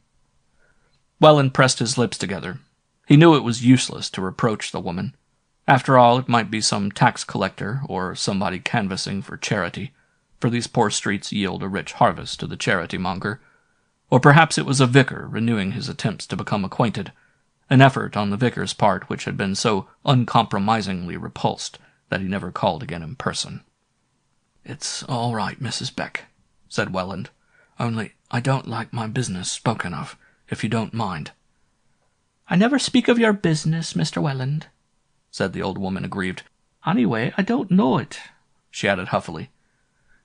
Welland pressed his lips together. He knew it was useless to reproach the woman. After all, it might be some tax collector or somebody canvassing for charity, for these poor streets yield a rich harvest to the charity-monger. Or perhaps it was a vicar renewing his attempts to become acquainted, an effort on the vicar's part which had been so uncompromisingly repulsed that he never called again in person. "It's all right, Mrs. Beck," said Welland. "Only I don't like my business spoken of, if you don't mind." "I never speak of your business, Mr. Welland," said the old woman, aggrieved. "Anyway, I don't know it," she added huffily.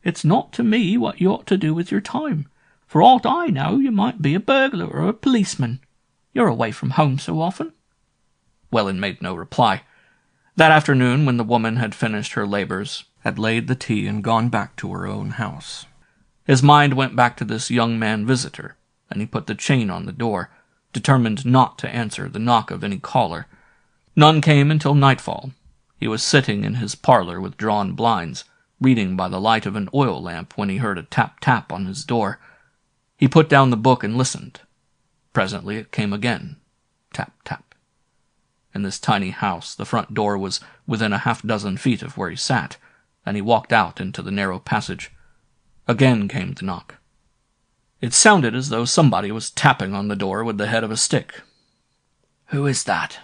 "It's not to me what you ought to do with your time. For aught I know, you might be a burglar or a policeman. You're away from home so often." Welland made no reply. That afternoon, when the woman had finished her labors, had laid the tea and gone back to her own house, his mind went back to this young man visitor, and he put the chain on the door, determined not to answer the knock of any caller. None came until nightfall. He was sitting in his parlor with drawn blinds, reading by the light of an oil lamp when he heard a tap-tap on his door. He put down the book and listened. Presently it came again. Tap-tap. In this tiny house, the front door was within a half-dozen feet of where he sat, and he walked out into the narrow passage. Again came the knock. It sounded as though somebody was tapping on the door with the head of a stick. "Who is that?"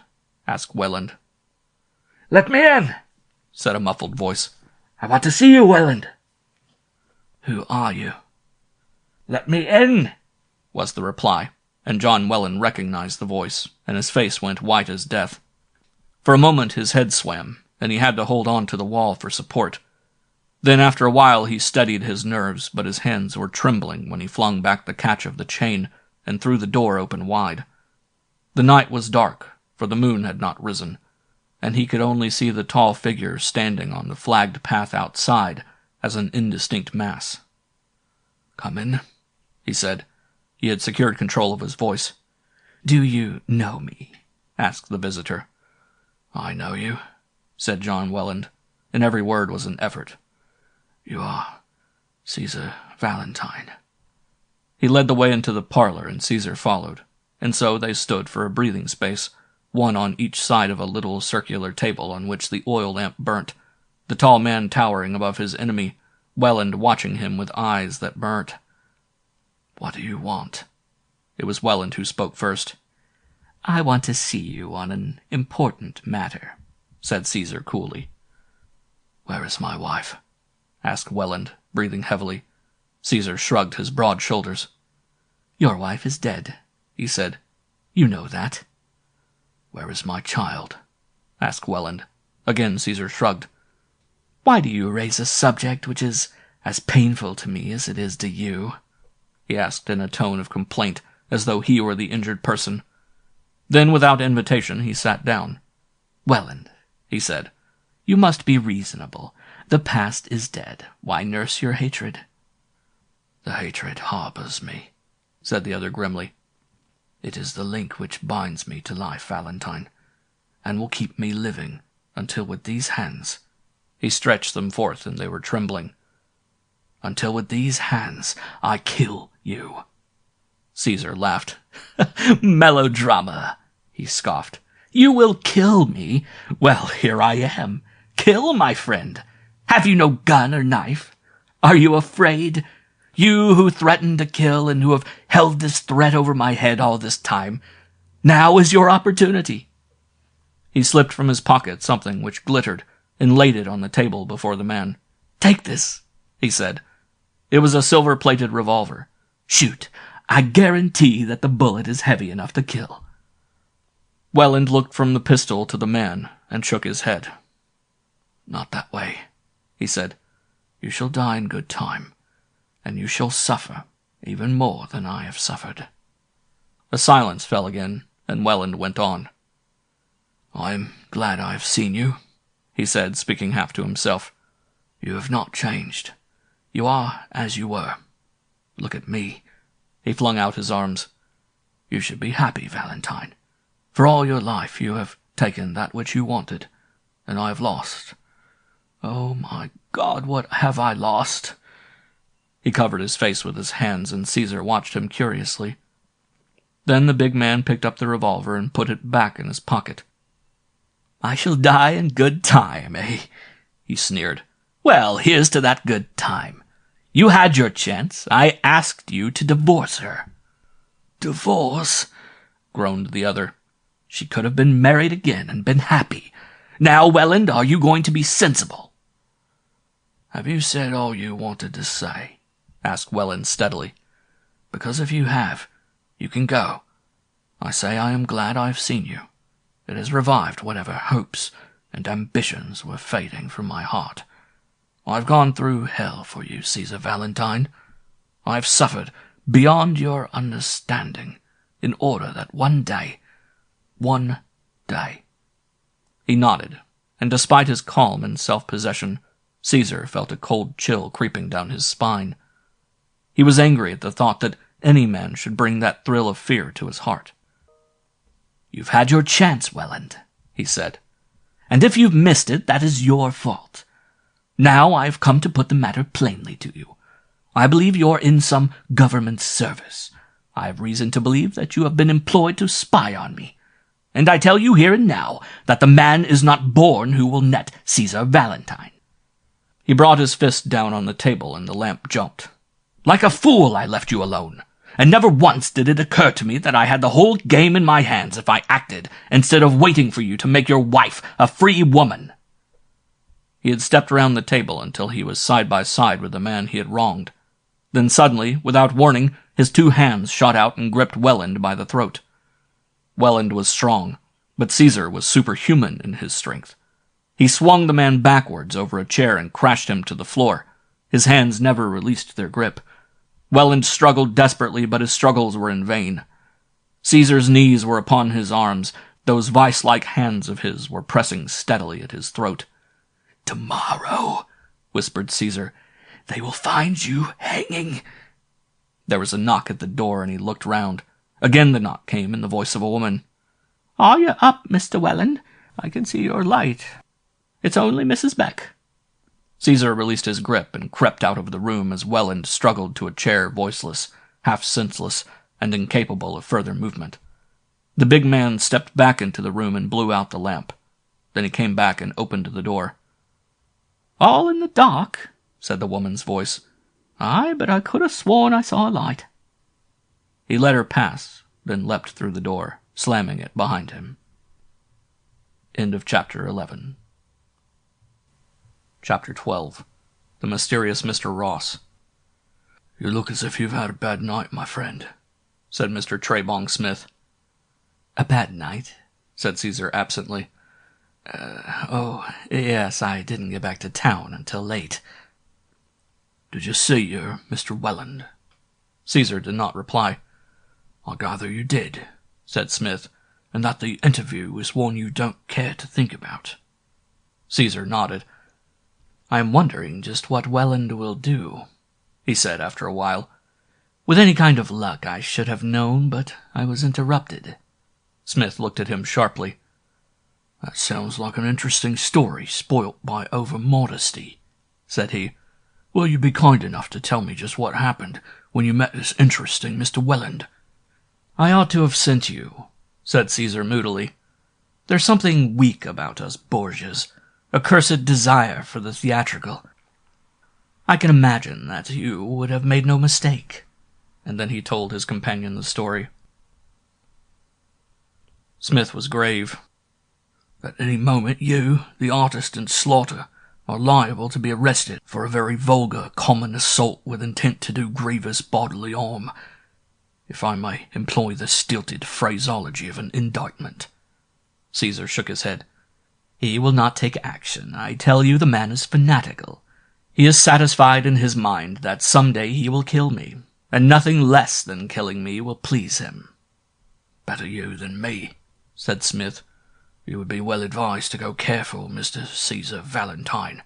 asked Welland. "Let me in," said a muffled voice. "I want to see you, Welland." "Who are you?" "Let me in," was the reply, and John Welland recognized the voice, and his face went white as death. For a moment his head swam, and he had to hold on to the wall for support. Then after a while he steadied his nerves, but his hands were trembling when he flung back the catch of the chain and threw the door open wide. The night was dark, for the moon had not risen, and he could only see the tall figure standing on the flagged path outside as an indistinct mass. "Come in," he said. He had secured control of his voice. "Do you know me?" asked the visitor. "I know you," said John Welland, and every word was an effort. "You are Caesar Valentine." He led the way into the parlor, and Caesar followed, and so they stood for a breathing space, one on each side of a little circular table on which the oil lamp burnt, the tall man towering above his enemy, Welland watching him with eyes that burnt. "What do you want?" It was Welland who spoke first. "I want to see you on an important matter," said Caesar coolly. "Where is my wife?" asked Welland, breathing heavily. Caesar shrugged his broad shoulders. "Your wife is dead," he said. "You know that." "Where is my child?" asked Welland. Again Caesar shrugged. "Why do you raise a subject which is as painful to me as it is to you?" he asked in a tone of complaint, as though he were the injured person. Then, without invitation, he sat down. "Welland," he said, "you must be reasonable. The past is dead. Why nurse your hatred?" "The hatred harbors me," said the other grimly. "It is the link which binds me to life, Valentine, and will keep me living until with these hands—" he stretched them forth, and they were trembling. "Until with these hands I kill you." Caesar laughed. "Melodrama," he scoffed. "You will kill me? Well, here I am. Kill, my friend. Have you no gun or knife? Are you afraid? You who threatened to kill and who have held this threat over my head all this time. Now is your opportunity." He slipped from his pocket something which glittered and laid it on the table before the man. "Take this," he said. It was a silver-plated revolver. "Shoot. I guarantee that the bullet is heavy enough to kill." Welland looked from the pistol to the man and shook his head. "Not that way," he said. "You shall die in good time, and you shall suffer even more than I have suffered." A silence fell again, and Welland went on. "I am glad I have seen you," he said, speaking half to himself. "You have not changed. You are as you were. Look at me." He flung out his arms. "You should be happy, Valentine. For all your life you have taken that which you wanted, and I have lost. Oh, my God, what have I lost?" He covered his face with his hands, and Caesar watched him curiously. Then the big man picked up the revolver and put it back in his pocket. "I shall die in good time, eh?" he sneered. "Well, here's to that good time. You had your chance. I asked you to divorce her." "Divorce?" groaned the other. "She could have been married again and been happy. Now, Welland, are you going to be sensible?" "Have you said all you wanted to say?" asked Welland steadily. "Because if you have, you can go. I say I am glad I have seen you. It has revived whatever hopes and ambitions were fading from my heart. I've gone through hell for you, Caesar Valentine. I've suffered beyond your understanding in order that one day... He nodded, and despite his calm and self-possession, Caesar felt a cold chill creeping down his spine. He was angry at the thought that any man should bring that thrill of fear to his heart. "You've had your chance, Welland," he said, "and if you've missed it, that is your fault. Now I've come to put the matter plainly to you. I believe you're in some government service. I have reason to believe that you have been employed to spy on me. And I tell you here and now that the man is not born who will net Caesar Valentine." He brought his fist down on the table and the lamp jumped. "Like a fool I left you alone, and never once did it occur to me that I had the whole game in my hands if I acted, instead of waiting for you to make your wife a free woman." He had stepped round the table until he was side by side with the man he had wronged. Then suddenly, without warning, his two hands shot out and gripped Welland by the throat. Welland was strong, but Caesar was superhuman in his strength. He swung the man backwards over a chair and crashed him to the floor. His hands never released their grip. Welland struggled desperately, but his struggles were in vain. Caesar's knees were upon his arms. Those vice-like hands of his were pressing steadily at his throat. "Tomorrow," whispered Caesar, "they will find you hanging." There was a knock at the door, and he looked round. Again the knock came in the voice of a woman. "Are you up, Mr. Welland? I can see your light. It's only Mrs. Beck." Caesar released his grip and crept out of the room as Welland struggled to a chair, voiceless, half senseless, and incapable of further movement. The big man stepped back into the room and blew out the lamp. Then he came back and opened the door. "All in the dark," said the woman's voice. "Aye, but I could have sworn I saw a light." He let her pass, then leapt through the door, slamming it behind him. End of Chapter 11. Chapter 12. The Mysterious Mr. Ross. "You look as if you've had a bad night, my friend," said Mr. Trebong Smith. "A bad night?" said Caesar absently. Oh, yes, I didn't get back to town until late." "Did you see your Mr. Welland?" Caesar did not reply. "I gather you did," said Smith, "and that the interview is one you don't care to think about." Caesar nodded. "I am wondering just what Welland will do," he said after a while. "With any kind of luck I should have known, but I was interrupted." Smith looked at him sharply. "That sounds like an interesting story spoilt by over-modesty," said he. "Will you be kind enough to tell me just what happened when you met this interesting Mr. Welland?" "I ought to have sent you," said Caesar moodily. "There's something weak about us Borgias, a cursed desire for the theatrical. I can imagine that you would have made no mistake." And then he told his companion the story. Smith was grave. "At any moment you, the artist and Slaughter, are liable to be arrested for a very vulgar, common assault with intent to do grievous bodily harm, if I may employ the stilted phraseology of an indictment." Caesar shook his head. "He will not take action. I tell you the man is fanatical. He is satisfied in his mind that some day he will kill me, and nothing less than killing me will please him." "Better you than me," said Smith. "You would be well advised to go careful, Mr. Caesar Valentine.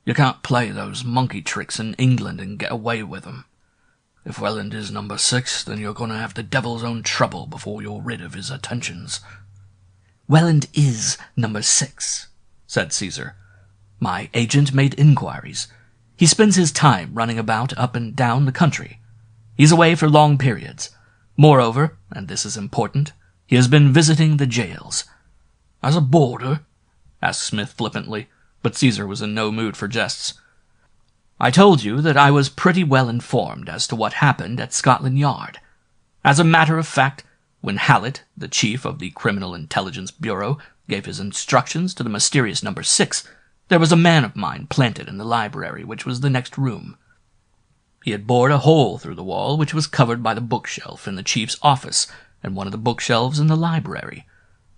You can't play those monkey tricks in England and get away with them. If Welland is number 6, then you're going to have the devil's own trouble before you're rid of his attentions." "Welland is number 6, said Caesar. "My agent made inquiries. He spends his time running about up and down the country. He's away for long periods. Moreover, and this is important, he has been visiting the jails." "As a boarder?" asked Smith flippantly, but Caesar was in no mood for jests. "I told you that I was pretty well informed as to what happened at Scotland Yard. As a matter of fact, when Hallett, the chief of the Criminal Intelligence Bureau, gave his instructions to the mysterious number 6, there was a man of mine planted in the library, which was the next room. He had bored a hole through the wall, which was covered by the bookshelf in the chief's office and one of the bookshelves in the library.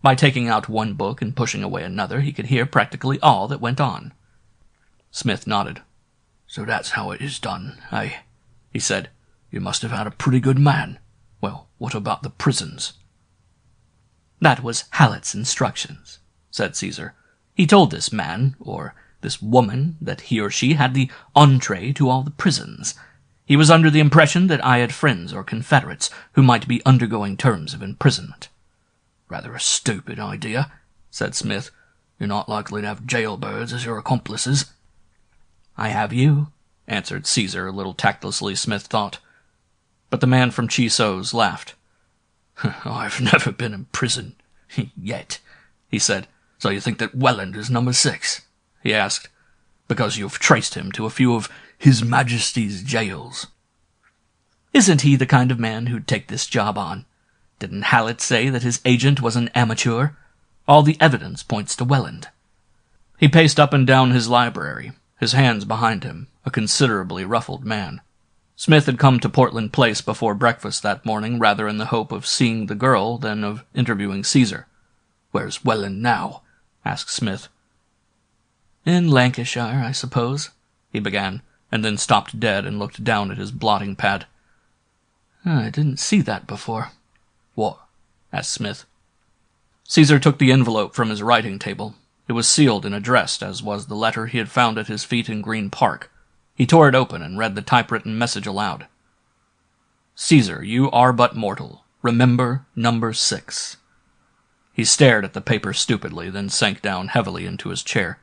By taking out one book and pushing away another, he could hear practically all that went on." Smith nodded. "So that's how it is done, eh?" he said. "You must have had a pretty good man. Well, what about the prisons?" "That was Hallett's instructions," said Caesar. He told this man, or this woman, that he or she had the entree to all the prisons. He was under the impression that I had friends or confederates who might be undergoing terms of imprisonment. Rather a stupid idea, said Smith. You're not likely to have jailbirds as your accomplices. I have you, answered Caesar, a little tactlessly, Smith thought. But the man from Chiso's laughed. I've never been in prison, yet, he said. So you think that Welland is number 6? He asked. Because you've traced him to a few of His Majesty's jails. Isn't he the kind of man who'd take this job on? Didn't Hallett say that his agent was an amateur? All the evidence points to Welland. He paced up and down his library, his hands behind him, a considerably ruffled man. Smith had come to Portland Place before breakfast that morning rather in the hope of seeing the girl than of interviewing Caesar. Where's Welland now? Asked Smith. In Lancashire, I suppose, he began, and then stopped dead and looked down at his blotting pad. I didn't see that before. What? Asked Smith. Caesar took the envelope from his writing table. It was sealed and addressed, as was the letter he had found at his feet in Green Park. He tore it open and read the typewritten message aloud. Caesar, you are but mortal. Remember number 6. He stared at the paper stupidly, then sank down heavily into his chair.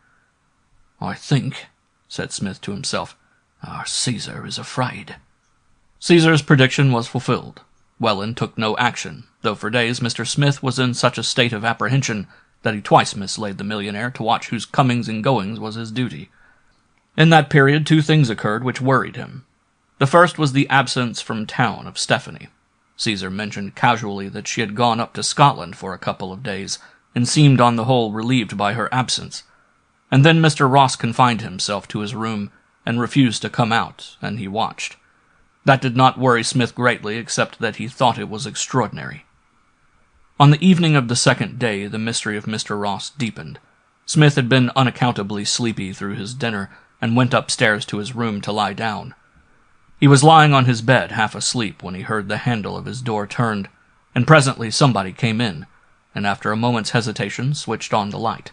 I think, said Smith to himself, our Caesar is afraid. Caesar's prediction was fulfilled. Welland took no action, though for days Mr. Smith was in such a state of apprehension that he twice mislaid the millionaire to watch whose comings and goings was his duty. In that period 2 things occurred which worried him. The first was the absence from town of Stephanie. Caesar mentioned casually that she had gone up to Scotland for a couple of days, and seemed on the whole relieved by her absence. And then Mr. Ross confined himself to his room, and refused to come out, and he watched. That did not worry Smith greatly, except that he thought it was extraordinary. On the evening of the second day, the mystery of Mr. Ross deepened. Smith had been unaccountably sleepy through his dinner, and went upstairs to his room to lie down. He was lying on his bed, half asleep, when he heard the handle of his door turned, and presently somebody came in, and after a moment's hesitation switched on the light.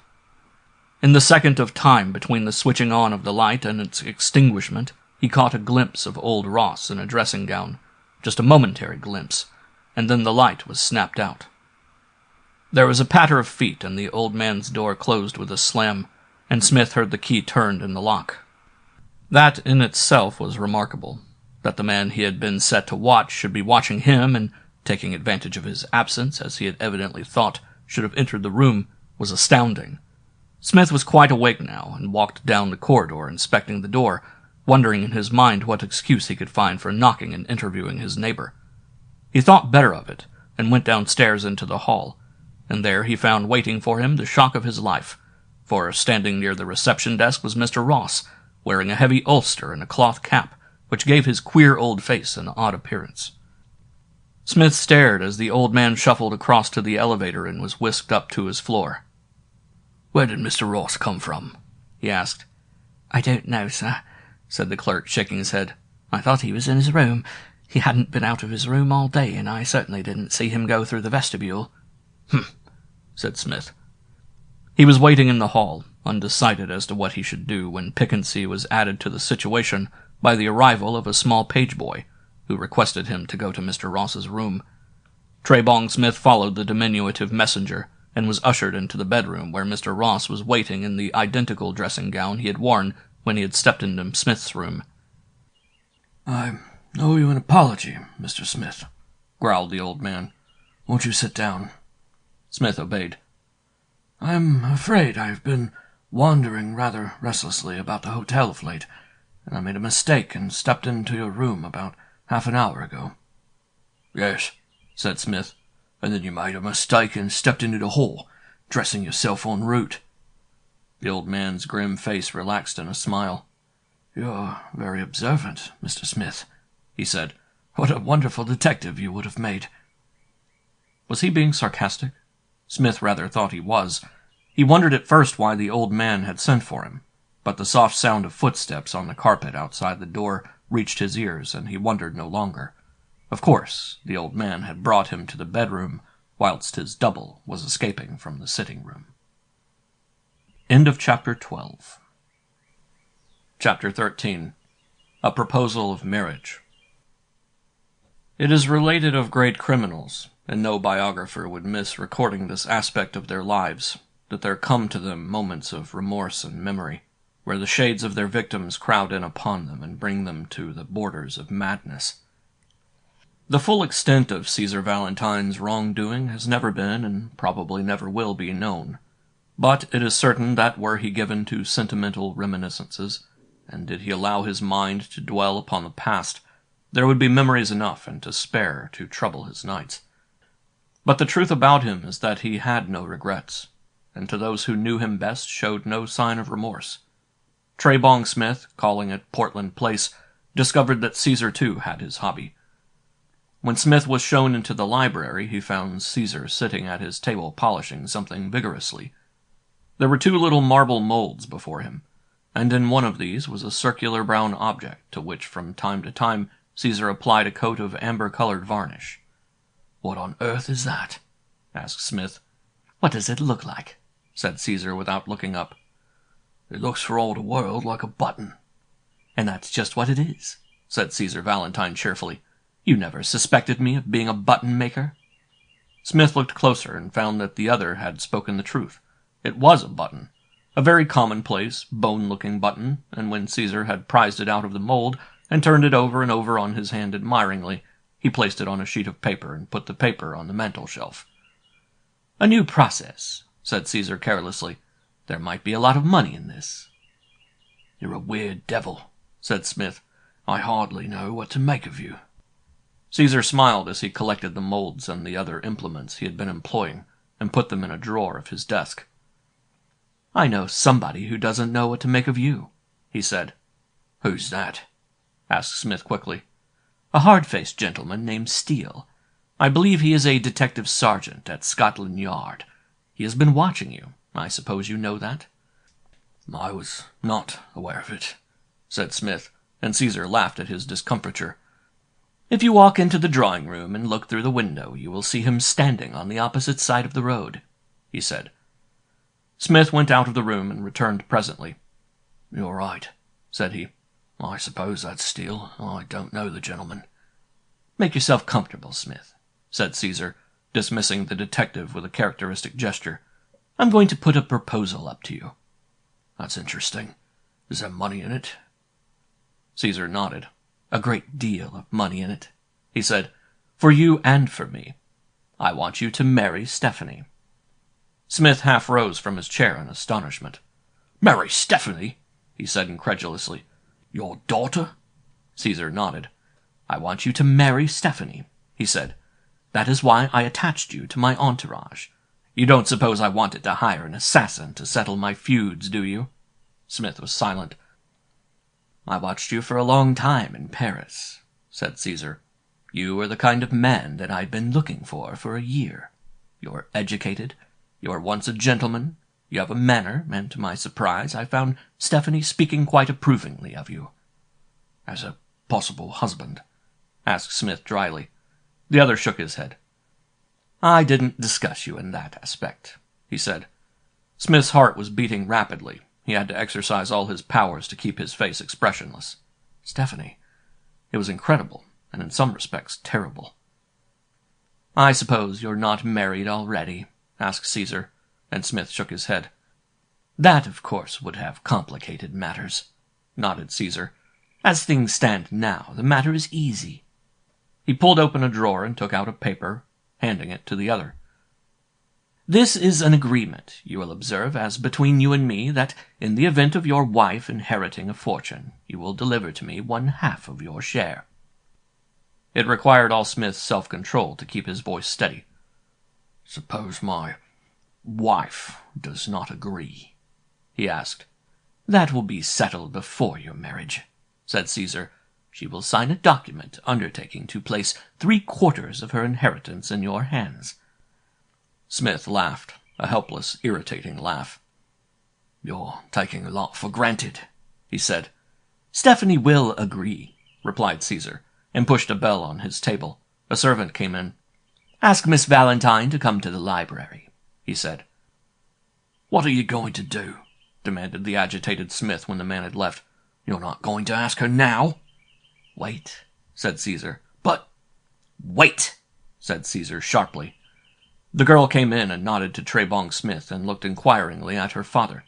In the second of time between the switching on of the light and its extinguishment, he caught a glimpse of old Ross in a dressing gown, just a momentary glimpse, and then the light was snapped out. There was a patter of feet, and the old man's door closed with a slam, and Smith heard the key turned in the lock. That in itself was remarkable. That the man he had been set to watch should be watching him, and, taking advantage of his absence, as he had evidently thought, should have entered the room, was astounding. Smith was quite awake now, and walked down the corridor, inspecting the door, wondering in his mind what excuse he could find for knocking and interviewing his neighbor. He thought better of it, and went downstairs into the hall, and there he found waiting for him the shock of his life, for standing near the reception desk was Mr. Ross, wearing a heavy ulster and a cloth cap, which gave his queer old face an odd appearance. Smith stared as the old man shuffled across to the elevator and was whisked up to his floor. Where did Mr. Ross come from? He asked. I don't know, sir, said the clerk, shaking his head. I thought he was in his room. He hadn't been out of his room all day, and I certainly didn't see him go through the vestibule. Said Smith. He was waiting in the hall, undecided as to what he should do, when piquancy was added to the situation by the arrival of a small page boy, who requested him to go to Mr. Ross's room. Trebong Smith followed the diminutive messenger, and was ushered into the bedroom where Mr. Ross was waiting in the identical dressing gown he had worn when he had stepped into Smith's room. I owe you an apology, Mr. Smith, growled the old man. Won't you sit down? Smith obeyed. I'm afraid I've been wandering rather restlessly about the hotel of late, and I made a mistake and stepped into your room about half an hour ago. Yes, said Smith, and then you made a mistake and stepped into the hall, dressing yourself en route. The old man's grim face relaxed in a smile. You're very observant, Mr. Smith, he said. What a wonderful detective you would have made. Was he being sarcastic? Smith rather thought he was. He wondered at first why the old man had sent for him, but the soft sound of footsteps on the carpet outside the door reached his ears, and he wondered no longer. Of course, the old man had brought him to the bedroom, whilst his double was escaping from the sitting-room. End of Chapter 12. Chapter 13. A Proposal of Marriage. It is related of great criminals, and no biographer would miss recording this aspect of their lives, that there come to them moments of remorse and memory, where the shades of their victims crowd in upon them and bring them to the borders of madness. The full extent of Caesar Valentine's wrongdoing has never been, and probably never will be, known. But it is certain that were he given to sentimental reminiscences, and did he allow his mind to dwell upon the past, there would be memories enough and to spare to trouble his nights. But the truth about him is that he had no regrets, and to those who knew him best showed no sign of remorse. Trebong Smith, calling at Portland Place, discovered that Caesar too had his hobby. When Smith was shown into the library, he found Caesar sitting at his table polishing something vigorously. There were 2 little marble molds before him, and in one of these was a circular brown object to which from time to time Caesar applied a coat of amber-colored varnish. "What on earth is that?" asked Smith. "What does it look like?" said Caesar without looking up. "It looks for all the world like a button." "And that's just what it is," said Caesar Valentine cheerfully. "You never suspected me of being a button-maker?" Smith looked closer and found that the other had spoken the truth. It was a button, a very commonplace, bone-looking button, and when Caesar had prized it out of the mold and turned it over and over on his hand admiringly, he placed it on a sheet of paper and put the paper on the mantel-shelf. "A new process," said Caesar carelessly. "There might be a lot of money in this." "You're a weird devil," said Smith. "I hardly know what to make of you." Caesar smiled as he collected the molds and the other implements he had been employing and put them in a drawer of his desk. "I know somebody who doesn't know what to make of you," he said. "Who's that?" asked Smith quickly. "A hard-faced gentleman named Steele. I believe he is a detective sergeant at Scotland Yard. He has been watching you. I suppose you know that?" "I was not aware of it," said Smith, and Caesar laughed at his discomfiture. "If you walk into the drawing-room and look through the window, you will see him standing on the opposite side of the road," he said. Smith went out of the room and returned presently. "You're right," said he. "I suppose that's Steele. I don't know the gentleman." "Make yourself comfortable, Smith," said Caesar, dismissing the detective with a characteristic gesture. "I'm going to put a proposal up to you." "That's interesting. Is there money in it?" Caesar nodded. "A great deal of money in it," he said, "for you and for me. I want you to marry Stephanie." Smith half rose from his chair in astonishment. "Marry Stephanie?" he said incredulously. "Your daughter?" Caesar nodded. "I want you to marry Stephanie," he said. "That is why I attached you to my entourage. You don't suppose I wanted to hire an assassin to settle my feuds, do you?" Smith was silent. "I watched you for a long time in Paris," said Caesar. "You are the kind of man that I'd been looking for a year. You're educated. You are once a gentleman. You have a manner, and to my surprise I found Stephanie speaking quite approvingly of you." "As a possible husband?" asked Smith dryly. The other shook his head. "I didn't discuss you in that aspect," he said. Smith's heart was beating rapidly. He had to exercise all his powers to keep his face expressionless. Stephanie. It was incredible, and in some respects terrible. "I suppose you're not married already?" asked Caesar, and Smith shook his head. "That, of course, would have complicated matters," nodded Caesar. "As things stand now, the matter is easy." He pulled open a drawer and took out a paper, handing it to the other. "This is an agreement, you will observe, as between you and me, that in the event of your wife inheriting a fortune, you will deliver to me 1/2 of your share." It required all Smith's self-control to keep his voice steady. "Suppose my wife does not agree?" he asked. "That will be settled before your marriage," said Caesar. "She will sign a document undertaking to place 3/4 of her inheritance in your hands." Smith laughed, a helpless, irritating laugh. "You're taking a lot for granted," he said. "Stephanie will agree," replied Caesar, and pushed a bell on his table. A servant came in. "Ask Miss Valentine to come to the library," he said. "What are you going to do?" demanded the agitated Smith when the man had left. "You're not going to ask her now?" "Wait," said Caesar. "But—" "Wait," said Caesar sharply. The girl came in and nodded to Trebong Smith and looked inquiringly at her father.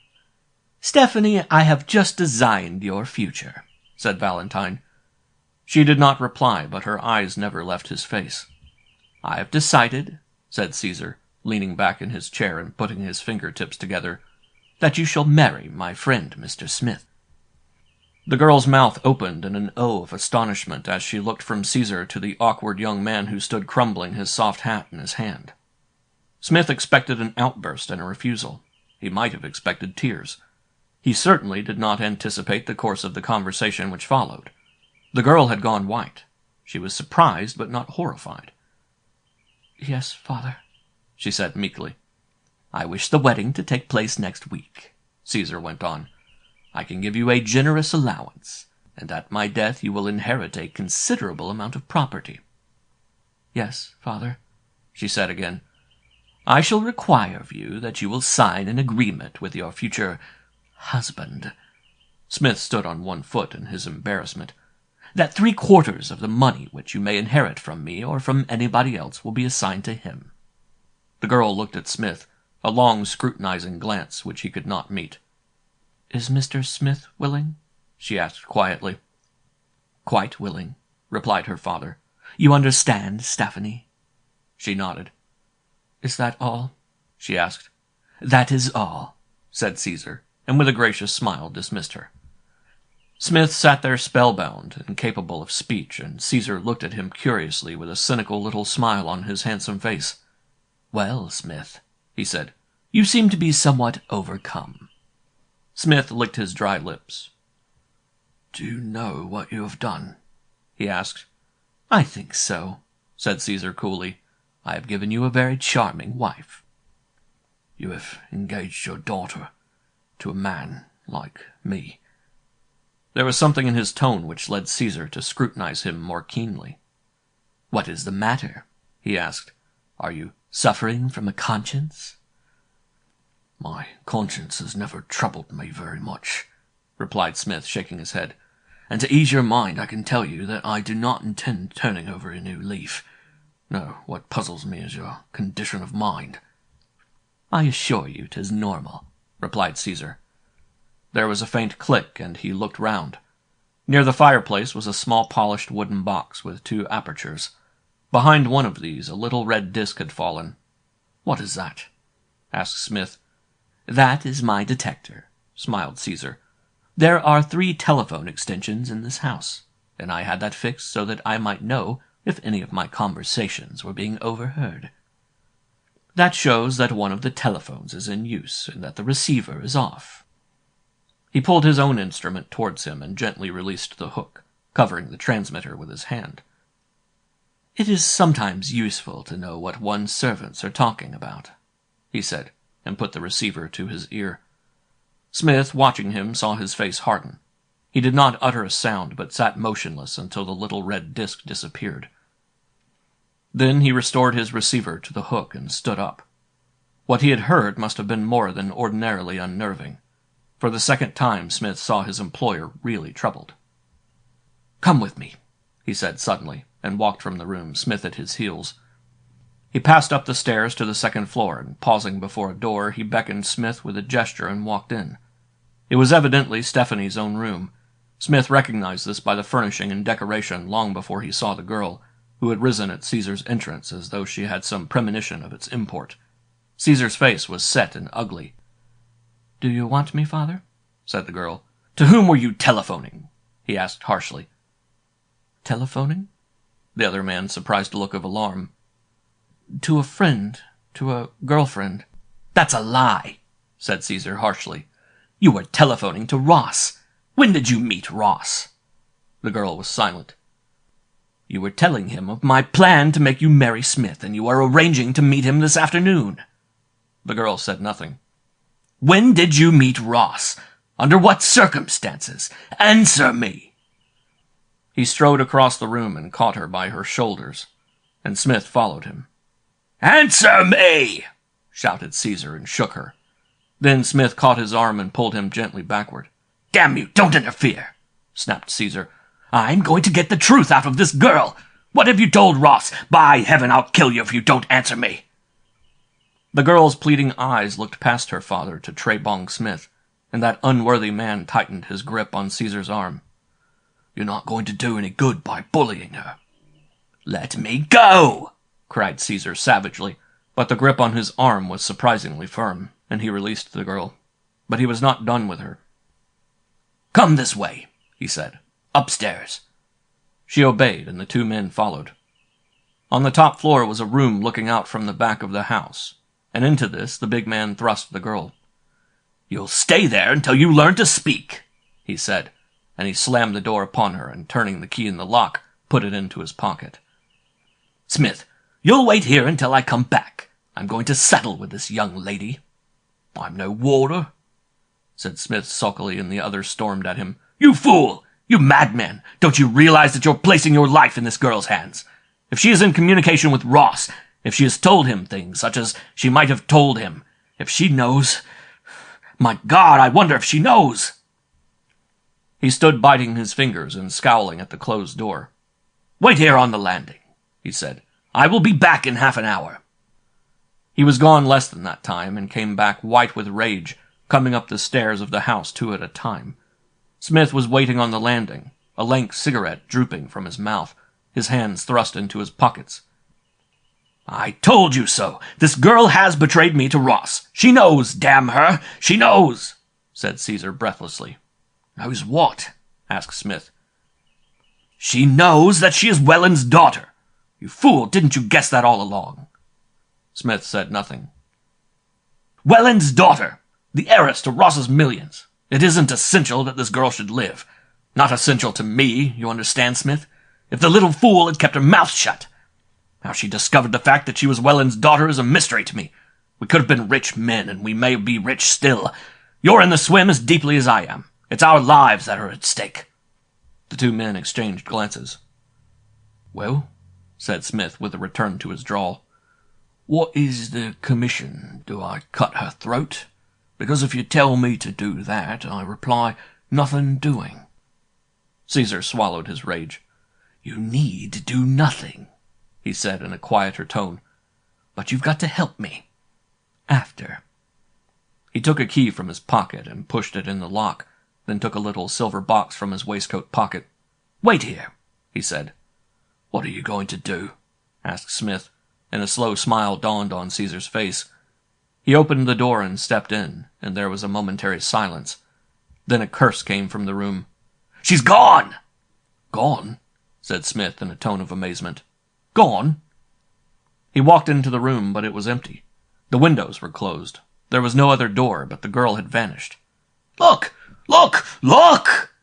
"Stephanie, I have just designed your future," said Valentine. She did not reply, but her eyes never left his face. "I have decided," said Caesar, leaning back in his chair and putting his fingertips together, "that you shall marry my friend, Mr. Smith." The girl's mouth opened in an O of astonishment as she looked from Caesar to the awkward young man who stood crumbling his soft hat in his hand. Smith expected an outburst and a refusal. He might have expected tears. He certainly did not anticipate the course of the conversation which followed. The girl had gone white. She was surprised but not horrified. "Yes, father," she said meekly. "I wish the wedding to take place next week," Caesar went on. "I can give you a generous allowance, and at my death you will inherit a considerable amount of property." "Yes, father," she said again. "I shall require of you that you will sign an agreement with your future husband." Smith stood on one foot in his embarrassment. "That 3/4 of the money which you may inherit from me or from anybody else will be assigned to him." The girl looked at Smith, a long scrutinizing glance which he could not meet. "Is Mr. Smith willing?" she asked quietly. "Quite willing," replied her father. "You understand, Stephanie?" She nodded. "Is that all?" she asked. "That is all," said Caesar, and with a gracious smile dismissed her. Smith sat there spellbound, incapable of speech, and Caesar looked at him curiously with a cynical little smile on his handsome face. "Well, Smith," he said, "you seem to be somewhat overcome." Smith licked his dry lips. "Do you know what you have done?" he asked. "I think so," said Caesar coolly. "I have given you a very charming wife." "You have engaged your daughter to a man like me." There was something in his tone which led Caesar to scrutinize him more keenly. "What is the matter?" he asked. "Are you suffering from a conscience?" "My conscience has never troubled me very much," replied Smith, shaking his head. "And to ease your mind, I can tell you that I do not intend turning over a new leaf. No, what puzzles me is your condition of mind." "I assure you 'tis normal," replied Caesar. There was a faint click, and he looked round. Near the fireplace was a small polished wooden box with 2 apertures. Behind one of these a little red disc had fallen. "What is that?" asked Smith. "That is my detector," smiled Caesar. "There are 3 telephone extensions in this house, and I had that fixed so that I might know if any of my conversations were being overheard. That shows that one of the telephones is in use and that the receiver is off." He pulled his own instrument towards him and gently released the hook, covering the transmitter with his hand. "It is sometimes useful to know what one's servants are talking about," he said, and put the receiver to his ear. Smith, watching him, saw his face harden. He did not utter a sound, but sat motionless until the little red disc disappeared. Then he restored his receiver to the hook and stood up. What he had heard must have been more than ordinarily unnerving. For the second time, Smith saw his employer really troubled. "Come with me," he said suddenly, and walked from the room, Smith at his heels. He passed up the stairs to the second floor, and pausing before a door, he beckoned Smith with a gesture and walked in. It was evidently Stephanie's own room. Smith recognized this by the furnishing and decoration long before he saw the girl, who had risen at Caesar's entrance as though she had some premonition of its import. Caesar's face was set and ugly. "Do you want me, father?" said the girl. "To whom were you telephoning?" he asked harshly. "Telephoning?" The other man surprised a look of alarm. "To a friend, to a girlfriend." "That's a lie," said Caesar harshly. "You were telephoning to Ross. When did you meet Ross?" The girl was silent. "You were telling him of my plan to make you marry Smith, and you are arranging to meet him this afternoon." The girl said nothing. "When did you meet Ross? Under what circumstances? Answer me!" He strode across the room and caught her by her shoulders, and Smith followed him. "Answer me!" shouted Caesar and shook her. Then Smith caught his arm and pulled him gently backward. "Damn you, don't interfere," snapped Caesar. "I'm going to get the truth out of this girl. What have you told Ross? By heaven, I'll kill you if you don't answer me." The girl's pleading eyes looked past her father to Trebong Smith, and that unworthy man tightened his grip on Caesar's arm. "You're not going to do any good by bullying her." "Let me go!" cried Caesar savagely. But the grip on his arm was surprisingly firm, and he released the girl. But he was not done with her. "Come this way," he said. "Upstairs." She obeyed, and the two men followed. On the top floor was a room looking out from the back of the house, and into this the big man thrust the girl. "You'll stay there until you learn to speak," he said, and he slammed the door upon her, and turning the key in the lock, put it into his pocket. "Smith, you'll wait here until I come back. I'm going to settle with this young lady." "I'm no warder," said Smith sulkily, and the other stormed at him. "You fool! You madman! Don't you realize that you're placing your life in this girl's hands? If she is in communication with Ross, if she has told him things such as she might have told him, if she knows... My God, I wonder if she knows!" He stood biting his fingers and scowling at the closed door. "Wait here on the landing," he said. "I will be back in half an hour." He was gone less than that time, and came back white with rage, coming up the stairs of the house 2 at a time. Smith was waiting on the landing, a lank cigarette drooping from his mouth, his hands thrust into his pockets. "I told you so! This girl has betrayed me to Ross. She knows, damn her! She knows!" said Caesar breathlessly. "Knows what?" asked Smith. "She knows that she is Welland's daughter. You fool, didn't you guess that all along?" Smith said nothing. "Welland's daughter, the heiress to Ross's millions. It isn't essential that this girl should live. Not essential to me, you understand, Smith? If the little fool had kept her mouth shut. How she discovered the fact that she was Welland's daughter is a mystery to me. We could have been rich men, and we may be rich still. You're in the swim as deeply as I am. It's our lives that are at stake." The two men exchanged glances. "Well," said Smith with a return to his drawl, "what is the commission? Do I cut her throat? Because if you tell me to do that, I reply, nothing doing." Caesar swallowed his rage. "You need do nothing," he said in a quieter tone. "But you've got to help me. After." He took a key from his pocket and pushed it in the lock, then took a little silver box from his waistcoat pocket. "Wait here," he said. "What are you going to do?" asked Smith, and a slow smile dawned on Caesar's face. He opened the door and stepped in, and there was a momentary silence. Then a curse came from the room. "She's gone!" "Gone?" said Smith in a tone of amazement. "Gone?" He walked into the room, but it was empty. The windows were closed. There was no other door, but the girl had vanished. "Look! Look! Look!"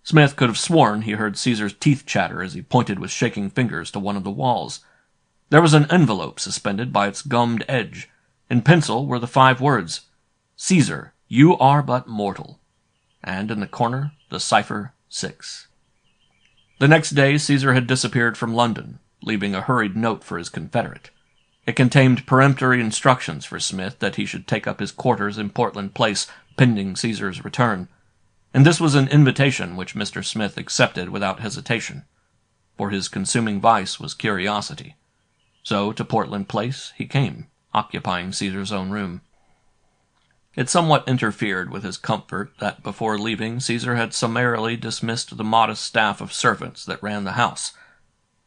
Smith could have sworn he heard Caesar's teeth chatter as he pointed with shaking fingers to one of the walls. There was an envelope suspended by its gummed edge. In pencil were the 5 words, "Caesar, you are but mortal." And in the corner, the cipher 6. The next day, Caesar had disappeared from London, leaving a hurried note for his confederate. It contained peremptory instructions for Smith that he should take up his quarters in Portland Place, pending Caesar's return. And this was an invitation which Mr. Smith accepted without hesitation, for his consuming vice was curiosity. So to Portland Place he came, occupying Caesar's own room. It somewhat interfered with his comfort that before leaving Caesar had summarily dismissed the modest staff of servants that ran the house.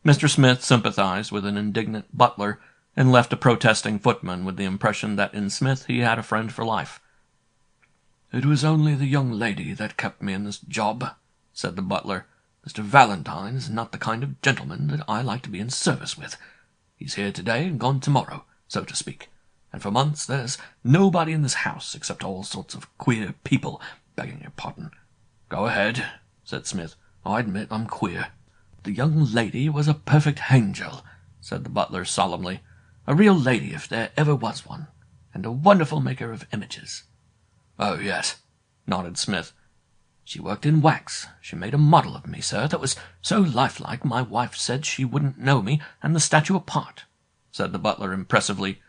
Mr. Smith sympathized with an indignant butler and left a protesting footman with the impression that in Smith he had a friend for life. "It was only the young lady that kept me in this job," said the butler. "Mr. Valentine is not the kind of gentleman that I like to be in service with. He's here today and gone tomorrow, so to speak. And for months there's nobody in this house except all sorts of queer people, begging your pardon." "Go ahead," said Smith. "I admit I'm queer." "The young lady was a perfect angel," said the butler solemnly. "A real lady if there ever was one, and a wonderful maker of images." "Oh, yes," nodded Smith. "She worked in wax. She made a model of me, sir, that was so lifelike my wife said she wouldn't know me and the statue apart," said the butler impressively.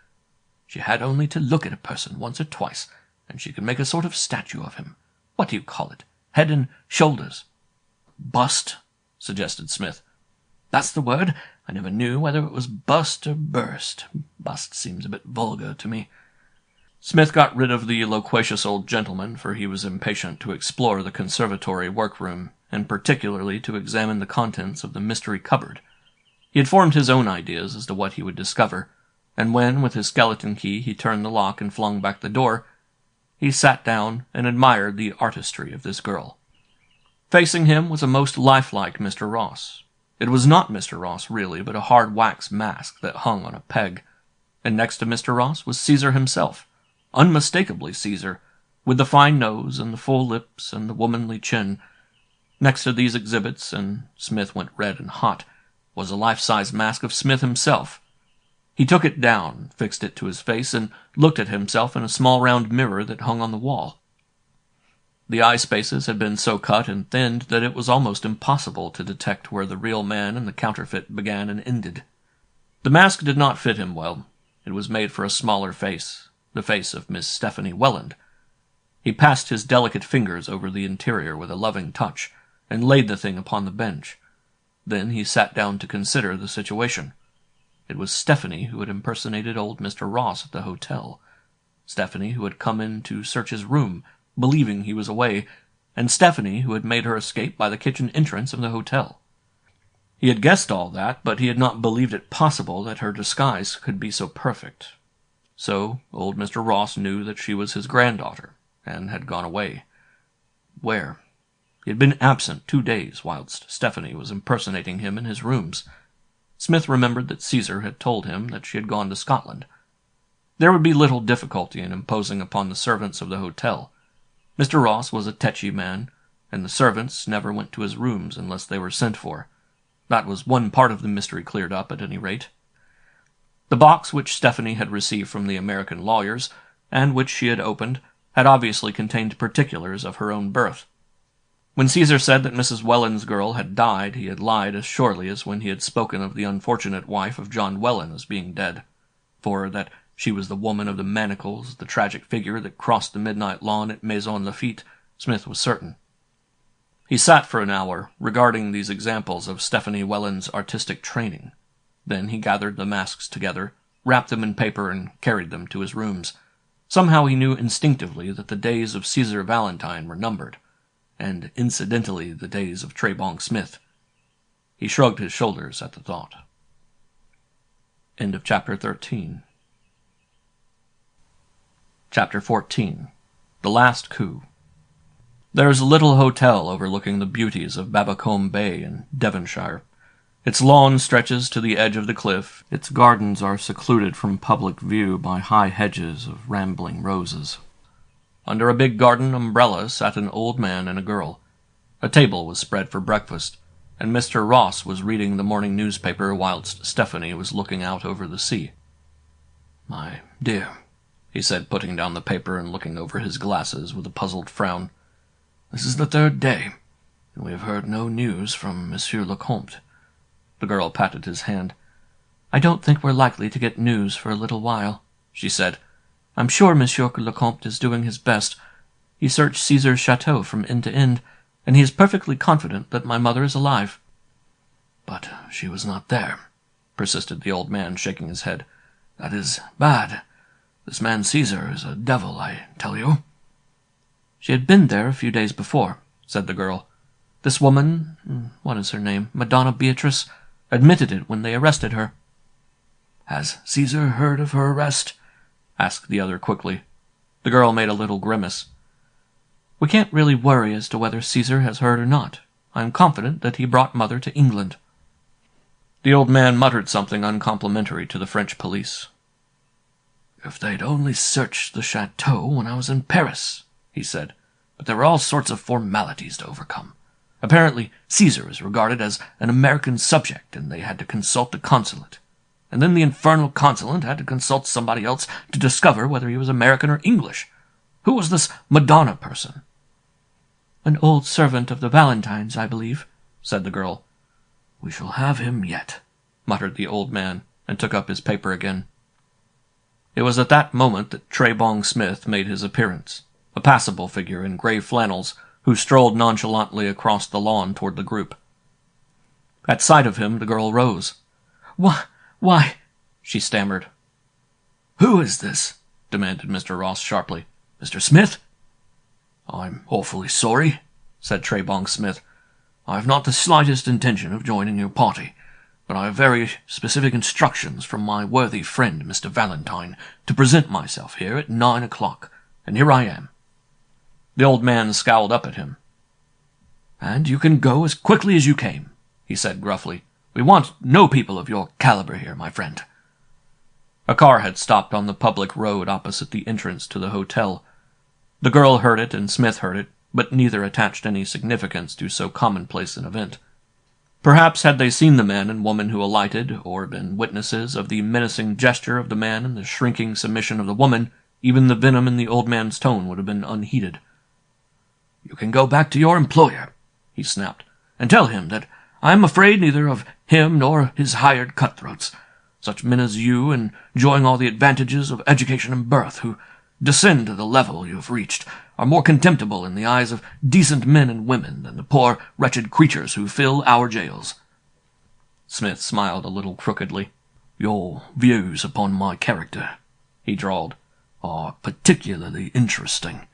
"She had only to look at a person once or twice, and she could make a sort of statue of him. What do you call it? Head and shoulders." "Bust," suggested Smith. "That's the word. I never knew whether it was bust or burst. Bust seems a bit vulgar to me." Smith got rid of the loquacious old gentleman, for he was impatient to explore the conservatory workroom, and particularly to examine the contents of the mystery cupboard. He had formed his own ideas as to what he would discover, and when, with his skeleton key, he turned the lock and flung back the door, he sat down and admired the artistry of this girl. Facing him was a most lifelike Mr. Ross. It was not Mr. Ross, really, but a hard wax mask that hung on a peg, and next to Mr. Ross was Caesar himself, unmistakably Caesar, with the fine nose and the full lips and the womanly chin. Next to these exhibits, and Smith went red and hot, was a life-size mask of Smith himself. He took it down, fixed it to his face, and looked at himself in a small round mirror that hung on the wall. The eye spaces had been so cut and thinned that it was almost impossible to detect where the real man and the counterfeit began and ended. The mask did not fit him well. It was made for a smaller face, the face of Miss Stephanie Welland. He passed his delicate fingers over the interior with a loving touch, and laid the thing upon the bench. Then he sat down to consider the situation. It was Stephanie who had impersonated old Mr. Ross at the hotel. Stephanie who had come in to search his room, believing he was away, and Stephanie who had made her escape by the kitchen entrance of the hotel. He had guessed all that, but he had not believed it possible that her disguise could be so perfect. So old Mr. Ross knew that she was his granddaughter, and had gone away. Where? He had been absent 2 days whilst Stephanie was impersonating him in his rooms. Smith remembered that Caesar had told him that she had gone to Scotland. There would be little difficulty in imposing upon the servants of the hotel. Mr. Ross was a tetchy man, and the servants never went to his rooms unless they were sent for. That was one part of the mystery cleared up, at any rate. The box which Stephanie had received from the American lawyers, and which she had opened, had obviously contained particulars of her own birth. When Caesar said that Mrs. Welland's girl had died, he had lied as surely as when he had spoken of the unfortunate wife of John Welland as being dead, for that she was the woman of the manacles, the tragic figure that crossed the midnight lawn at Maison Lafitte, Smith was certain. He sat for an hour, regarding these examples of Stephanie Welland's artistic training. Then he gathered the masks together, wrapped them in paper, and carried them to his rooms. Somehow he knew instinctively that the days of Caesar Valentine were numbered, and incidentally the days of Trebonk Smith. He shrugged his shoulders at the thought. End of Chapter 13. Chapter 14. The Last Coup. There is a little hotel overlooking the beauties of Babbacombe Bay in Devonshire. Its lawn stretches to the edge of the cliff. Its gardens are secluded from public view by high hedges of rambling roses. Under a big garden umbrella sat an old man and a girl. A table was spread for breakfast, and Mr. Ross was reading the morning newspaper whilst Stephanie was looking out over the sea. "My dear," he said, putting down the paper and looking over his glasses with a puzzled frown, "this is the 3rd day, and we have heard no news from Monsieur le Comte." The girl patted his hand. "I don't think we're likely to get news for a little while," she said. "I'm sure Monsieur le Comte is doing his best. He searched Caesar's chateau from end to end, and he is perfectly confident that my mother is alive." "But she was not there," persisted the old man, shaking his head. "That is bad. This man Caesar is a devil, I tell you." "She had been there a few days before," said the girl. "This woman, what is her name, Madonna Beatrice, admitted it when they arrested her." "Has Caesar heard of her arrest?" asked the other quickly. The girl made a little grimace. "We can't really worry as to whether Caesar has heard or not. I am confident that he brought Mother to England." The old man muttered something uncomplimentary to the French police. "If they'd only searched the chateau when I was in Paris," he said. "But there were all sorts of formalities to overcome. Apparently Caesar is regarded as an American subject, and they had to consult the consulate. And then the infernal consulate had to consult somebody else to discover whether he was American or English. Who was this Madonna person?" "An old servant of the Valentines, I believe," said the girl. "We shall have him yet," muttered the old man, and took up his paper again. It was at that moment that Trebong Smith made his appearance, a passable figure in grey flannels who strolled nonchalantly across the lawn toward the group. At sight of him, the girl rose. Why, she stammered. "Who is this?" demanded Mr. Ross sharply. "Mr. Smith?" "I'm awfully sorry," said Trebong Smith. "I have not the slightest intention of joining your party, but I have very specific instructions from my worthy friend, Mr. Valentine, to present myself here at 9 o'clock, and here I am." The old man scowled up at him. "And you can go as quickly as you came," he said gruffly. "We want no people of your caliber here, my friend." A car had stopped on the public road opposite the entrance to the hotel. The girl heard it and Smith heard it, but neither attached any significance to so commonplace an event. Perhaps had they seen the man and woman who alighted, or been witnesses of the menacing gesture of the man and the shrinking submission of the woman, even the venom in the old man's tone would have been unheeded. "You can go back to your employer," he snapped, "and tell him that I am afraid neither of him nor his hired cutthroats. Such men as you, enjoying all the advantages of education and birth, who descend to the level you have reached, are more contemptible in the eyes of decent men and women than the poor, wretched creatures who fill our jails." Smith smiled a little crookedly. "Your views upon my character," he drawled, "are particularly interesting.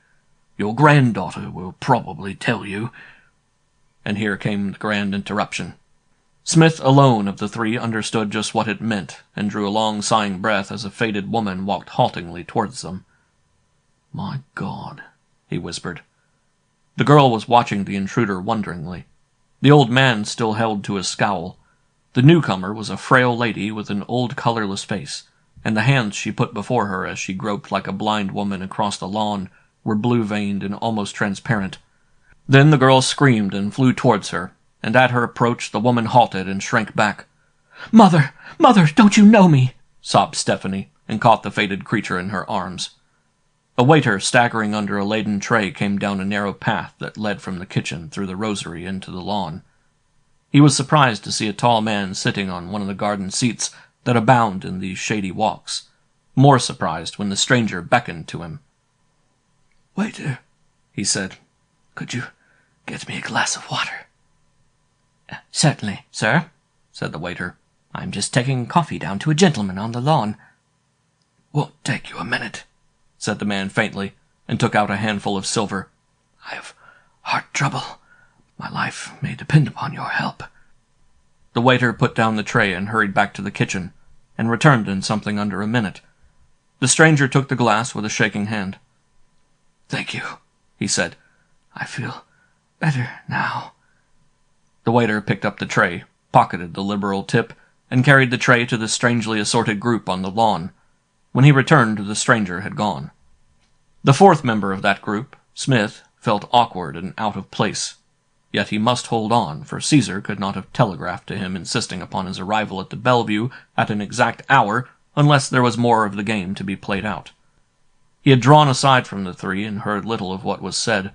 Your granddaughter will probably tell you—" And here came the grand interruption. Smith alone of the three understood just what it meant, and drew a long sighing breath as a faded woman walked haltingly towards them. "My God," he whispered. The girl was watching the intruder wonderingly. The old man still held to his scowl. The newcomer was a frail lady with an old colorless face, and the hands she put before her as she groped like a blind woman across the lawn were blue-veined and almost transparent. Then the girl screamed and flew towards her, and at her approach the woman halted and shrank back. Mother, don't you know me?" sobbed Stephanie, and caught the faded creature in her arms. A waiter staggering under a laden tray came down a narrow path that led from the kitchen through the rosary into the lawn. He was surprised to see a tall man sitting on one of the garden seats that abound in these shady walks, more surprised when the stranger beckoned to him. "Waiter," he said, "could you get me a glass of water?" "Certainly, sir," said the waiter. "I'm just taking coffee down to a gentleman on the lawn." "Won't take you a minute," said the man faintly, and took out a handful of silver. "I have heart trouble. My life may depend upon your help." The waiter put down the tray and hurried back to the kitchen, and returned in something under a minute. The stranger took the glass with a shaking hand. "Thank you," he said. "I feel better now." The waiter picked up the tray, pocketed the liberal tip, and carried the tray to the strangely assorted group on the lawn. When he returned, the stranger had gone. The fourth member of that group, Smith, felt awkward and out of place. Yet he must hold on, for Caesar could not have telegraphed to him insisting upon his arrival at the Bellevue at an exact hour unless there was more of the game to be played out. He had drawn aside from the three and heard little of what was said.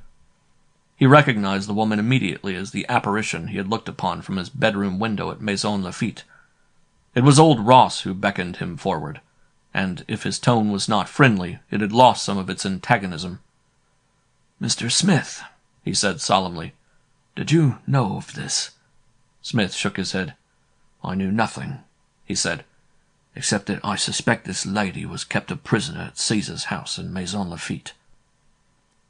He recognized the woman immediately as the apparition he had looked upon from his bedroom window at Maison Lafitte. It was old Ross who beckoned him forward, and if his tone was not friendly, it had lost some of its antagonism. "Mr. Smith," he said solemnly, "did you know of this?" Smith shook his head. "I knew nothing," he said, "except that I suspect this lady was kept a prisoner at Caesar's house in Maison Lafitte.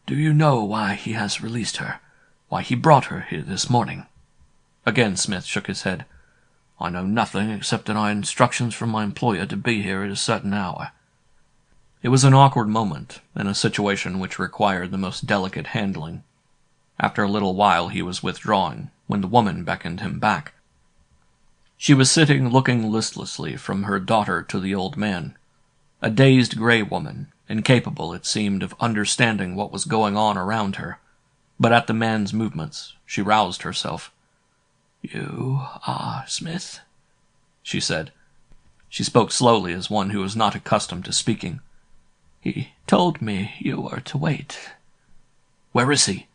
Do you know why he has released her? Why he brought her here this morning?" Again Smith shook his head. "I know nothing except that I had instructions from my employer to be here at a certain hour." It was an awkward moment, in a situation which required the most delicate handling. After a little while he was withdrawing, when the woman beckoned him back. She was sitting looking listlessly from her daughter to the old man, a dazed gray woman, incapable, it seemed, of understanding what was going on around her. But at the man's movements, she roused herself. "You are Smith?" she said. She spoke slowly as one who was not accustomed to speaking. "He told me you were to wait." "Where is he?"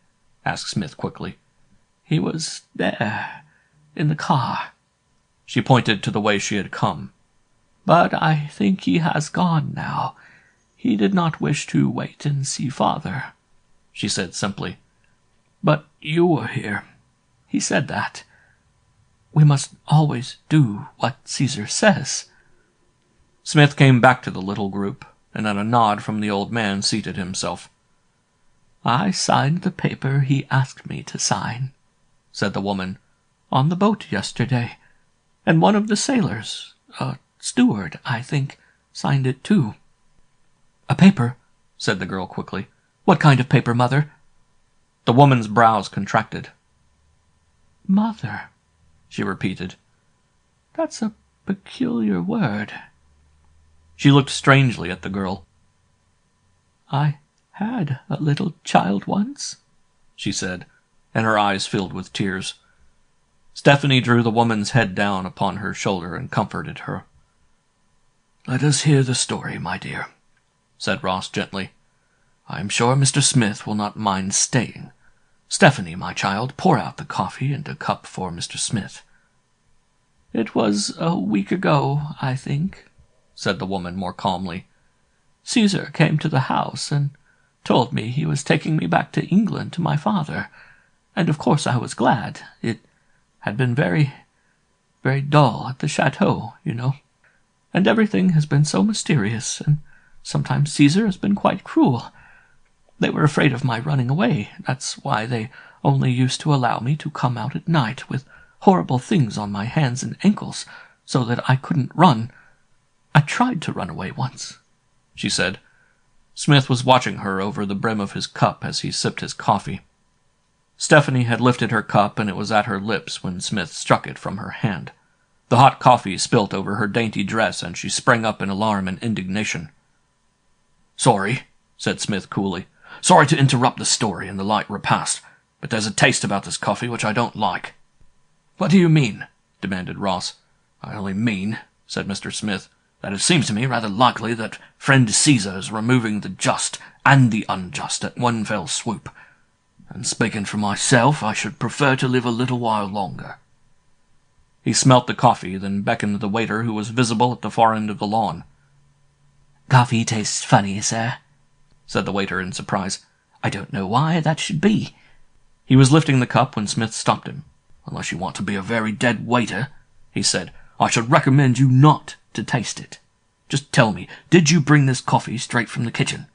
asked Smith quickly. "He was there, in the car." She pointed to the way she had come. But I think he has gone now. He did not wish to wait and see father," she said simply. "But you were here. He said that. We must always do what Caesar says." Smith came back to the little group, and at a nod from the old man seated himself. "I signed the paper he asked me to sign," said the woman, "on the boat yesterday, and one of the sailors, a steward, I think, signed it too." "A paper?" said the girl quickly. "What kind of paper, Mother?" The woman's brows contracted. "Mother," she repeated. "That's a peculiar word." She looked strangely at the girl. "I had a little child once," she said, and her eyes filled with tears. Stephanie drew the woman's head down upon her shoulder and comforted her. "Let us hear the story, my dear," said Ross gently. "I am sure Mr. Smith will not mind staying. Stephanie, my child, pour out the coffee and a cup for Mr. Smith." "It was a week ago, I think," said the woman more calmly. "Caesar came to the house and told me he was taking me back to England to my father, and of course I was glad. It had been very, very dull at the chateau, you know, and everything has been so mysterious, and sometimes Caesar has been quite cruel. They were afraid of my running away. That's why they only used to allow me to come out at night with horrible things on my hands and ankles, so that I couldn't run. I tried to run away once," she said. Smith was watching her over the brim of his cup as he sipped his coffee. Stephanie had lifted her cup, and it was at her lips when Smith struck it from her hand. The hot coffee spilt over her dainty dress, and she sprang up in alarm and indignation. "Sorry," said Smith coolly. "Sorry to interrupt the story and the light repast, but there's a taste about this coffee which I don't like." "What do you mean?" demanded Ross. "I only mean," said Mr. Smith, "that it seems to me rather likely that friend Caesar is removing the just and the unjust at one fell swoop. And speaking for myself, I should prefer to live a little while longer." He smelt the coffee, then beckoned the waiter who was visible at the far end of the lawn. "Coffee tastes funny, sir," said the waiter in surprise. "I don't know why that should be." He was lifting the cup when Smith stopped him. "Unless you want to be a very dead waiter," he said, "I should recommend you not to taste it. Just tell me, did you bring this coffee straight from the kitchen?"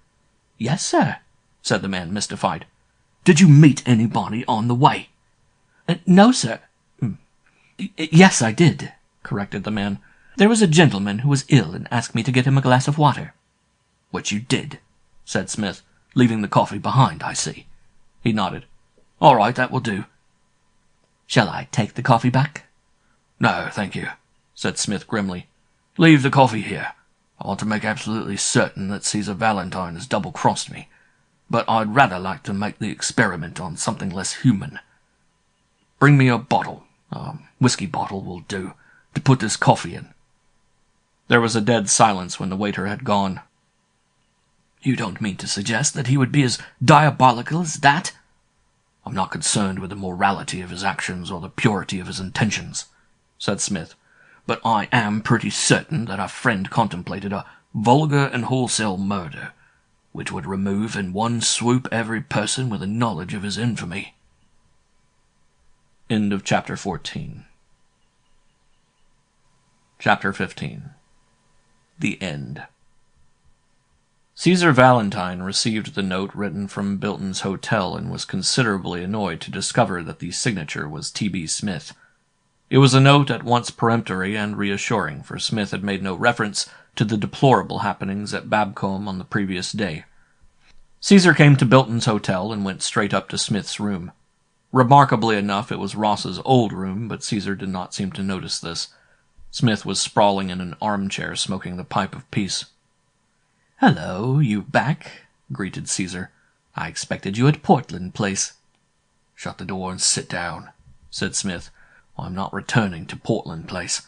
"Yes, sir," said the man, mystified. "Did you meet anybody on the way?" "No, sir." "Yes, I did," corrected the man. "There was a gentleman who was ill and asked me to get him a glass of water." "Which you did," said Smith, "leaving the coffee behind, I see." He nodded. "All right, that will do." "Shall I take the coffee back?" "No, thank you," said Smith grimly. "Leave the coffee here. I want to make absolutely certain that Caesar Valentine has double-crossed me, but I'd rather like to make the experiment on something less human. Bring me a bottle, a whiskey bottle will do, to put this coffee in." There was a dead silence when the waiter had gone. "You don't mean to suggest that he would be as diabolical as that?" "I'm not concerned with the morality of his actions or the purity of his intentions," said Smith, "but I am pretty certain that our friend contemplated a vulgar and wholesale murder, which would remove in one swoop every person with a knowledge of his infamy." End of Chapter 14. Chapter 15. The End. Caesar Valentine received the note written from Bilton's hotel and was considerably annoyed to discover that the signature was T.B. Smith. It was a note at once peremptory and reassuring, for Smith had made no reference to the deplorable happenings at Babcombe on the previous day. Caesar came to Bilton's hotel and went straight up to Smith's room. Remarkably enough, it was Ross's old room, but Caesar did not seem to notice this. Smith was sprawling in an armchair, smoking the pipe of peace. "Hello, you back?" greeted Caesar. "I expected you at Portland Place." "Shut the door and sit down," said Smith. "I'm not returning to Portland Place.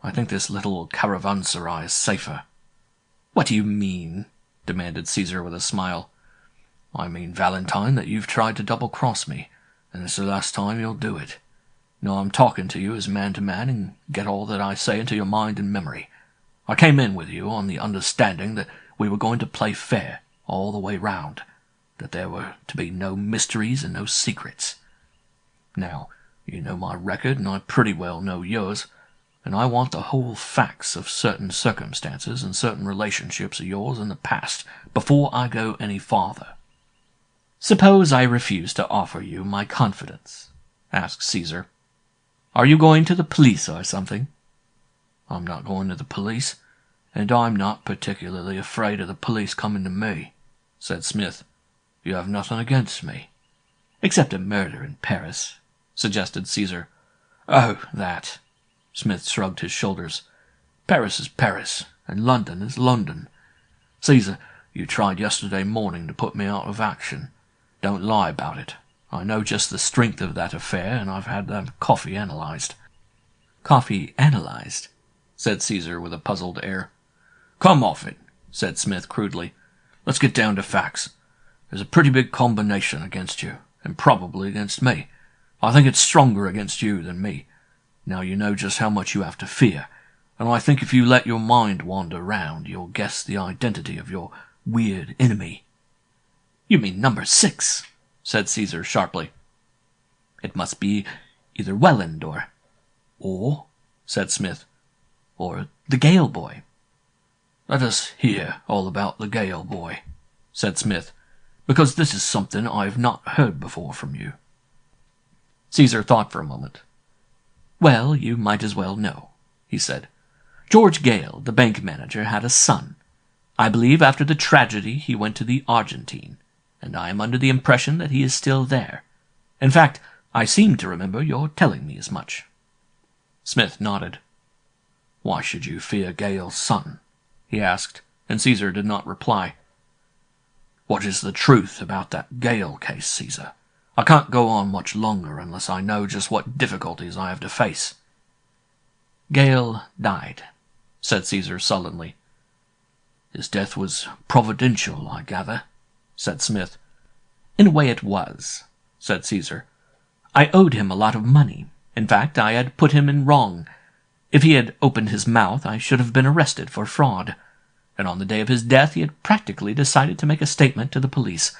I think this little caravanserai is safer." "What do you mean?" demanded Caesar with a smile. "I mean, Valentine, that you've tried to double-cross me, and it's the last time you'll do it. Now I'm talking to you as man to man, and get all that I say into your mind and memory. I came in with you on the understanding that we were going to play fair all the way round, that there were to be no mysteries and no secrets. Now, you know my record, and I pretty well know yours, and I want the whole facts of certain circumstances and certain relationships of yours in the past before I go any farther." "Suppose I refuse to offer you my confidence?" asked Caesar. "Are you going to the police or something?" "I'm not going to the police, and I'm not particularly afraid of the police coming to me," said Smith. "You have nothing against me." "Except a murder in Paris," suggested Caesar. "Oh, that." Smith shrugged his shoulders. "Paris is Paris, and London is London. Caesar, you tried yesterday morning to put me out of action. Don't lie about it. I know just the strength of that affair, and I've had that coffee analyzed." "Coffee analyzed?" said Caesar with a puzzled air. "Come off it," said Smith crudely. "Let's get down to facts. There's a pretty big combination against you, and probably against me. I think it's stronger against you than me. Now you know just how much you have to fear, and I think if you let your mind wander round, you'll guess the identity of your weird enemy." "You mean number 6, said Caesar sharply. "It must be either Welland Or, said Smith, or the Gale boy." "Let us hear all about the Gale boy," said Smith, "because this is something I have not heard before from you." Caesar thought for a moment. "Well, you might as well know," he said. "George Gale, the bank manager, had a son. I believe after the tragedy he went to the Argentine, and I am under the impression that he is still there. In fact, I seem to remember your telling me as much." Smith nodded. "Why should you fear Gale's son?" he asked, and Caesar did not reply. "What is the truth about that Gale case, Caesar? I can't go on much longer unless I know just what difficulties I have to face." "Gale died," said Caesar sullenly. "His death was providential, I gather," said Smith. "In a way it was," said Caesar. "I owed him a lot of money. In fact, I had put him in wrong. If he had opened his mouth, I should have been arrested for fraud. And on the day of his death he had practically decided to make a statement to the police.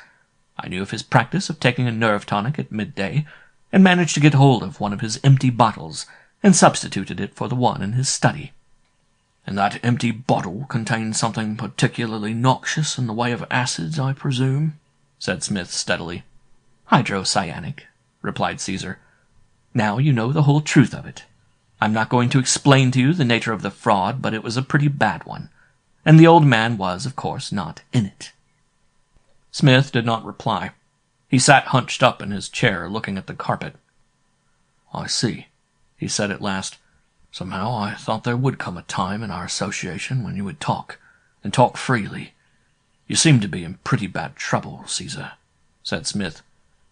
I knew of his practice of taking a nerve tonic at midday, and managed to get hold of one of his empty bottles, and substituted it for the one in his study." "And that empty bottle contained something particularly noxious in the way of acids, I presume?" said Smith steadily. "Hydrocyanic," replied Caesar. "Now you know the whole truth of it. I'm not going to explain to you the nature of the fraud, but it was a pretty bad one, and the old man was, of course, not in it." Smith did not reply. He sat hunched up in his chair, looking at the carpet. "I see," he said at last. "Somehow I thought there would come a time in our association when you would talk, and talk freely. You seem to be in pretty bad trouble, Caesar," said Smith.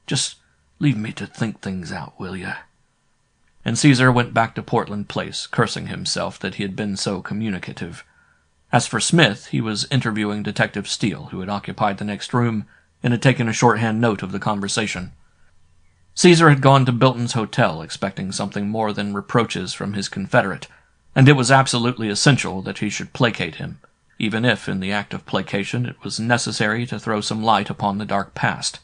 "Just leave me to think things out, will you?" And Caesar went back to Portland Place, cursing himself that he had been so communicative. As for Smith, he was interviewing Detective Steele, who had occupied the next room, and had taken a shorthand note of the conversation. Caesar had gone to Bilton's hotel, expecting something more than reproaches from his confederate, and it was absolutely essential that he should placate him, even if, in the act of placation, it was necessary to throw some light upon the dark past.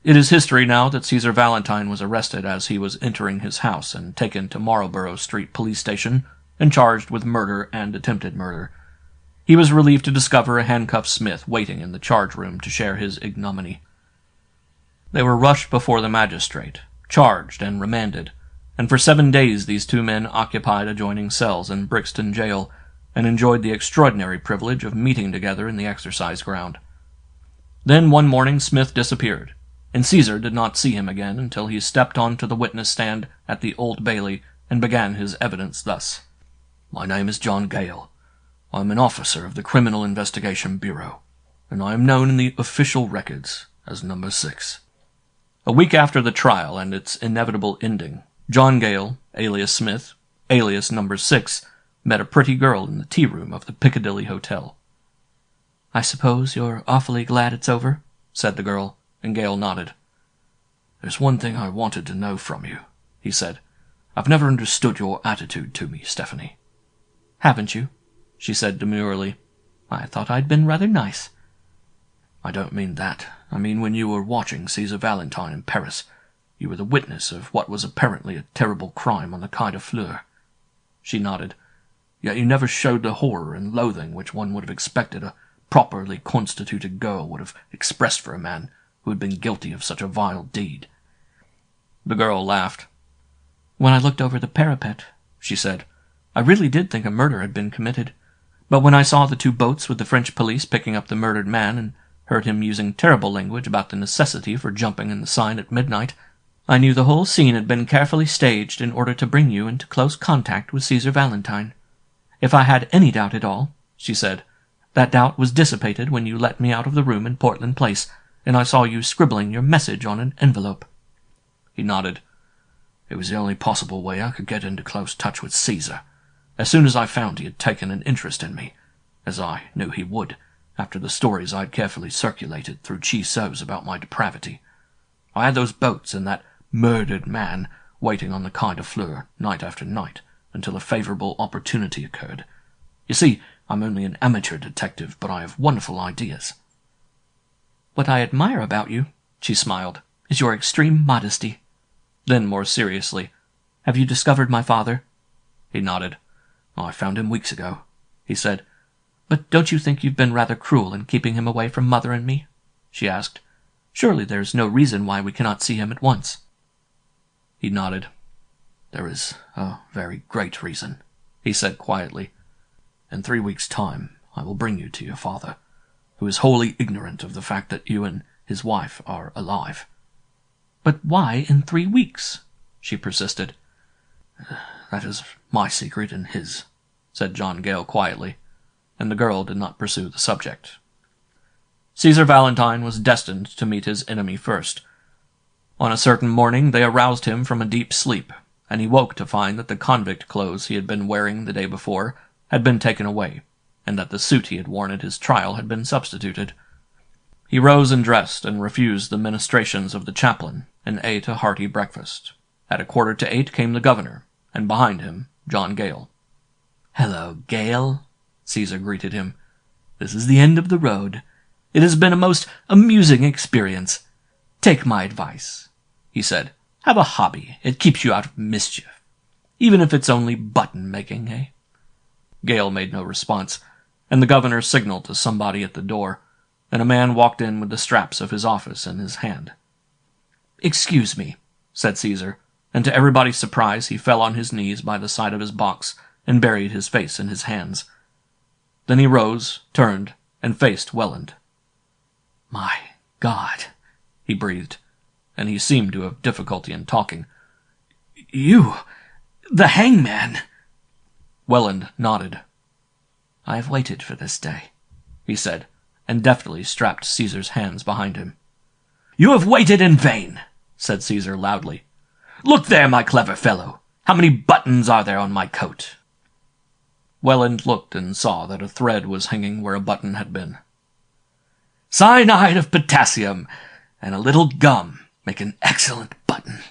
It is history now that Caesar Valentine was arrested as he was entering his house and taken to Marlborough Street Police Station and charged with murder and attempted murder. He was relieved to discover a handcuffed Smith waiting in the charge room to share his ignominy. They were rushed before the magistrate, charged and remanded, and for 7 days these two men occupied adjoining cells in Brixton Jail and enjoyed the extraordinary privilege of meeting together in the exercise ground. Then one morning Smith disappeared, and Caesar did not see him again until he stepped onto the witness stand at the Old Bailey and began his evidence thus. "My name is John Gale. I am an officer of the Criminal Investigation Bureau, and I am known in the official records as Number 6. A week after the trial and its inevitable ending, John Gale, alias Smith, alias Number 6, met a pretty girl in the tea room of the Piccadilly Hotel. "I suppose you're awfully glad it's over?" said the girl, and Gale nodded. "There's one thing I wanted to know from you," he said. "I've never understood your attitude to me, Stephanie." Haven't you?" she said demurely. "I thought I'd been rather nice." "I don't mean that. I mean when you were watching Caesar Valentine in Paris, you were the witness of what was apparently a terrible crime on the Quai de Fleur." She nodded. "Yet you never showed the horror and loathing which one would have expected a properly constituted girl would have expressed for a man who had been guilty of such a vile deed." The girl laughed. "When I looked over the parapet," she said, "I really did think a murder had been committed. But when I saw the 2 boats with the French police picking up the murdered man and heard him using terrible language about the necessity for jumping in the Seine at midnight, I knew the whole scene had been carefully staged in order to bring you into close contact with Caesar Valentine. If I had any doubt at all," she said, "that doubt was dissipated when you let me out of the room in Portland Place, and I saw you scribbling your message on an envelope." He nodded. "It was the only possible way I could get into close touch with Caesar. As soon as I found he had taken an interest in me, as I knew he would, after the stories I'd carefully circulated through Chiso's about my depravity. I had those boats and that murdered man waiting on the Quai de Fleur night after night until a favorable opportunity occurred. You see, I'm only an amateur detective, but I have wonderful ideas." "What I admire about you," she smiled, "is your extreme modesty." Then, more seriously, "Have you discovered my father?" He nodded. "I found him weeks ago," he said. "But don't you think you've been rather cruel in keeping him away from Mother and me?" she asked. "Surely there's no reason why we cannot see him at once." He nodded. "There is a very great reason," he said quietly. "In 3 weeks' time I will bring you to your father, who is wholly ignorant of the fact that you and his wife are alive." "But why in 3 weeks?" she persisted. "That is my secret and his," said John Gale quietly, and the girl did not pursue the subject. Caesar Valentine was destined to meet his enemy first. On a certain morning they aroused him from a deep sleep, and he woke to find that the convict clothes he had been wearing the day before had been taken away, and that the suit he had worn at his trial had been substituted. He rose and dressed, and refused the ministrations of the chaplain, and ate a hearty breakfast. At 7:45 came the governor, and behind him John Gale. "Hello, Gale," Caesar greeted him. "This is the end of the road. It has been a most amusing experience. Take my advice," he said. "Have a hobby. It keeps you out of mischief. Even if it's only button-making, eh?" Gale made no response, and the governor signaled to somebody at the door, and a man walked in with the straps of his office in his hand. "Excuse me," said Caesar, and to everybody's surprise he fell on his knees by the side of his box and buried his face in his hands. Then he rose, turned, and faced Welland. "My God," he breathed, and he seemed to have difficulty in talking. "You, the hangman!" Welland nodded. "I have waited for this day," he said, and deftly strapped Caesar's hands behind him. "You have waited in vain," said Caesar loudly. "Look there, my clever fellow. How many buttons are there on my coat?" Welland looked and saw that a thread was hanging where a button had been. "Cyanide of potassium and a little gum make an excellent button,"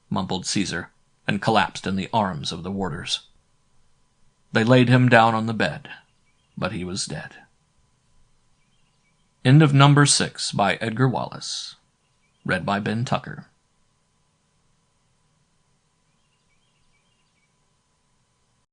mumbled Caesar, and collapsed in the arms of the warders. They laid him down on the bed, but he was dead. End of number 6 by Edgar Wallace. Read by Ben Tucker.